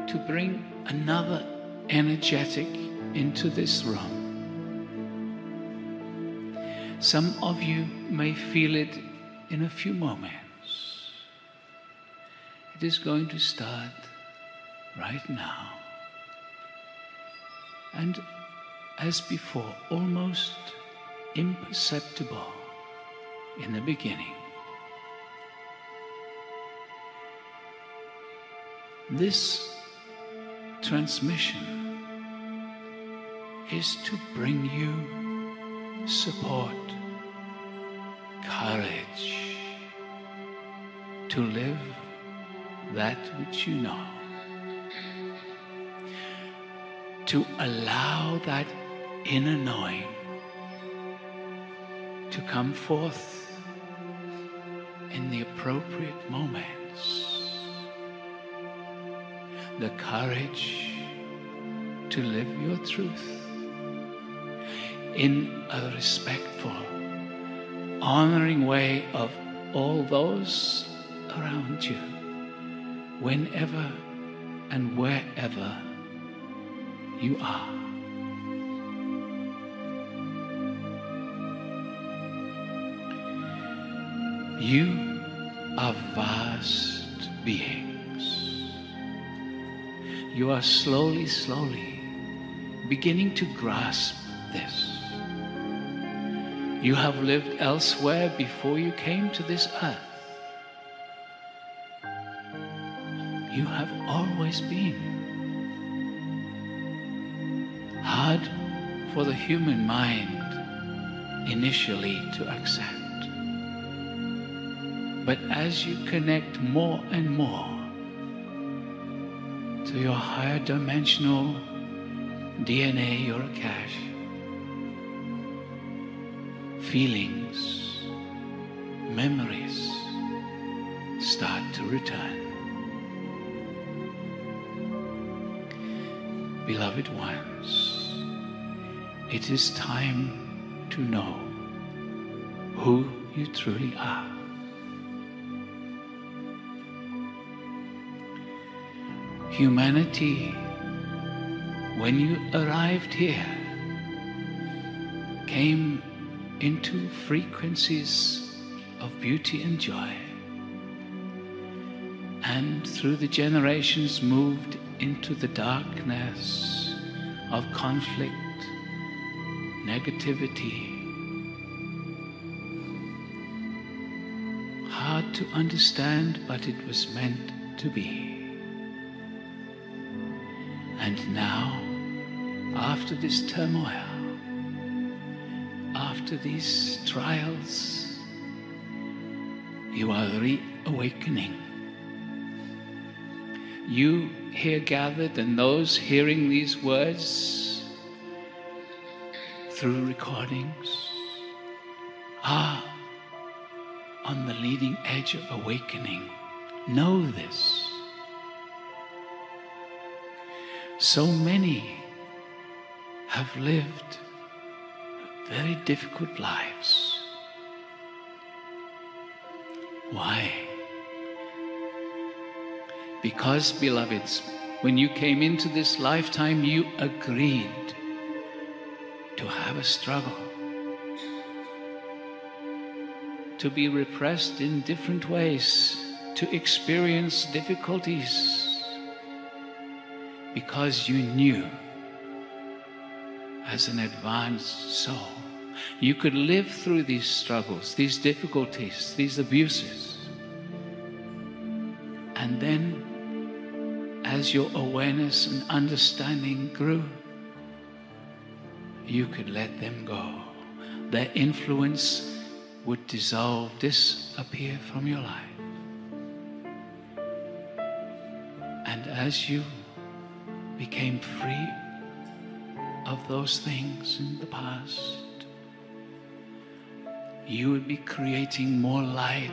to bring another energetic into this room. Some of you may feel it in a few moments. It is going to start right now. And as before, almost imperceptible in the beginning. This transmission is to bring you support, courage to live that which you know, to allow that inner knowing to come forth in the appropriate moments, the courage to live your truth in a respectful, honoring way of all those around you, whenever and wherever you are. You are vast beings. You are slowly, slowly beginning to grasp this. You have lived elsewhere before you came to this earth. You have always been hard for the human mind initially to accept. But as you connect more and more to your higher dimensional DNA, your Akash, feelings, memories start to return. Beloved ones, it is time to know who you truly are. Humanity, when you arrived here, came into frequencies of beauty and joy, and through the generations moved into the darkness of conflict, negativity, hard to understand, but it was meant to be. And now after this turmoil, after these trials, you are reawakening. You here gathered and those hearing these words through recordings are on the leading edge of awakening. Know this. So many have lived very difficult lives. Why? Because, beloveds, when you came into this lifetime, you agreed to have a struggle, to be repressed in different ways, to experience difficulties, because you knew as an advanced soul you could live through these struggles, these difficulties, these abuses. And then, as your awareness and understanding grew, you could let them go. Their influence would dissolve, disappear from your life. And as you became free of those things in the past, you would be creating more light,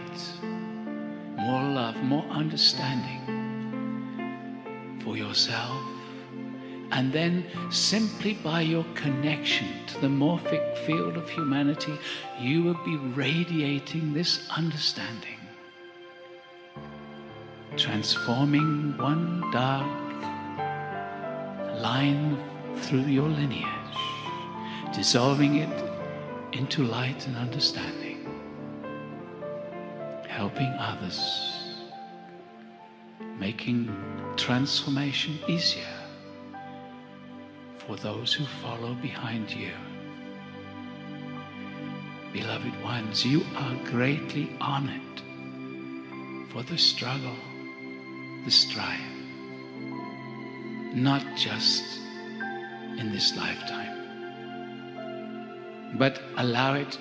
more love, more understanding for yourself. And then, simply by your connection to the morphic field of humanity, you would be radiating this understanding, transforming one dark line through your lineage, dissolving it into light and understanding, helping others, making transformation easier for those who follow behind you. Beloved ones, you are greatly honored for the struggle, the strife, not just in this lifetime, but allow it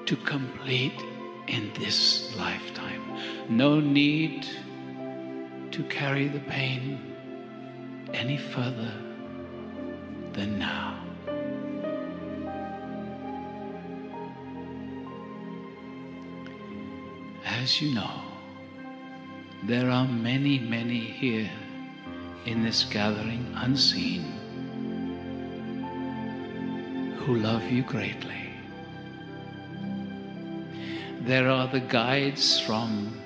to complete in this lifetime. No need to carry the pain any further than now. As you know, there are many, many here in this gathering unseen who love you greatly. There are the guides from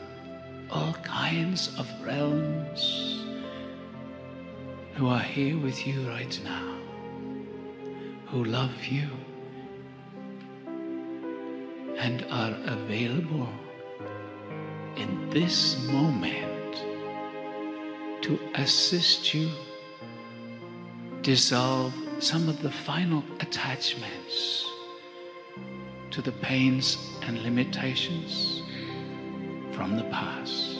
all kinds of realms who are here with you right now, who love you and are available in this moment to assist you dissolve some of the final attachments to the pains and limitations from the past.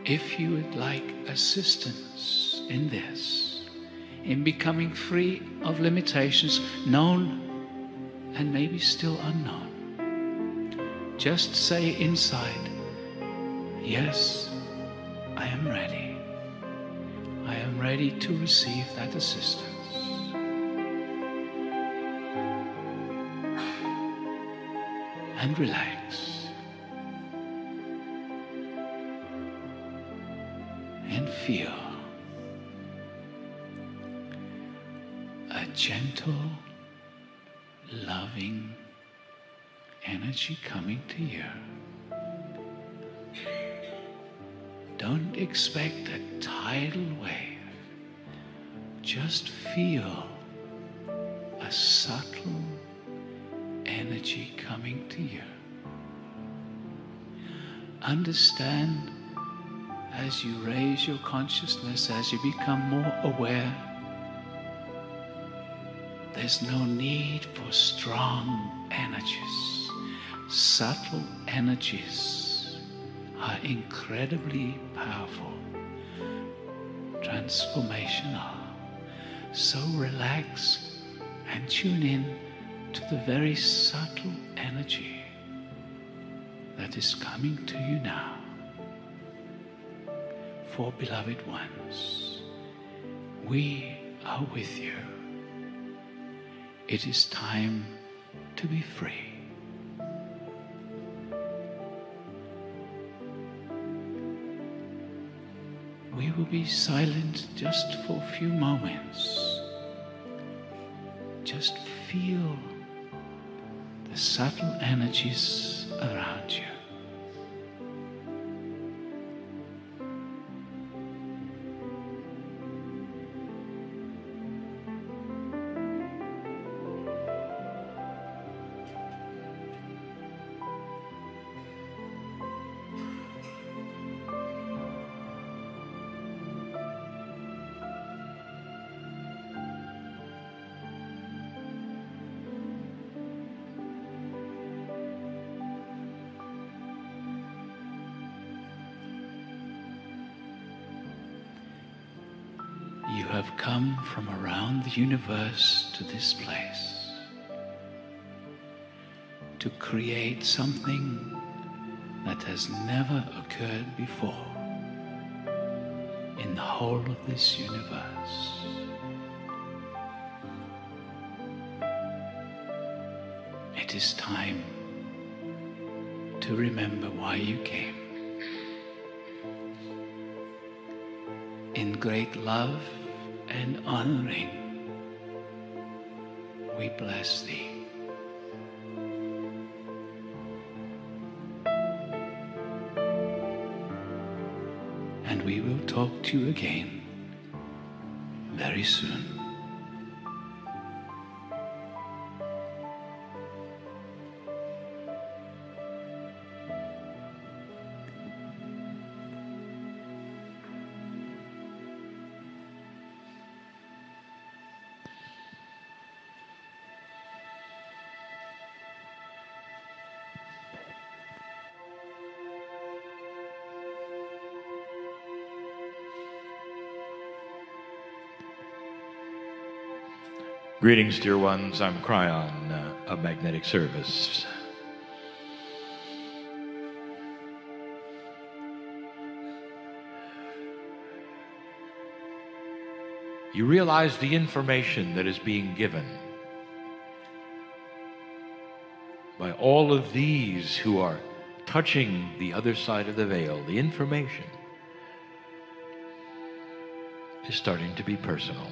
If you would like assistance in this, in becoming free of limitations known and maybe still unknown, just say inside, yes, I am ready. I am ready to receive that assistance. And relax. And feel a gentle, loving energy coming to you. Don't expect a tidal wave. Just feel a subtle energy coming to you. Understand, as you raise your consciousness, as you become more aware, there's no need for strong energies. Subtle energies are incredibly powerful, transformational. So relax and tune in to the very subtle energy that is coming to you now. For beloved ones, we are with you. It is time to be free. We will be silent just for a few moments. Just feel the subtle energies around you. You have come from around the universe to this place to create something that has never occurred before in the whole of this universe. It is time to remember why you came. In great love and honoring, we bless thee. And we will talk to you again very soon. Greetings, dear ones. I'm Kryon of Magnetic Service. You realize the information that is being given by all of these who are touching the other side of the veil. The information is starting to be personal.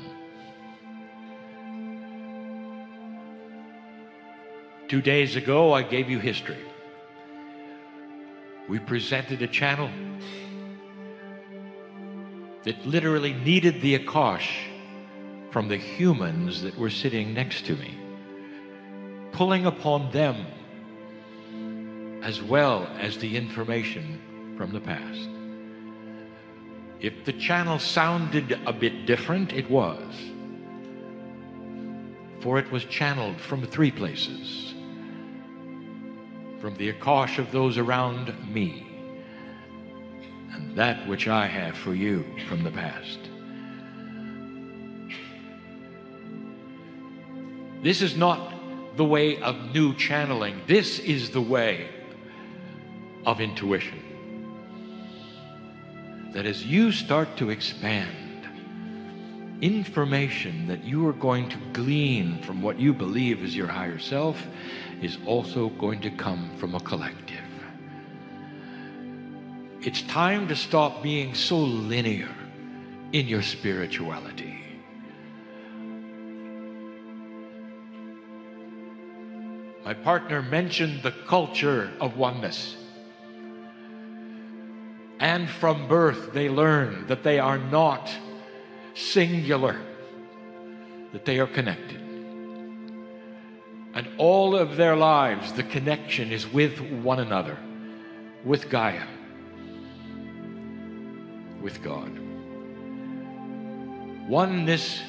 2 days ago, I gave you history. We presented a channel that literally needed the Akash from the humans that were sitting next to me, pulling upon them as well as the information from the past. If the channel sounded a bit different, it was, for it was channeled from 3 places. From the Akash of those around me, and that which I have for you from the past. This is not the way of new channeling. This is the way of intuition. That as you start to expand, information that you are going to glean from what you believe is your higher self is also going to come from a collective. It's time to stop being so linear in your spirituality. My partner mentioned the culture of oneness. And from birth they learn that they are not singular, that they are connected. And all of their lives, the connection is with one another, with Gaia, with God. Oneness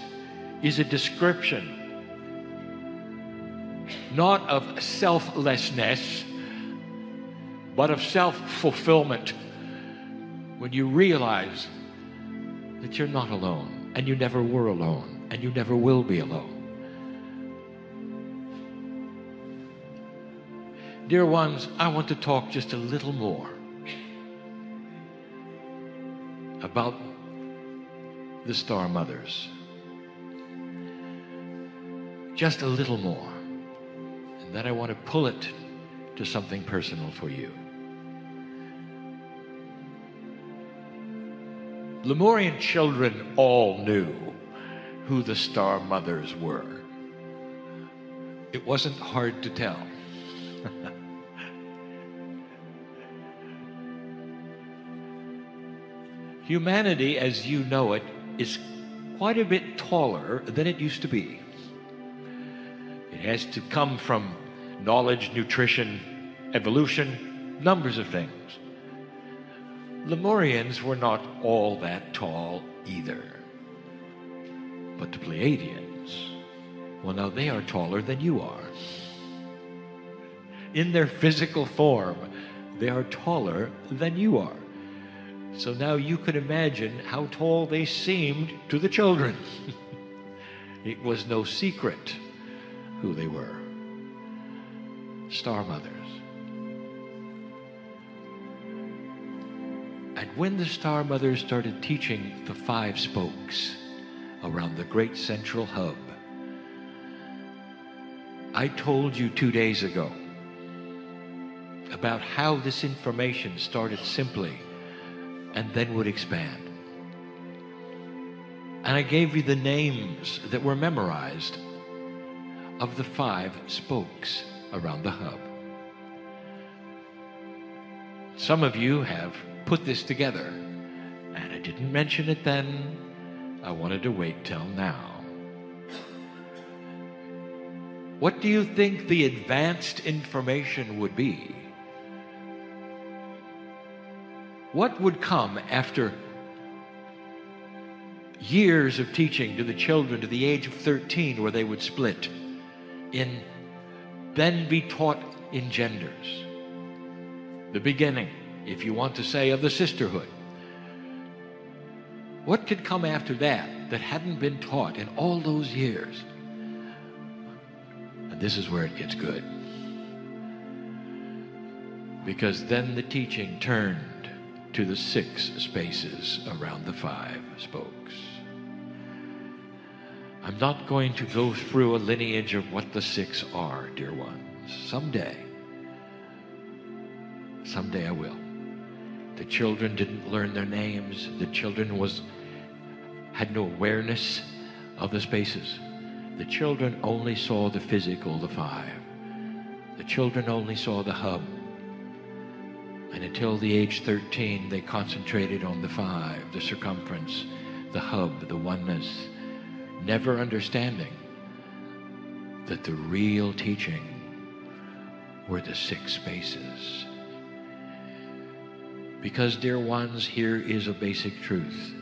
is a description not of selflessness, but of self-fulfillment. When you realize that you're not alone, and you never were alone, and you never will be alone. Dear ones, I want to talk just a little more about the Star Mothers. Just a little more. And then I want to pull it to something personal for you. Lemurian children all knew who the Star Mothers were. It wasn't hard to tell. Humanity, as you know it, is quite a bit taller than it used to be. It has to come from knowledge, nutrition, evolution, numbers of things. Lemurians were not all that tall either. But the Pleiadians, well, now they are taller than you are. In their physical form, they are taller than you are. So now you can imagine how tall they seemed to the children. It was no secret who they were. Star Mothers. And when the Star Mothers started teaching the 5 spokes around the great central hub, I told you 2 days ago about how this information started simply and then would expand. And I gave you the names that were memorized of the 5 spokes around the hub. Some of you have put this together, and I didn't mention it then. I wanted to wait till now. What do you think the advanced information would be? What would come after years of teaching to the children to the age of 13, where they would split in, then be taught in genders? The beginning, if you want to say, of the sisterhood. What could come after that that hadn't been taught in all those years? And this is where it gets good. Because then the teaching turned to the 6 spaces around the 5 spokes. I'm not going to go through a lineage of what the 6 are, dear ones. Someday I will. The children didn't learn their names. The children had no awareness of the spaces. The children only saw the physical, the 5. The children only saw the hub. And until the age 13, they concentrated on the 5, the circumference, the hub, the oneness, never understanding that the real teaching were the 6 spaces. Because, dear ones, here is a basic truth.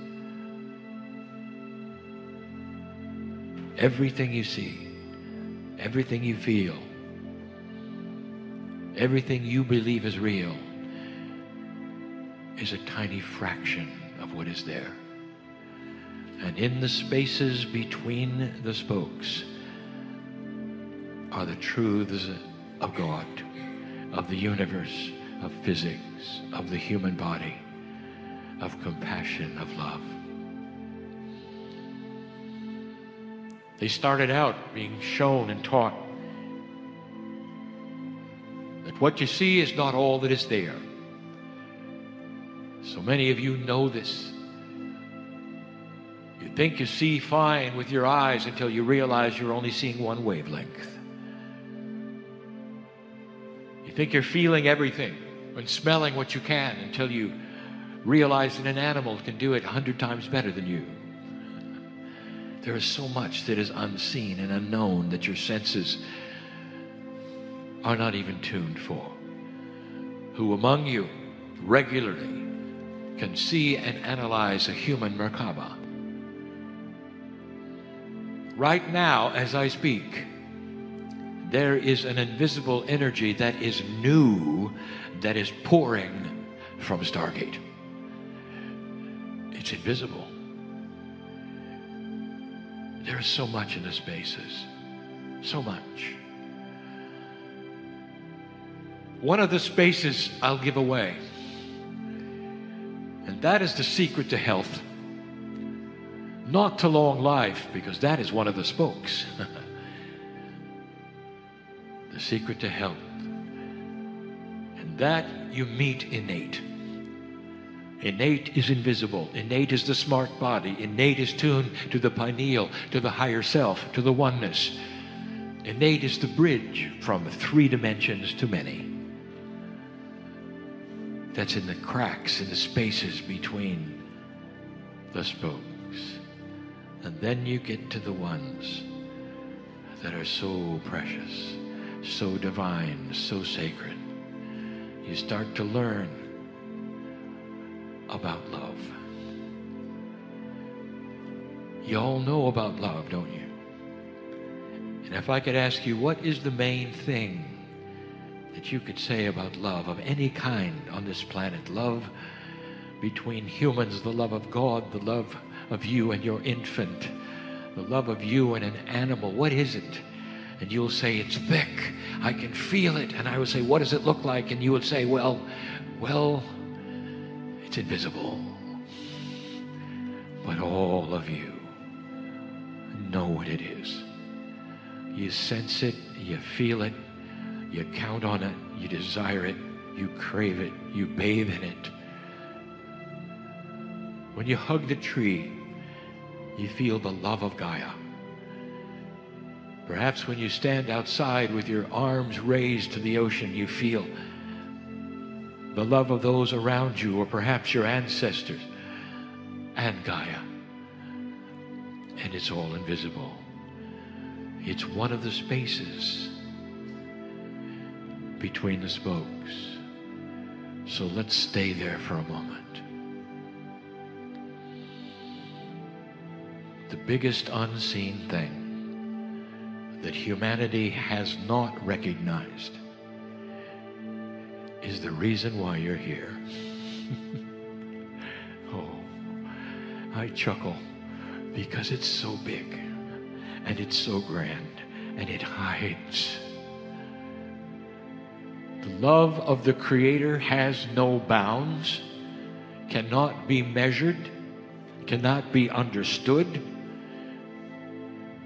Everything you see, everything you feel, everything you believe is real is a tiny fraction of what is there. And in the spaces between the spokes are the truths of God, of the universe, of physics, of the human body, of compassion, of love. They started out being shown and taught that what you see is not all that is there. So many of you know this. You think you see fine with your eyes until you realize you're only seeing one wavelength. You think you're feeling everything and smelling what you can until you realize that an animal can do it 100 times better than you. There is so much that is unseen and unknown that your senses are not even tuned for. Who among you regularly can see and analyze a human Merkaba? Right now, as I speak, there is an invisible energy that is new, that is pouring from Stargate. It's invisible. There is so much in the spaces. So much. One of the spaces I'll give away, and that is the secret to health. Not to long life, because that is one of the spokes. The secret to health. And that you meet innate. Innate is invisible. Innate is the smart body. Innate is tuned to the pineal, to the higher self, to the oneness. Innate is the bridge from 3 dimensions to many. That's in the cracks, in the spaces between the spokes. And then you get to the ones that are so precious, so divine, so sacred. You start to learn about love. You all know about love, don't you? And if I could ask you, what is the main thing that you could say about love of any kind on this planet? Love between humans, the love of God, the love of you and your infant, the love of you and an animal. What is it? And you'll say, it's thick. I can feel it. And I would say, what does it look like? And you would say, well, it's invisible. But all of you know what it is. You sense it, you feel it, you count on it, you desire it, you crave it, you bathe in it. When you hug the tree, you feel the love of Gaia. Perhaps when you stand outside with your arms raised to the ocean, you feel the love of those around you, or perhaps your ancestors and Gaia. And it's all invisible. It's one of the spaces between the spokes. So let's stay there for a moment. The biggest unseen thing that humanity has not recognized is the reason why you're here. Oh, I chuckle because it's so big and it's so grand and it hides. The love of the Creator has no bounds, cannot be measured, cannot be understood.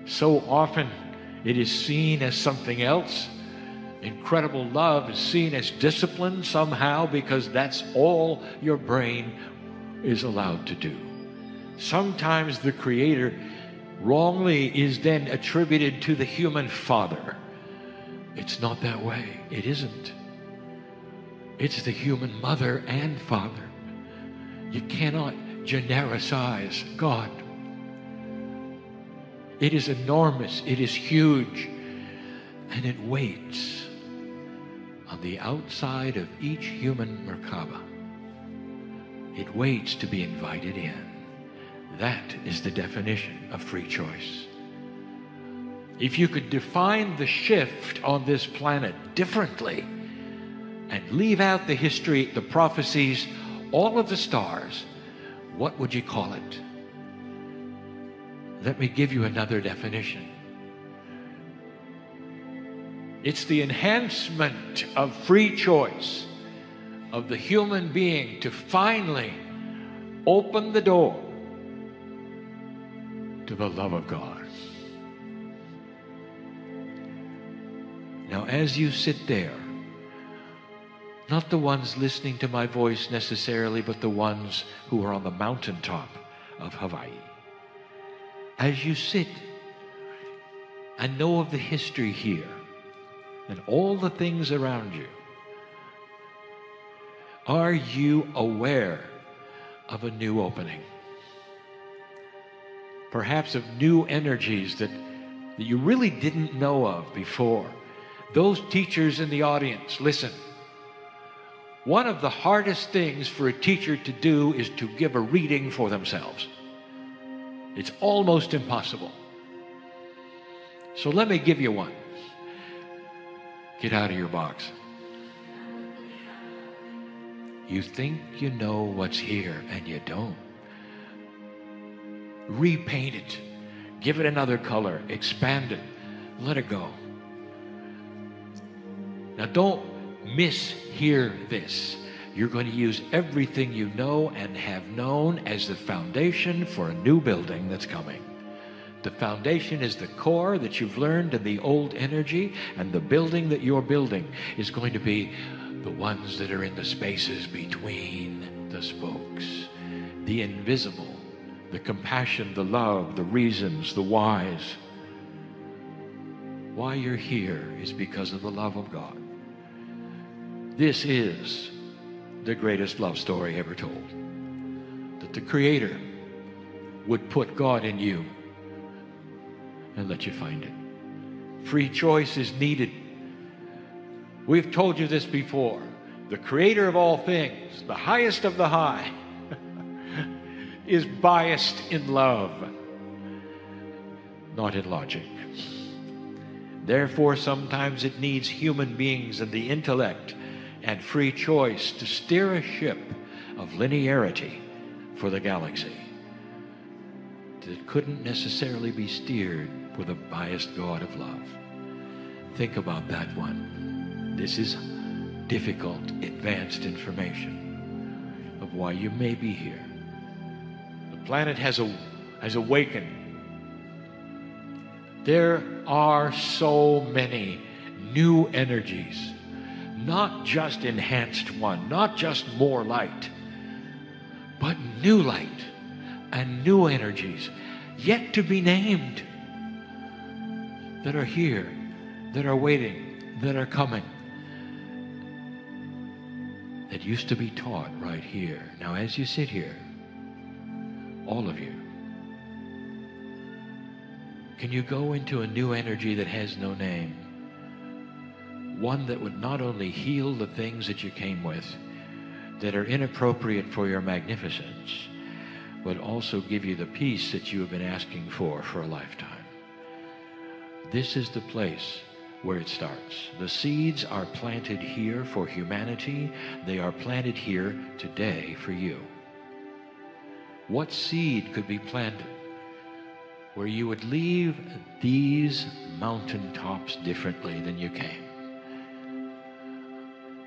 So often it is seen as something else. Incredible love is seen as discipline somehow because that's all your brain is allowed to do. Sometimes the Creator wrongly is then attributed to the human father. It's not that way. It isn't. It's the human mother and father. You cannot genericize God. It is enormous. It is huge. And it waits on the outside of each human Merkaba. It waits to be invited in. That is the definition of free choice. If you could define the shift on this planet differently and leave out the history, the prophecies, all of the stars, what would you call it? Let me give you another definition. It's the enhancement of free choice of the human being to finally open the door to the love of God. Now, as you sit there, not the ones listening to my voice necessarily, but the ones who are on the mountaintop of Hawaii, as you sit and know of the history here and all the things around you, are you aware of a new opening? Perhaps of new energies that you really didn't know of before. Those teachers in the audience, listen. One of the hardest things for a teacher to do is to give a reading for themselves. It's almost impossible. So let me give you one. Get out of your box. You think you know what's here and you don't. Repaint it. Give it another color. Expand it. Let it go. Now don't mishear this. You're going to use everything you know and have known as the foundation for a new building that's coming. The foundation is the core that you've learned in the old energy, and the building that you're building is going to be the ones that are in the spaces between the spokes. The invisible, the compassion, the love, the reasons, the whys. Why you're here is because of the love of God. This is the greatest love story ever told. That the Creator would put God in you and let you find it. Free choice is needed. We've told you this before. The Creator of all things, the highest of the high, is biased in love, not in logic. Therefore, sometimes it needs human beings and the intellect and free choice to steer a ship of linearity for the galaxy that couldn't necessarily be steered with a biased God of love. Think about that one. This is difficult, advanced information of why you may be here. The planet has awakened. There are so many new energies, not just enhanced one, not just more light, but new light and new energies yet to be named that are here, that are waiting, that are coming, that used to be taught right here. Now, as you sit here, all of you, can you go into a new energy that has no name? One that would not only heal the things that you came with that are inappropriate for your magnificence, but also give you the peace that you have been asking for a lifetime. This is the place where it starts. The seeds are planted here for humanity. They are planted here today for you. What seed could be planted where you would leave these mountaintops differently than you came?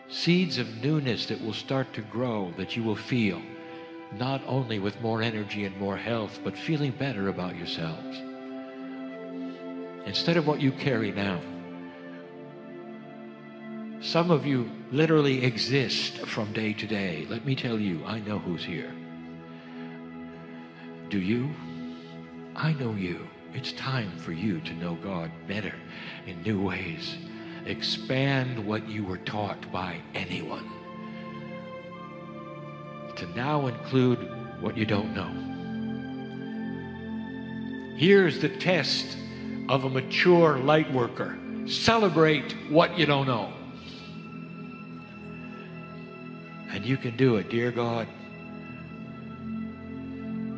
Seeds of newness that will start to grow, that you will feel, not only with more energy and more health, but feeling better about yourselves. Instead of what you carry now. Some of you literally exist from day to day. Let me tell you, I know who's here. Do you? I know you. It's time for you to know God better in new ways. Expand what you were taught by anyone to now include what you don't know. Here's the test of a mature light worker. Celebrate what you don't know. And you can do it. Dear God,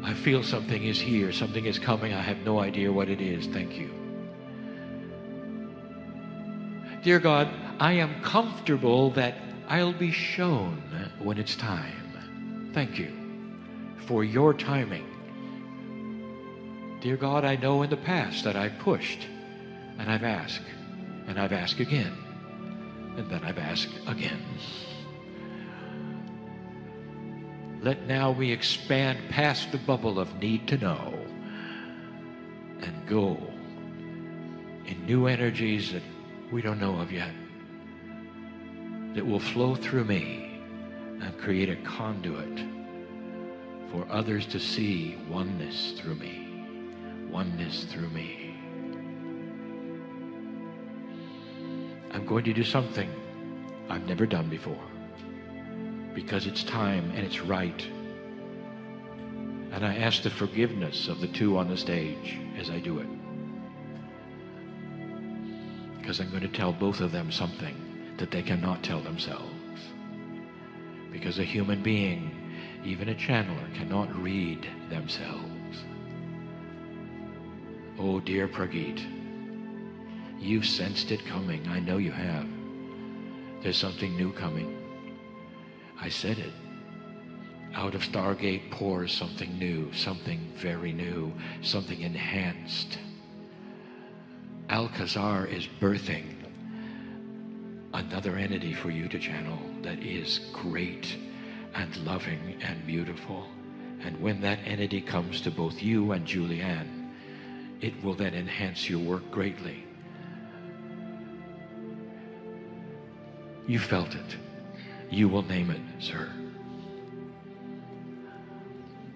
I feel something is here. Something is coming. I have no idea what it is. Thank you. Dear God, I am comfortable that I'll be shown when it's time. Thank you for your timing. Dear God, I know in the past that I pushed and I've asked again, and then I've asked again. Let now we expand past the bubble of need to know and go in new energies that we don't know of yet, that will flow through me and create a conduit for others to see oneness through me, oneness through me. I'm going to do something I've never done before, because it's time and it's right. And I ask the forgiveness of the two on the stage as I do it, because I'm going to tell both of them something that they cannot tell themselves. Because a human being, even a channeler, cannot read themselves. Oh, dear Pragit, you've sensed it coming. I know you have. There's something new coming. I said it. Out of Stargate pours something new, something very new, something enhanced. Alcazar is birthing another entity for you to channel that is great and loving and beautiful. And when that entity comes to both you and Julianne, it will then enhance your work greatly. You felt it. You will name it, sir.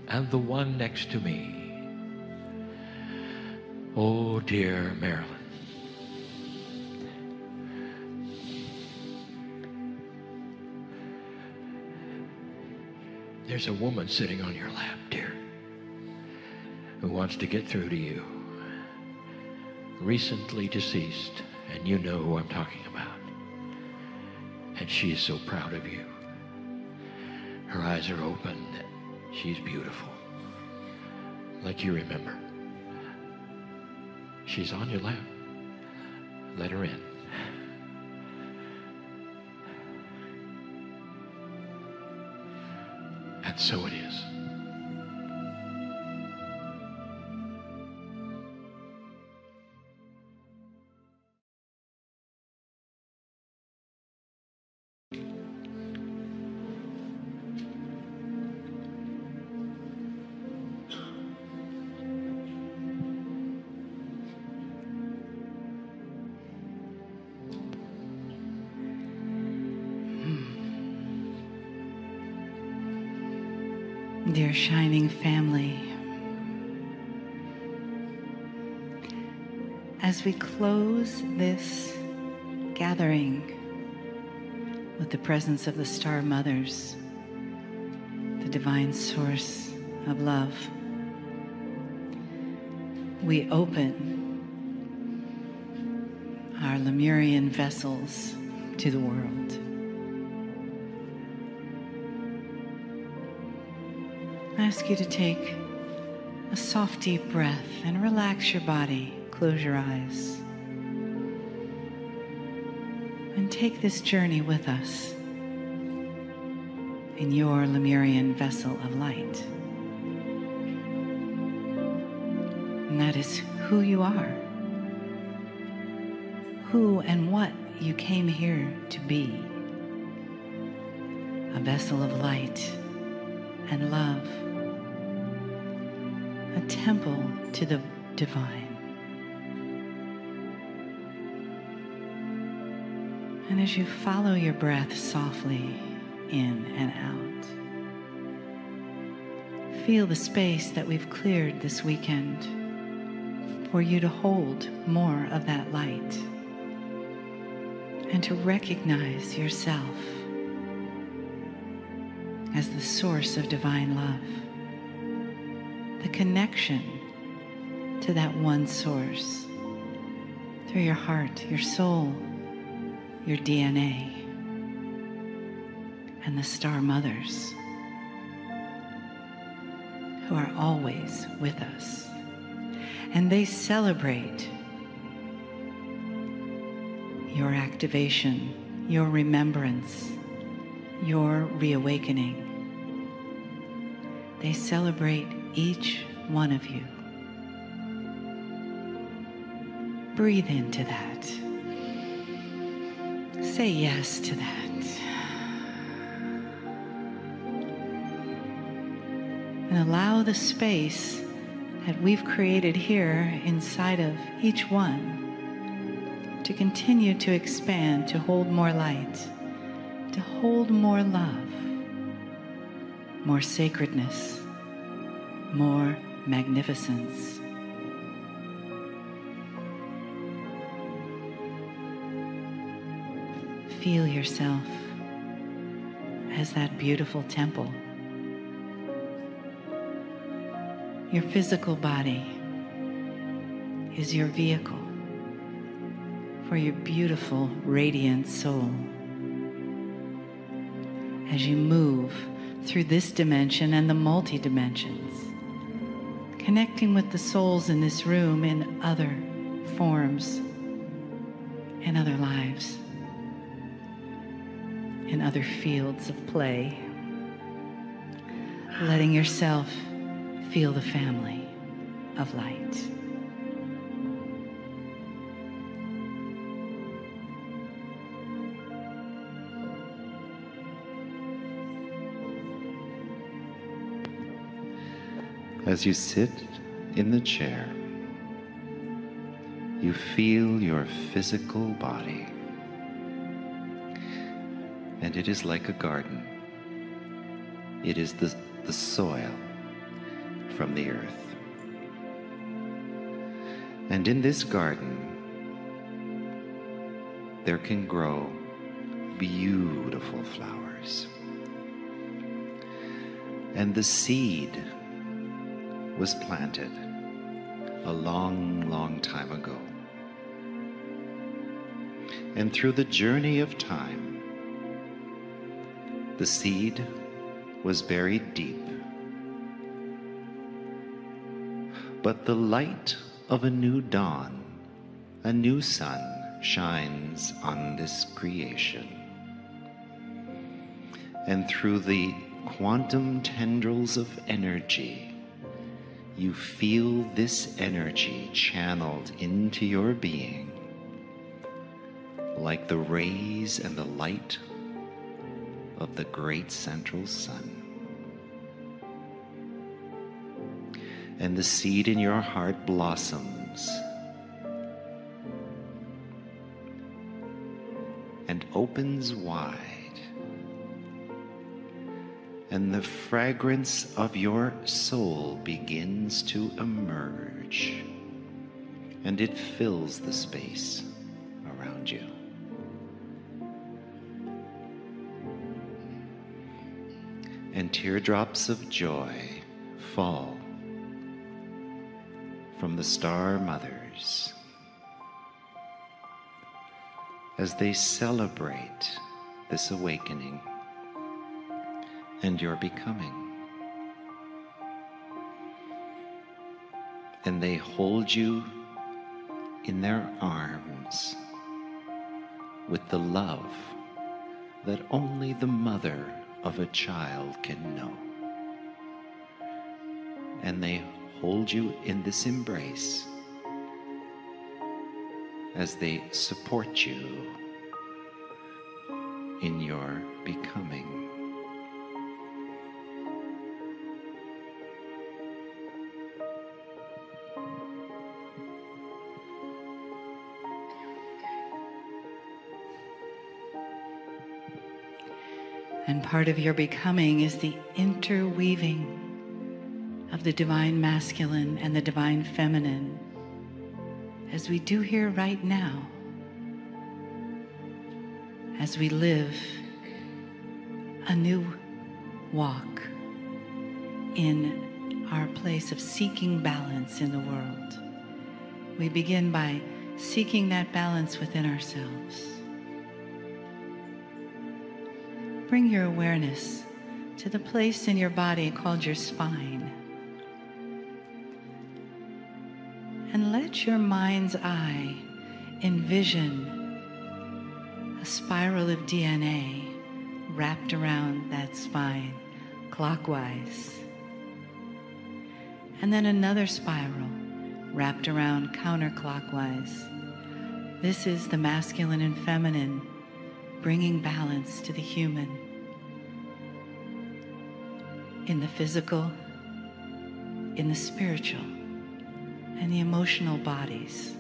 And the one next to me, oh dear Marilyn. There's a woman sitting on your lap, dear, who wants to get through to you. Recently deceased, and you know who I'm talking about. And she is so proud of you. Her eyes are open. She's beautiful, like you remember. She's on your lap. Let her in. And so it is. Dear Shining Family, as we close this gathering with the presence of the Star Mothers, the divine source of love, we open our Lemurian vessels to the world. I ask you to take a soft, deep breath and relax your body. Close your eyes. And take this journey with us in your Lemurian vessel of light. And that is who you are, who and what you came here to be. A vessel of light and love. A temple to the divine. And as you follow your breath softly in and out, feel the space that we've cleared this weekend for you to hold more of that light and to recognize yourself as the source of divine love. The connection to that one source through your heart, your soul, your DNA, and the Star Mothers who are always with us. And they celebrate your activation, your remembrance, your reawakening. They celebrate each one of you. Breathe into that. Say yes to that. And allow the space that we've created here inside of each one to continue to expand, to hold more light, to hold more love, more sacredness, more magnificence. Feel yourself as that beautiful temple. Your physical body is your vehicle for your beautiful, radiant soul. As you move through this dimension and the multi-dimensions, connecting with the souls in this room in other forms, in other lives, in other fields of play. letting yourself feel the family of light. As you sit in the chair, you feel your physical body, and it is like a garden. It is the soil from the earth. And in this garden, there can grow beautiful flowers. And the seed was planted a long, long time ago. And through the journey of time, the seed was buried deep. But the light of a new dawn, a new sun, shines on this creation. And through the quantum tendrils of energy, you feel this energy channeled into your being like the rays and the light of the great central sun. And the seed in your heart blossoms and opens wide. And the fragrance of your soul begins to emerge, and it fills the space around you. And teardrops of joy fall from the star mothers as they celebrate this awakening and your becoming. And they hold you in their arms with the love that only the mother of a child can know. And they hold you in this embrace as they support you in your becoming. And part of your becoming is the interweaving of the divine masculine and the divine feminine, as we do here right now, as we live a new walk in our place of seeking balance in the world. We begin by seeking that balance within ourselves. Bring your awareness to the place in your body called your spine. And let your mind's eye envision a spiral of DNA wrapped around that spine, clockwise. And then another spiral wrapped around counterclockwise. This is the masculine and feminine, bringing balance to the human in the physical, in the spiritual, and the emotional bodies.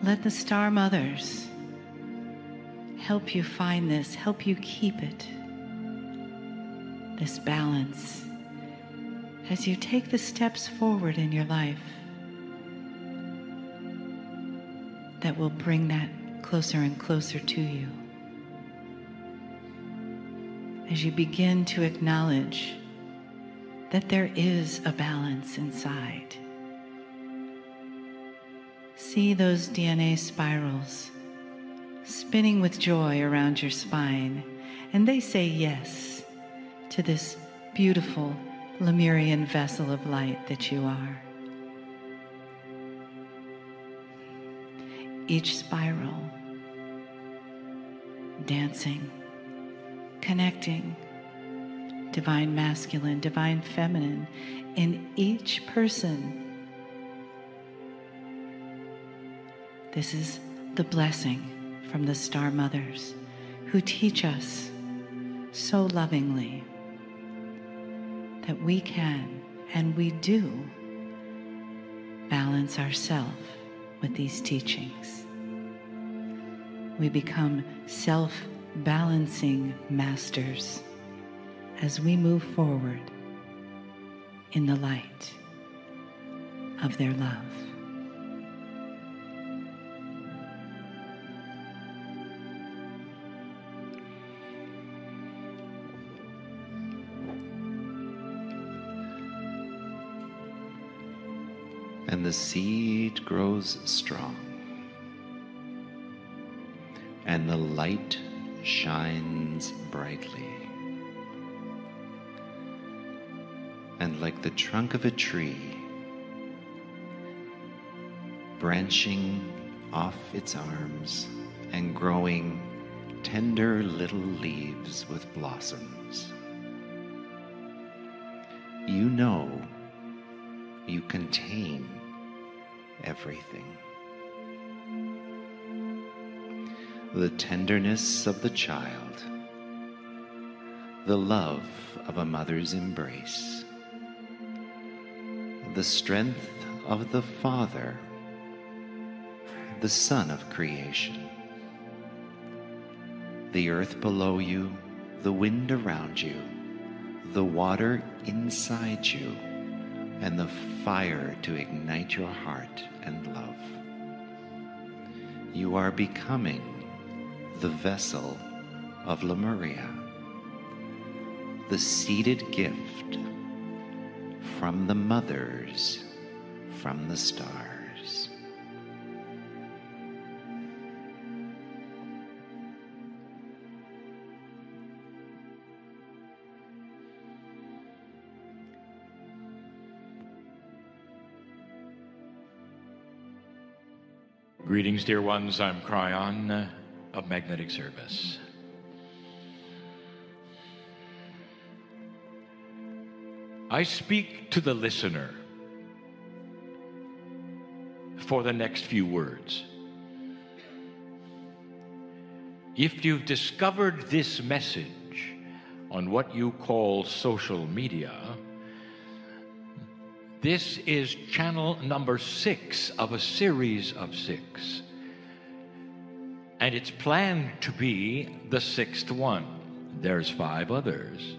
Let the star mothers help you find this, help you keep it, this balance, as you take the steps forward in your life that will bring that closer and closer to you. As you begin to acknowledge that there is a balance inside. See those DNA spirals spinning with joy around your spine, and they say yes to this beautiful Lemurian vessel of light that you are. Each spiral dancing connecting divine masculine, divine feminine in each person. This is the blessing from the Star Mothers who teach us so lovingly that we can and we do balance ourselves with these teachings. We become self-balancing masters as we move forward in the light of their love. And the seed grows strong, and the light shines brightly. And like the trunk of a tree, branching off its arms and growing tender little leaves with blossoms, you know you contain everything. The tenderness of the child, the love of a mother's embrace, the strength of the Father, the Son of creation, the earth below you, the wind around you, the water inside you, and the fire to ignite your heart and love. You are becoming the vessel of Lemuria, the seeded gift from the mothers, from the stars. Greetings, dear ones. I'm Kryon of Magnetic Service. I speak to the listener for the next few words. If you've discovered this message on what you call social media, this is channel number 6 of a series of 6. And it's planned to be the 6th one. There's 5 others.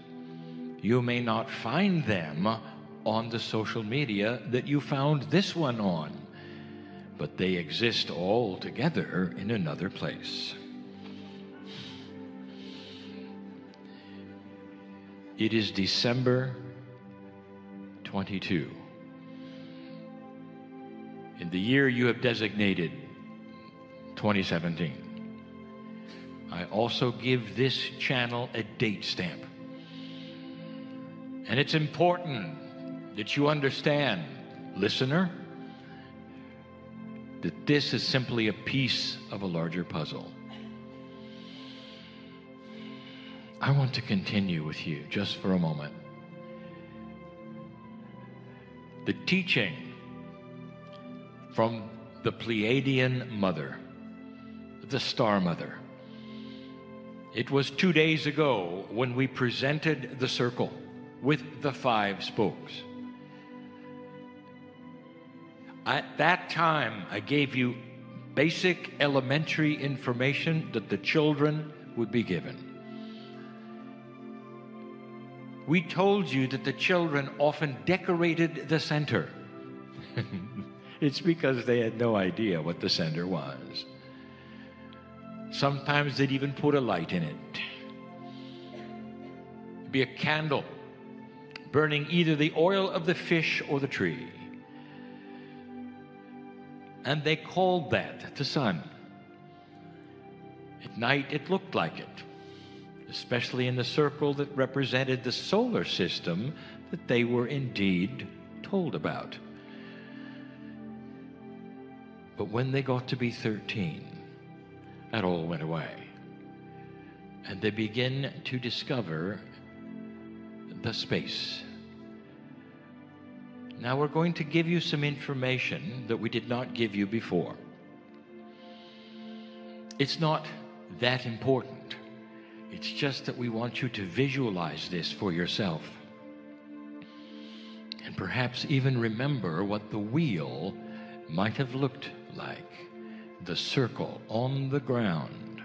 You may not find them on the social media that you found this one on, but they exist all together in another place. It is December 22. In the year you have designated 2017. I also give this channel a date stamp. And it's important that you understand, listener, that this is simply a piece of a larger puzzle. I want to continue with you just for a moment. The teaching from the Pleiadian Mother, the Star Mother. It was 2 days ago when we presented the circle with the 5 spokes. At that time, I gave you basic elementary information that the children would be given. We told you that the children often decorated the center. It's because they had no idea what the center was. Sometimes they'd even put a light in it. It'd be a candle burning either the oil of the fish or the tree. And they called that the sun. At night it looked like it, especially in the circle that represented the solar system that they were indeed told about. But when they got to be 13, that all went away. and they begin to discover the space. Now we're going to give you some information that we did not give you before. It's not that important. It's just that we want you to visualize this for yourself. And perhaps even remember what the wheel might have looked like. The circle on the ground,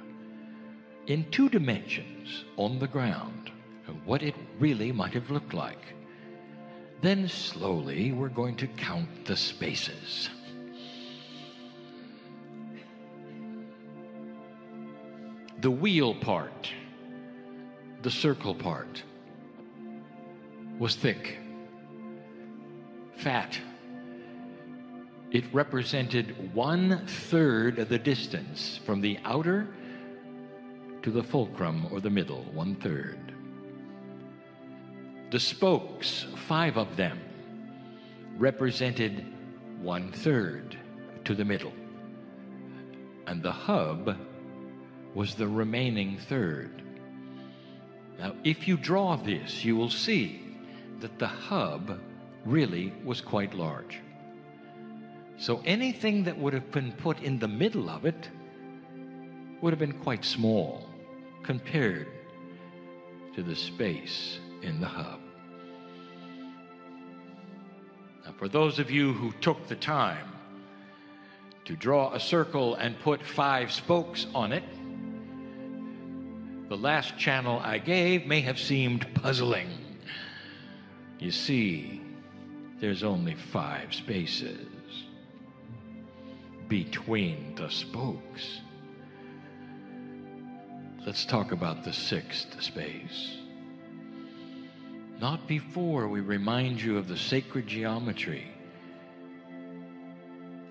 in 2 dimensions on the ground, and what it really might have looked like. Then slowly we're going to count the spaces. The wheel part, the circle part, was thick, fat. It represented 1/3 of the distance from the outer to the fulcrum or the middle, 1/3. The spokes, 5 of them, represented 1/3 to the middle. And the hub was the remaining 1/3. Now, if you draw this, you will see that the hub really was quite large. So anything that would have been put in the middle of it would have been quite small compared to the space in the hub. Now, for those of you who took the time to draw a circle and put 5 spokes on it, the last channel I gave may have seemed puzzling. You see, there's only 5 spaces between the spokes. Let's talk about the 6th space. Not before we remind you of the sacred geometry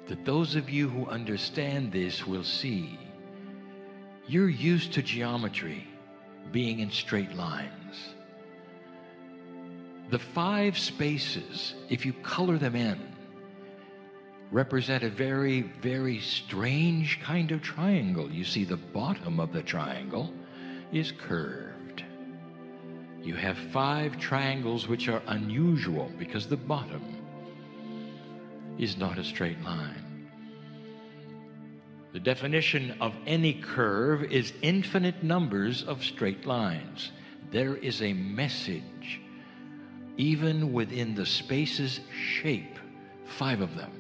that those of you who understand this will see. You're used to geometry being in straight lines. The 5 spaces, if you color them in, represent a very, very strange kind of triangle. You see, the bottom of the triangle is curved. You have 5 triangles which are unusual because the bottom is not a straight line. The definition of any curve is infinite numbers of straight lines. There is a message even within the space's shape, 5 of them.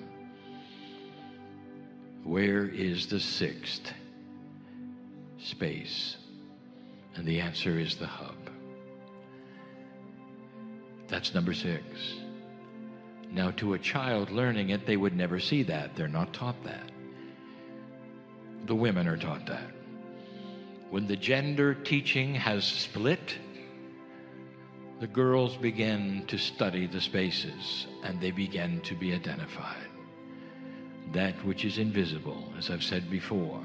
Where is the 6th space? And the answer is the hub. That's number 6. Now, to a child learning it, they would never see that. They're not taught that. The women are taught that. When the gender teaching has split, the girls begin to study the spaces and they begin to be identified. That which is invisible, as I've said before,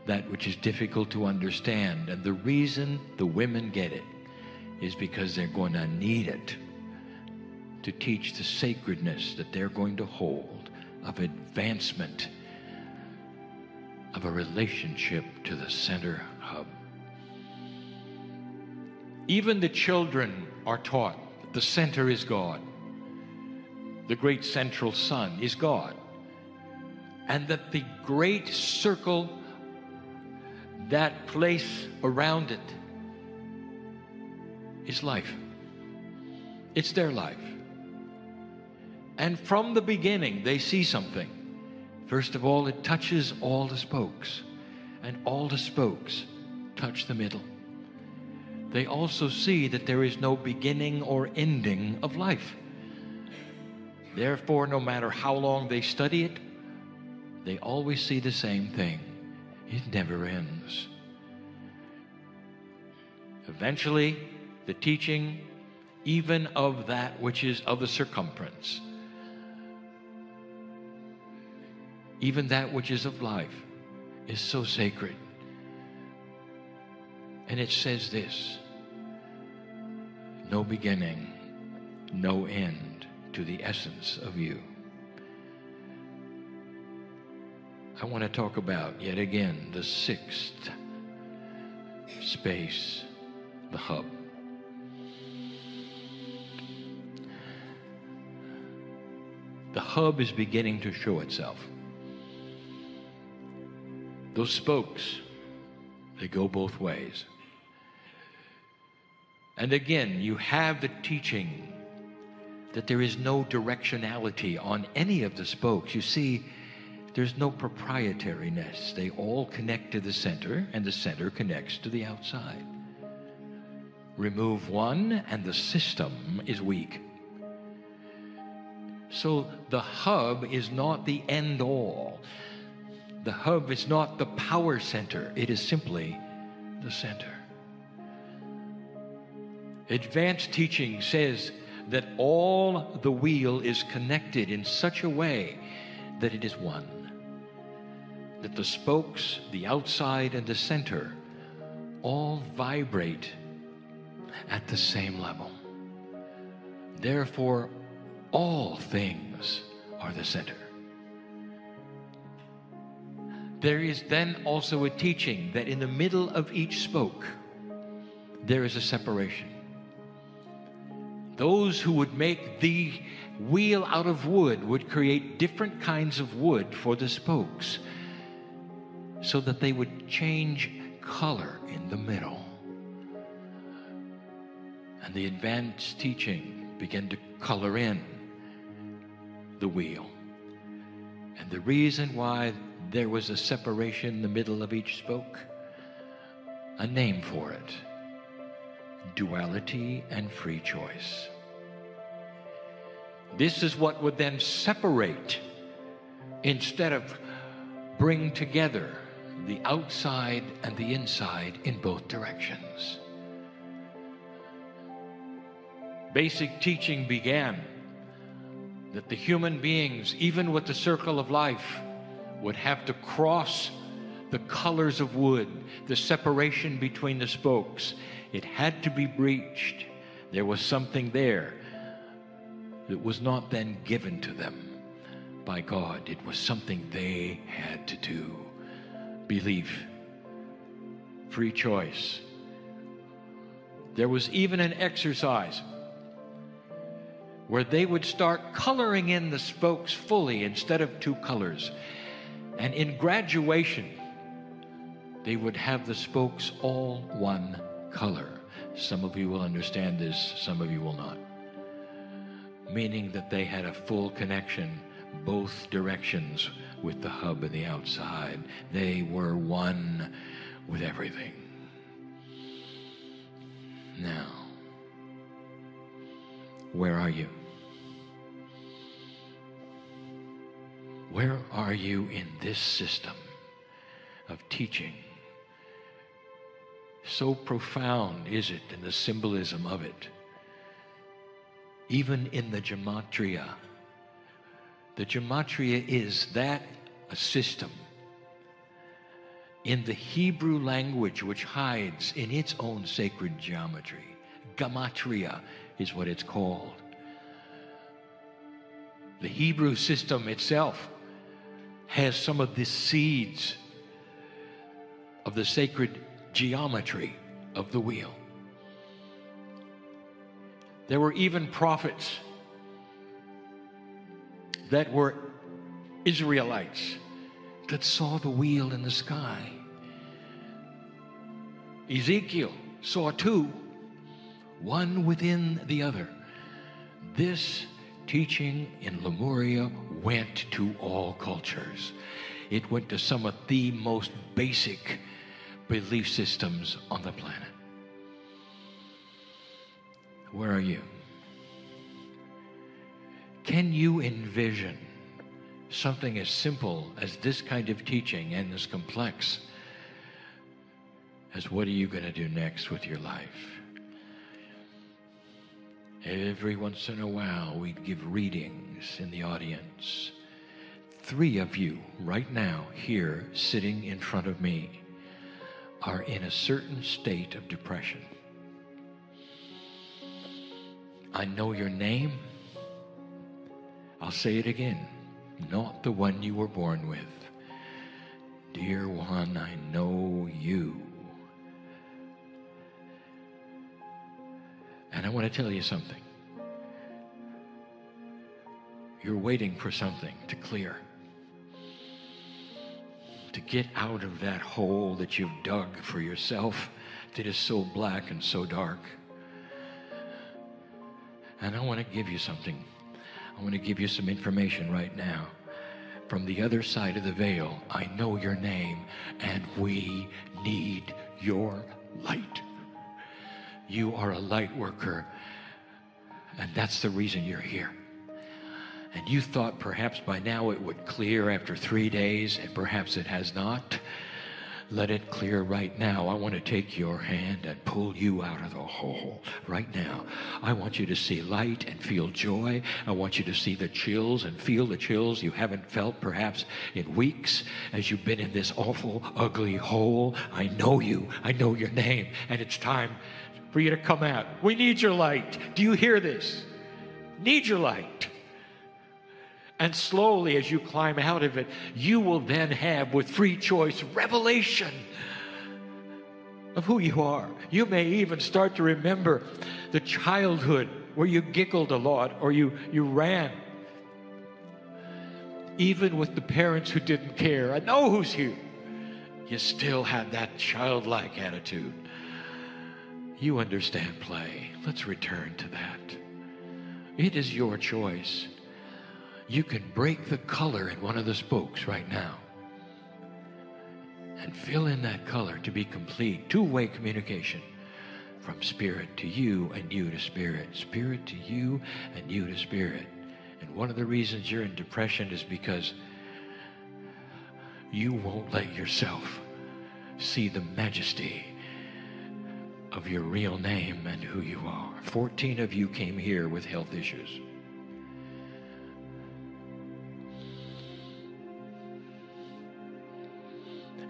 that which is difficult to understand. And the reason the women get it is because they're going to need it to teach the sacredness that they're going to hold of advancement of a relationship to the center hub. Even the children are taught that the center is God. The great central sun is God. And that the great circle, that place around it, is life. It's their life. And from the beginning, they see something. First of all, it touches all the spokes, and all the spokes touch the middle. They also see that there is no beginning or ending of life. Therefore, no matter how long they study it, they always see the same thing. It never ends. Eventually, the teaching, even of that which is of the circumference, even that which is of life, is so sacred. And it says this: no beginning, no end to the essence of you. I want to talk about, yet again, the 6th space, the hub. The hub is beginning to show itself. Those spokes, they go both ways. And again, you have the teaching that there is no directionality on any of the spokes. You see, there's no proprietariness. They all connect to the center, and the center connects to the outside. Remove one, and the system is weak. So the hub is not the end all. The hub is not the power center. It is simply the center. Advanced teaching says that all the wheel is connected in such a way that it is one. That the spokes, the outside and the center, all vibrate at the same level. Therefore, all things are the center. There is then also a teaching that in the middle of each spoke, there is a separation. Those who would make the wheel out of wood would create different kinds of wood for the spokes so that they would change color in the middle. And the advanced teaching began to color in the wheel. And the reason why there was a separation in the middle of each spoke, a name for it: duality and free choice. This is what would then separate instead of bring together the outside and the inside in both directions. Basic teaching began that the human beings, even with the circle of life, would have to cross the colors of wood, the separation between the spokes. It had to be breached. There was something there that was not then given to them by God. It was something they had to do. Belief, free choice. There was even an exercise where they would start coloring in the spokes fully instead of two colors. And in graduation, they would have the spokes all one color. Some of you will understand this, some of you will not. Meaning that they had a full connection, both directions, with the hub and the outside. They were one with everything. Now, where are you? Where are you in this system of teaching? So profound is it in the symbolism of it. Even in the gematria. The gematria is that a system in the Hebrew language which hides in its own sacred geometry. Gematria is what it's called. The Hebrew system itself has some of the seeds of the sacred geometry of the wheel. There were even prophets that were Israelites that saw the wheel in the sky. Ezekiel saw two, one within the other. This teaching in Lemuria went to all cultures. It went to some of the most basic belief systems on the planet. Where are you? Can you envision something as simple as this kind of teaching and as complex as what are you going to do next with your life? Every once in a while, we'd give readings in the audience. 3 of you right now here sitting in front of me are in a certain state of depression. I know your name. I'll say it again. Not the one you were born with. Dear one, I know you. And I want to tell you something. You're waiting for something to clear, to get out of that hole that you've dug for yourself that is so black and so dark. And I want to give you something. I want to give you some information right now. From the other side of the veil, I know your name, and we need your light. You are a light worker, and that's the reason you're here. And you thought perhaps by now it would clear after 3 days, and perhaps it has not. Let it clear right now. I want to take your hand and pull you out of the hole right now. I want you to see light and feel joy. I want you to see the chills and feel the chills you haven't felt perhaps in weeks as you've been in this awful, ugly hole. I know you. I know your name. And it's time for you to come out. We need your light. Do you hear this? Need your light. And slowly, as you climb out of it, you will then have, with free choice, revelation of who you are. You may even start to remember the childhood where you giggled a lot or you ran. Even with the parents who didn't care. I know who's here. You still had that childlike attitude. You understand play. Let's return to that. It is your choice. You can break the color in one of the spokes right now and fill in that color to be complete. Two-way communication from spirit to you and you to spirit. Spirit to you and you to spirit. And one of the reasons you're in depression is because you won't let yourself see the majesty of your real name and who you are. 14 of you came here with health issues.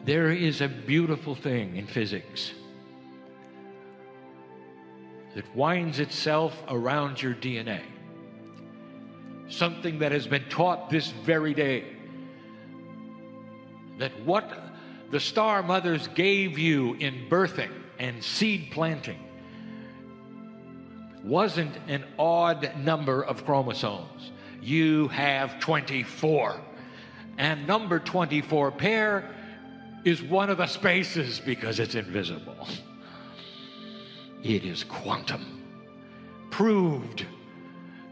There is a beautiful thing in physics that winds itself around your DNA. Something that has been taught this very day. That what the star mothers gave you in birthing and seed planting wasn't an odd number of chromosomes. You have 24. And number 24 pair is one of the spaces because it's invisible. It is quantum. Proved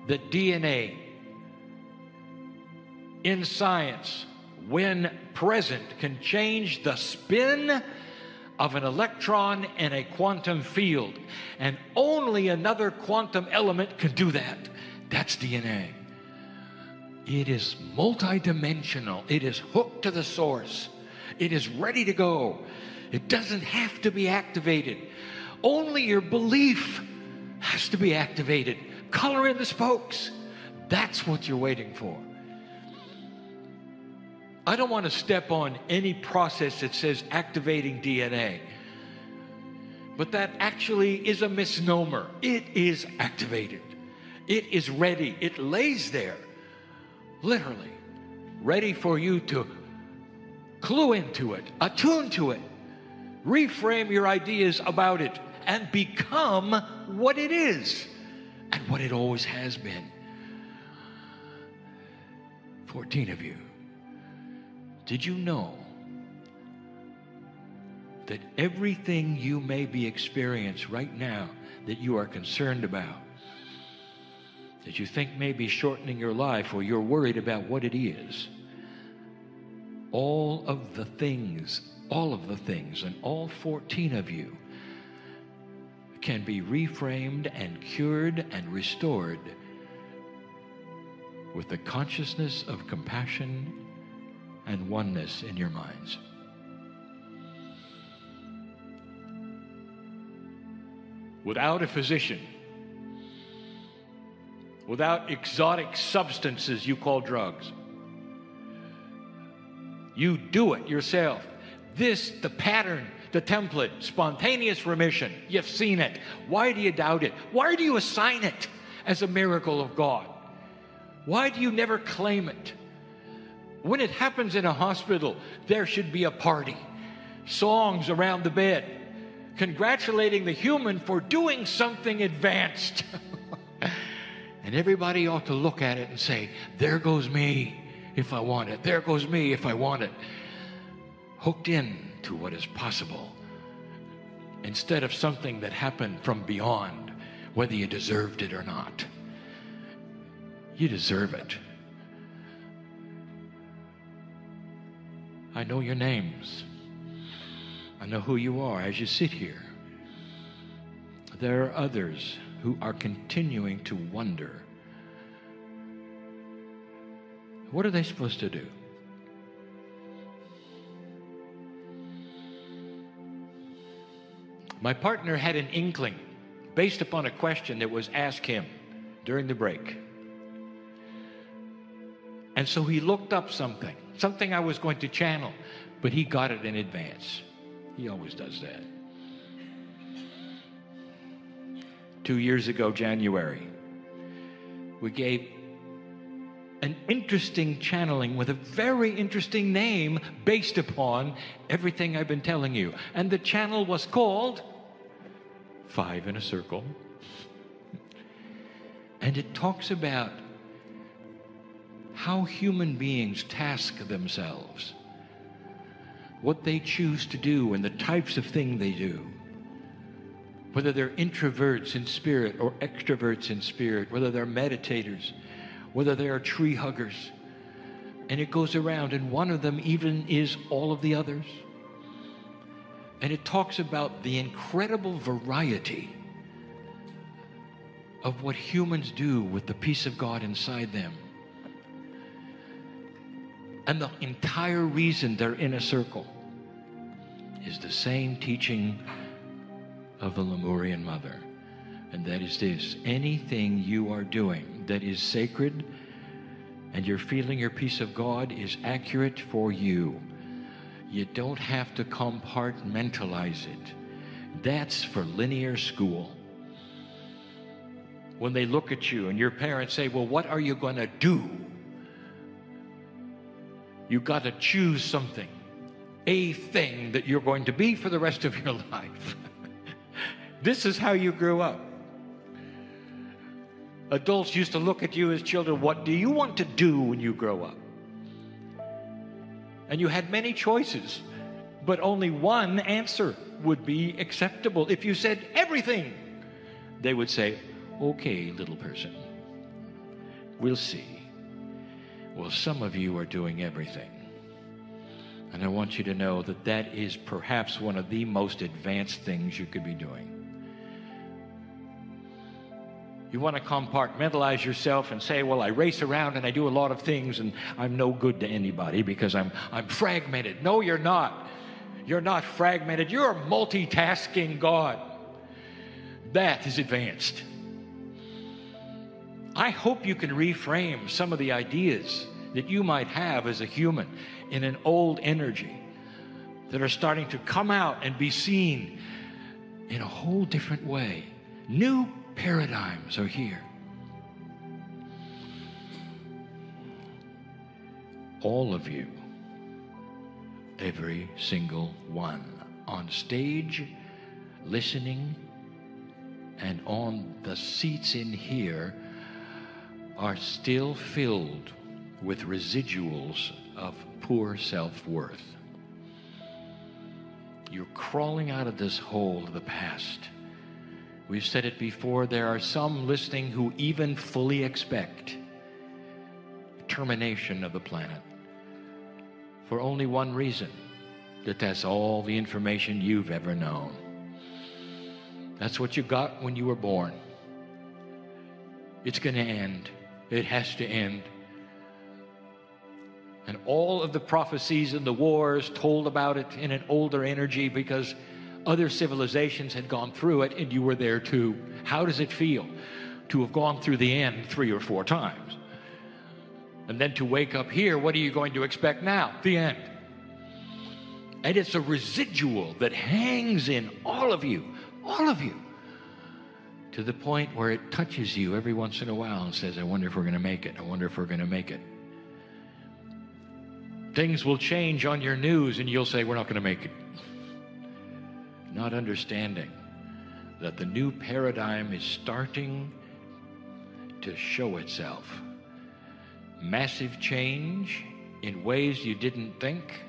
that DNA in science, when present, can change the spin of an electron in a quantum field. And only another quantum element can do that. That's DNA. It is multidimensional. It is hooked to the source. It is ready to go. It doesn't have to be activated. Only your belief has to be activated. Color in the spokes. That's what you're waiting for. I don't want to step on any process that says activating DNA. But that actually is a misnomer. It is activated. It is ready. It lays there, literally, ready for you to clue into it, attune to it, reframe your ideas about it, and become what it is and what it always has been. 14 of you. Did you know that everything you may be experiencing right now that you are concerned about, that you think may be shortening your life or you're worried about what it is, all of the things, and all 14 of you can be reframed and cured and restored with the consciousness of compassion and oneness in your minds. Without a physician, without exotic substances you call drugs, you do it yourself. This, the pattern, the template, spontaneous remission. You've seen it. Why do you doubt it? Why do you assign it as a miracle of God? Why do you never claim it? When it happens in a hospital, there should be a party. Songs around the bed. congratulating the human for doing something advanced. And everybody ought to look at it and say, there goes me if I want it. There goes me if I want it. Hooked in to what is possible instead of something that happened from beyond, whether you deserved it or not. You deserve it. I know your names. I know who you are as you sit here. There are others who are continuing to wonder, what are they supposed to do? My partner had an inkling based upon a question that was asked him during the break. And so he looked up something I was going to channel, but he got it in advance. He always does that. 2 years ago, January, we gave an interesting channeling with a very interesting name based upon everything I've been telling you. And the channel was called 5 in a Circle. And it talks about how human beings task themselves, what they choose to do and the types of thing they do, whether they're introverts in spirit or extroverts in spirit, whether they're meditators, whether they are tree huggers. And it goes around, and one of them even is all of the others. And it talks about the incredible variety of what humans do with the peace of God inside them. And the entire reason they're in a circle is the same teaching of the Lemurian Mother. And that is this: anything you are doing that is sacred and you're feeling your peace of God is accurate for you. You don't have to compartmentalize it. That's for linear school. When they look at you and your parents say, well, what are you going to do? You've got to choose something, a thing that you're going to be for the rest of your life. This is how you grew up. Adults used to look at you as children, what do you want to do when you grow up? And you had many choices, but only one answer would be acceptable. If you said everything, they would say, okay, little person, we'll see. Well, some of you are doing everything. And I want you to know that that is perhaps one of the most advanced things you could be doing. You want to compartmentalize yourself and say, well, I race around and I do a lot of things and I'm no good to anybody because I'm fragmented. No, you're not. You're not fragmented. You're a multitasking God. That is advanced. I hope you can reframe some of the ideas that you might have as a human in an old energy that are starting to come out and be seen in a whole different way. New paradigms are here. All of you, every single one, on stage, listening, and on the seats in here, are still filled with residuals of poor self-worth. You're crawling out of this hole of the past. We've said it before, there are some listening who even fully expect termination of the planet for only one reason, that that's all the information you've ever known. That's what you got when you were born. It's going to end. It has to end. And all of the prophecies and the wars told about it in an older energy because other civilizations had gone through it and you were there too. How does it feel to have gone through the end 3 or 4 times? And then to wake up here, what are you going to expect now? The end. And it's a residual that hangs in all of you, to the point where it touches you every once in a while and says, I wonder if we're going to make it. I wonder if we're going to make it. Things will change on your news and you'll say, we're not going to make it. not understanding that the new paradigm is starting to show itself. Massive change in ways you didn't think,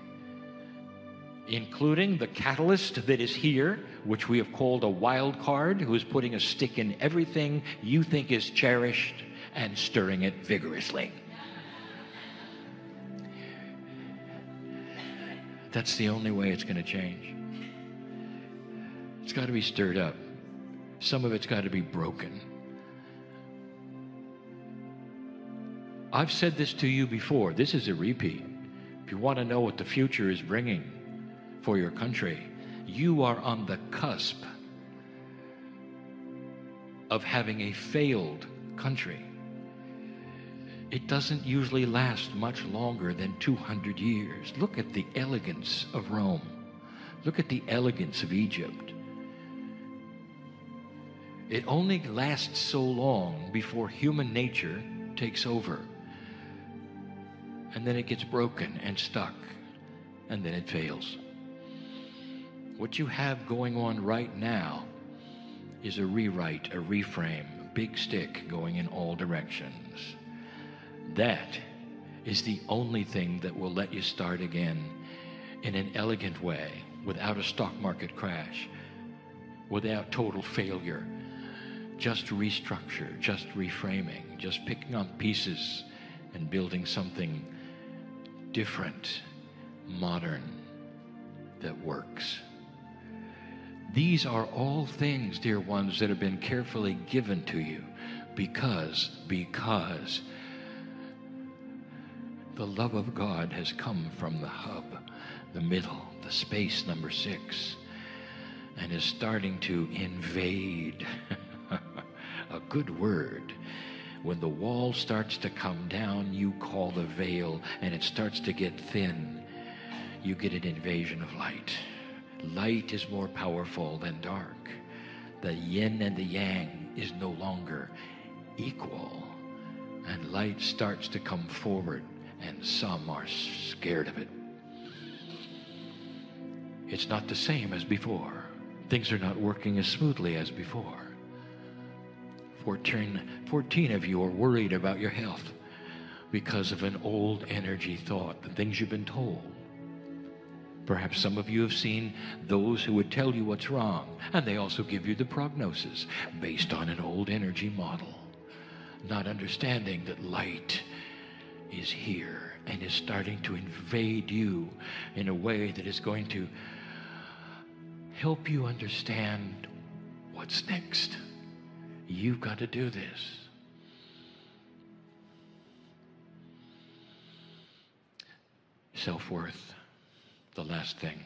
including the catalyst that is here, which we have called a wild card, who is putting a stick in everything you think is cherished and stirring it vigorously. That's the only way it's going to change. It's got to be stirred up. Some of it's got to be broken. I've said this to you before. This is a repeat. If you want to know what the future is bringing for your country, you are on the cusp of having a failed country. It doesn't usually last much longer than 200 years. Look at the elegance of Rome. Look at the elegance of Egypt. It only lasts so long before human nature takes over. And then it gets broken and stuck, and then it fails. What you have going on right now is a rewrite, a reframe, a big stick going in all directions. That is the only thing that will let you start again in an elegant way, without a stock market crash, without total failure. Just restructure, just reframing, just picking up pieces and building something different, modern, that works. These are all things, dear ones, that have been carefully given to you because the love of God has come from the hub, the middle, the space number 6, and is starting to invade. A good word. When the wall starts to come down, you call the veil, and it starts to get thin. You get an invasion of light. Light is more powerful than dark. The yin and the yang is no longer equal, and light starts to come forward, and some are scared of it. It's not the same as before. Things are not working as smoothly as before. 14 of you are worried about your health because of an old energy thought, the things you've been told. Perhaps some of you have seen those who would tell you what's wrong, and they also give you the prognosis based on an old energy model, not understanding that light is here and is starting to invade you in a way that is going to help you understand what's next. You've got to do this. Self-worth, the last thing.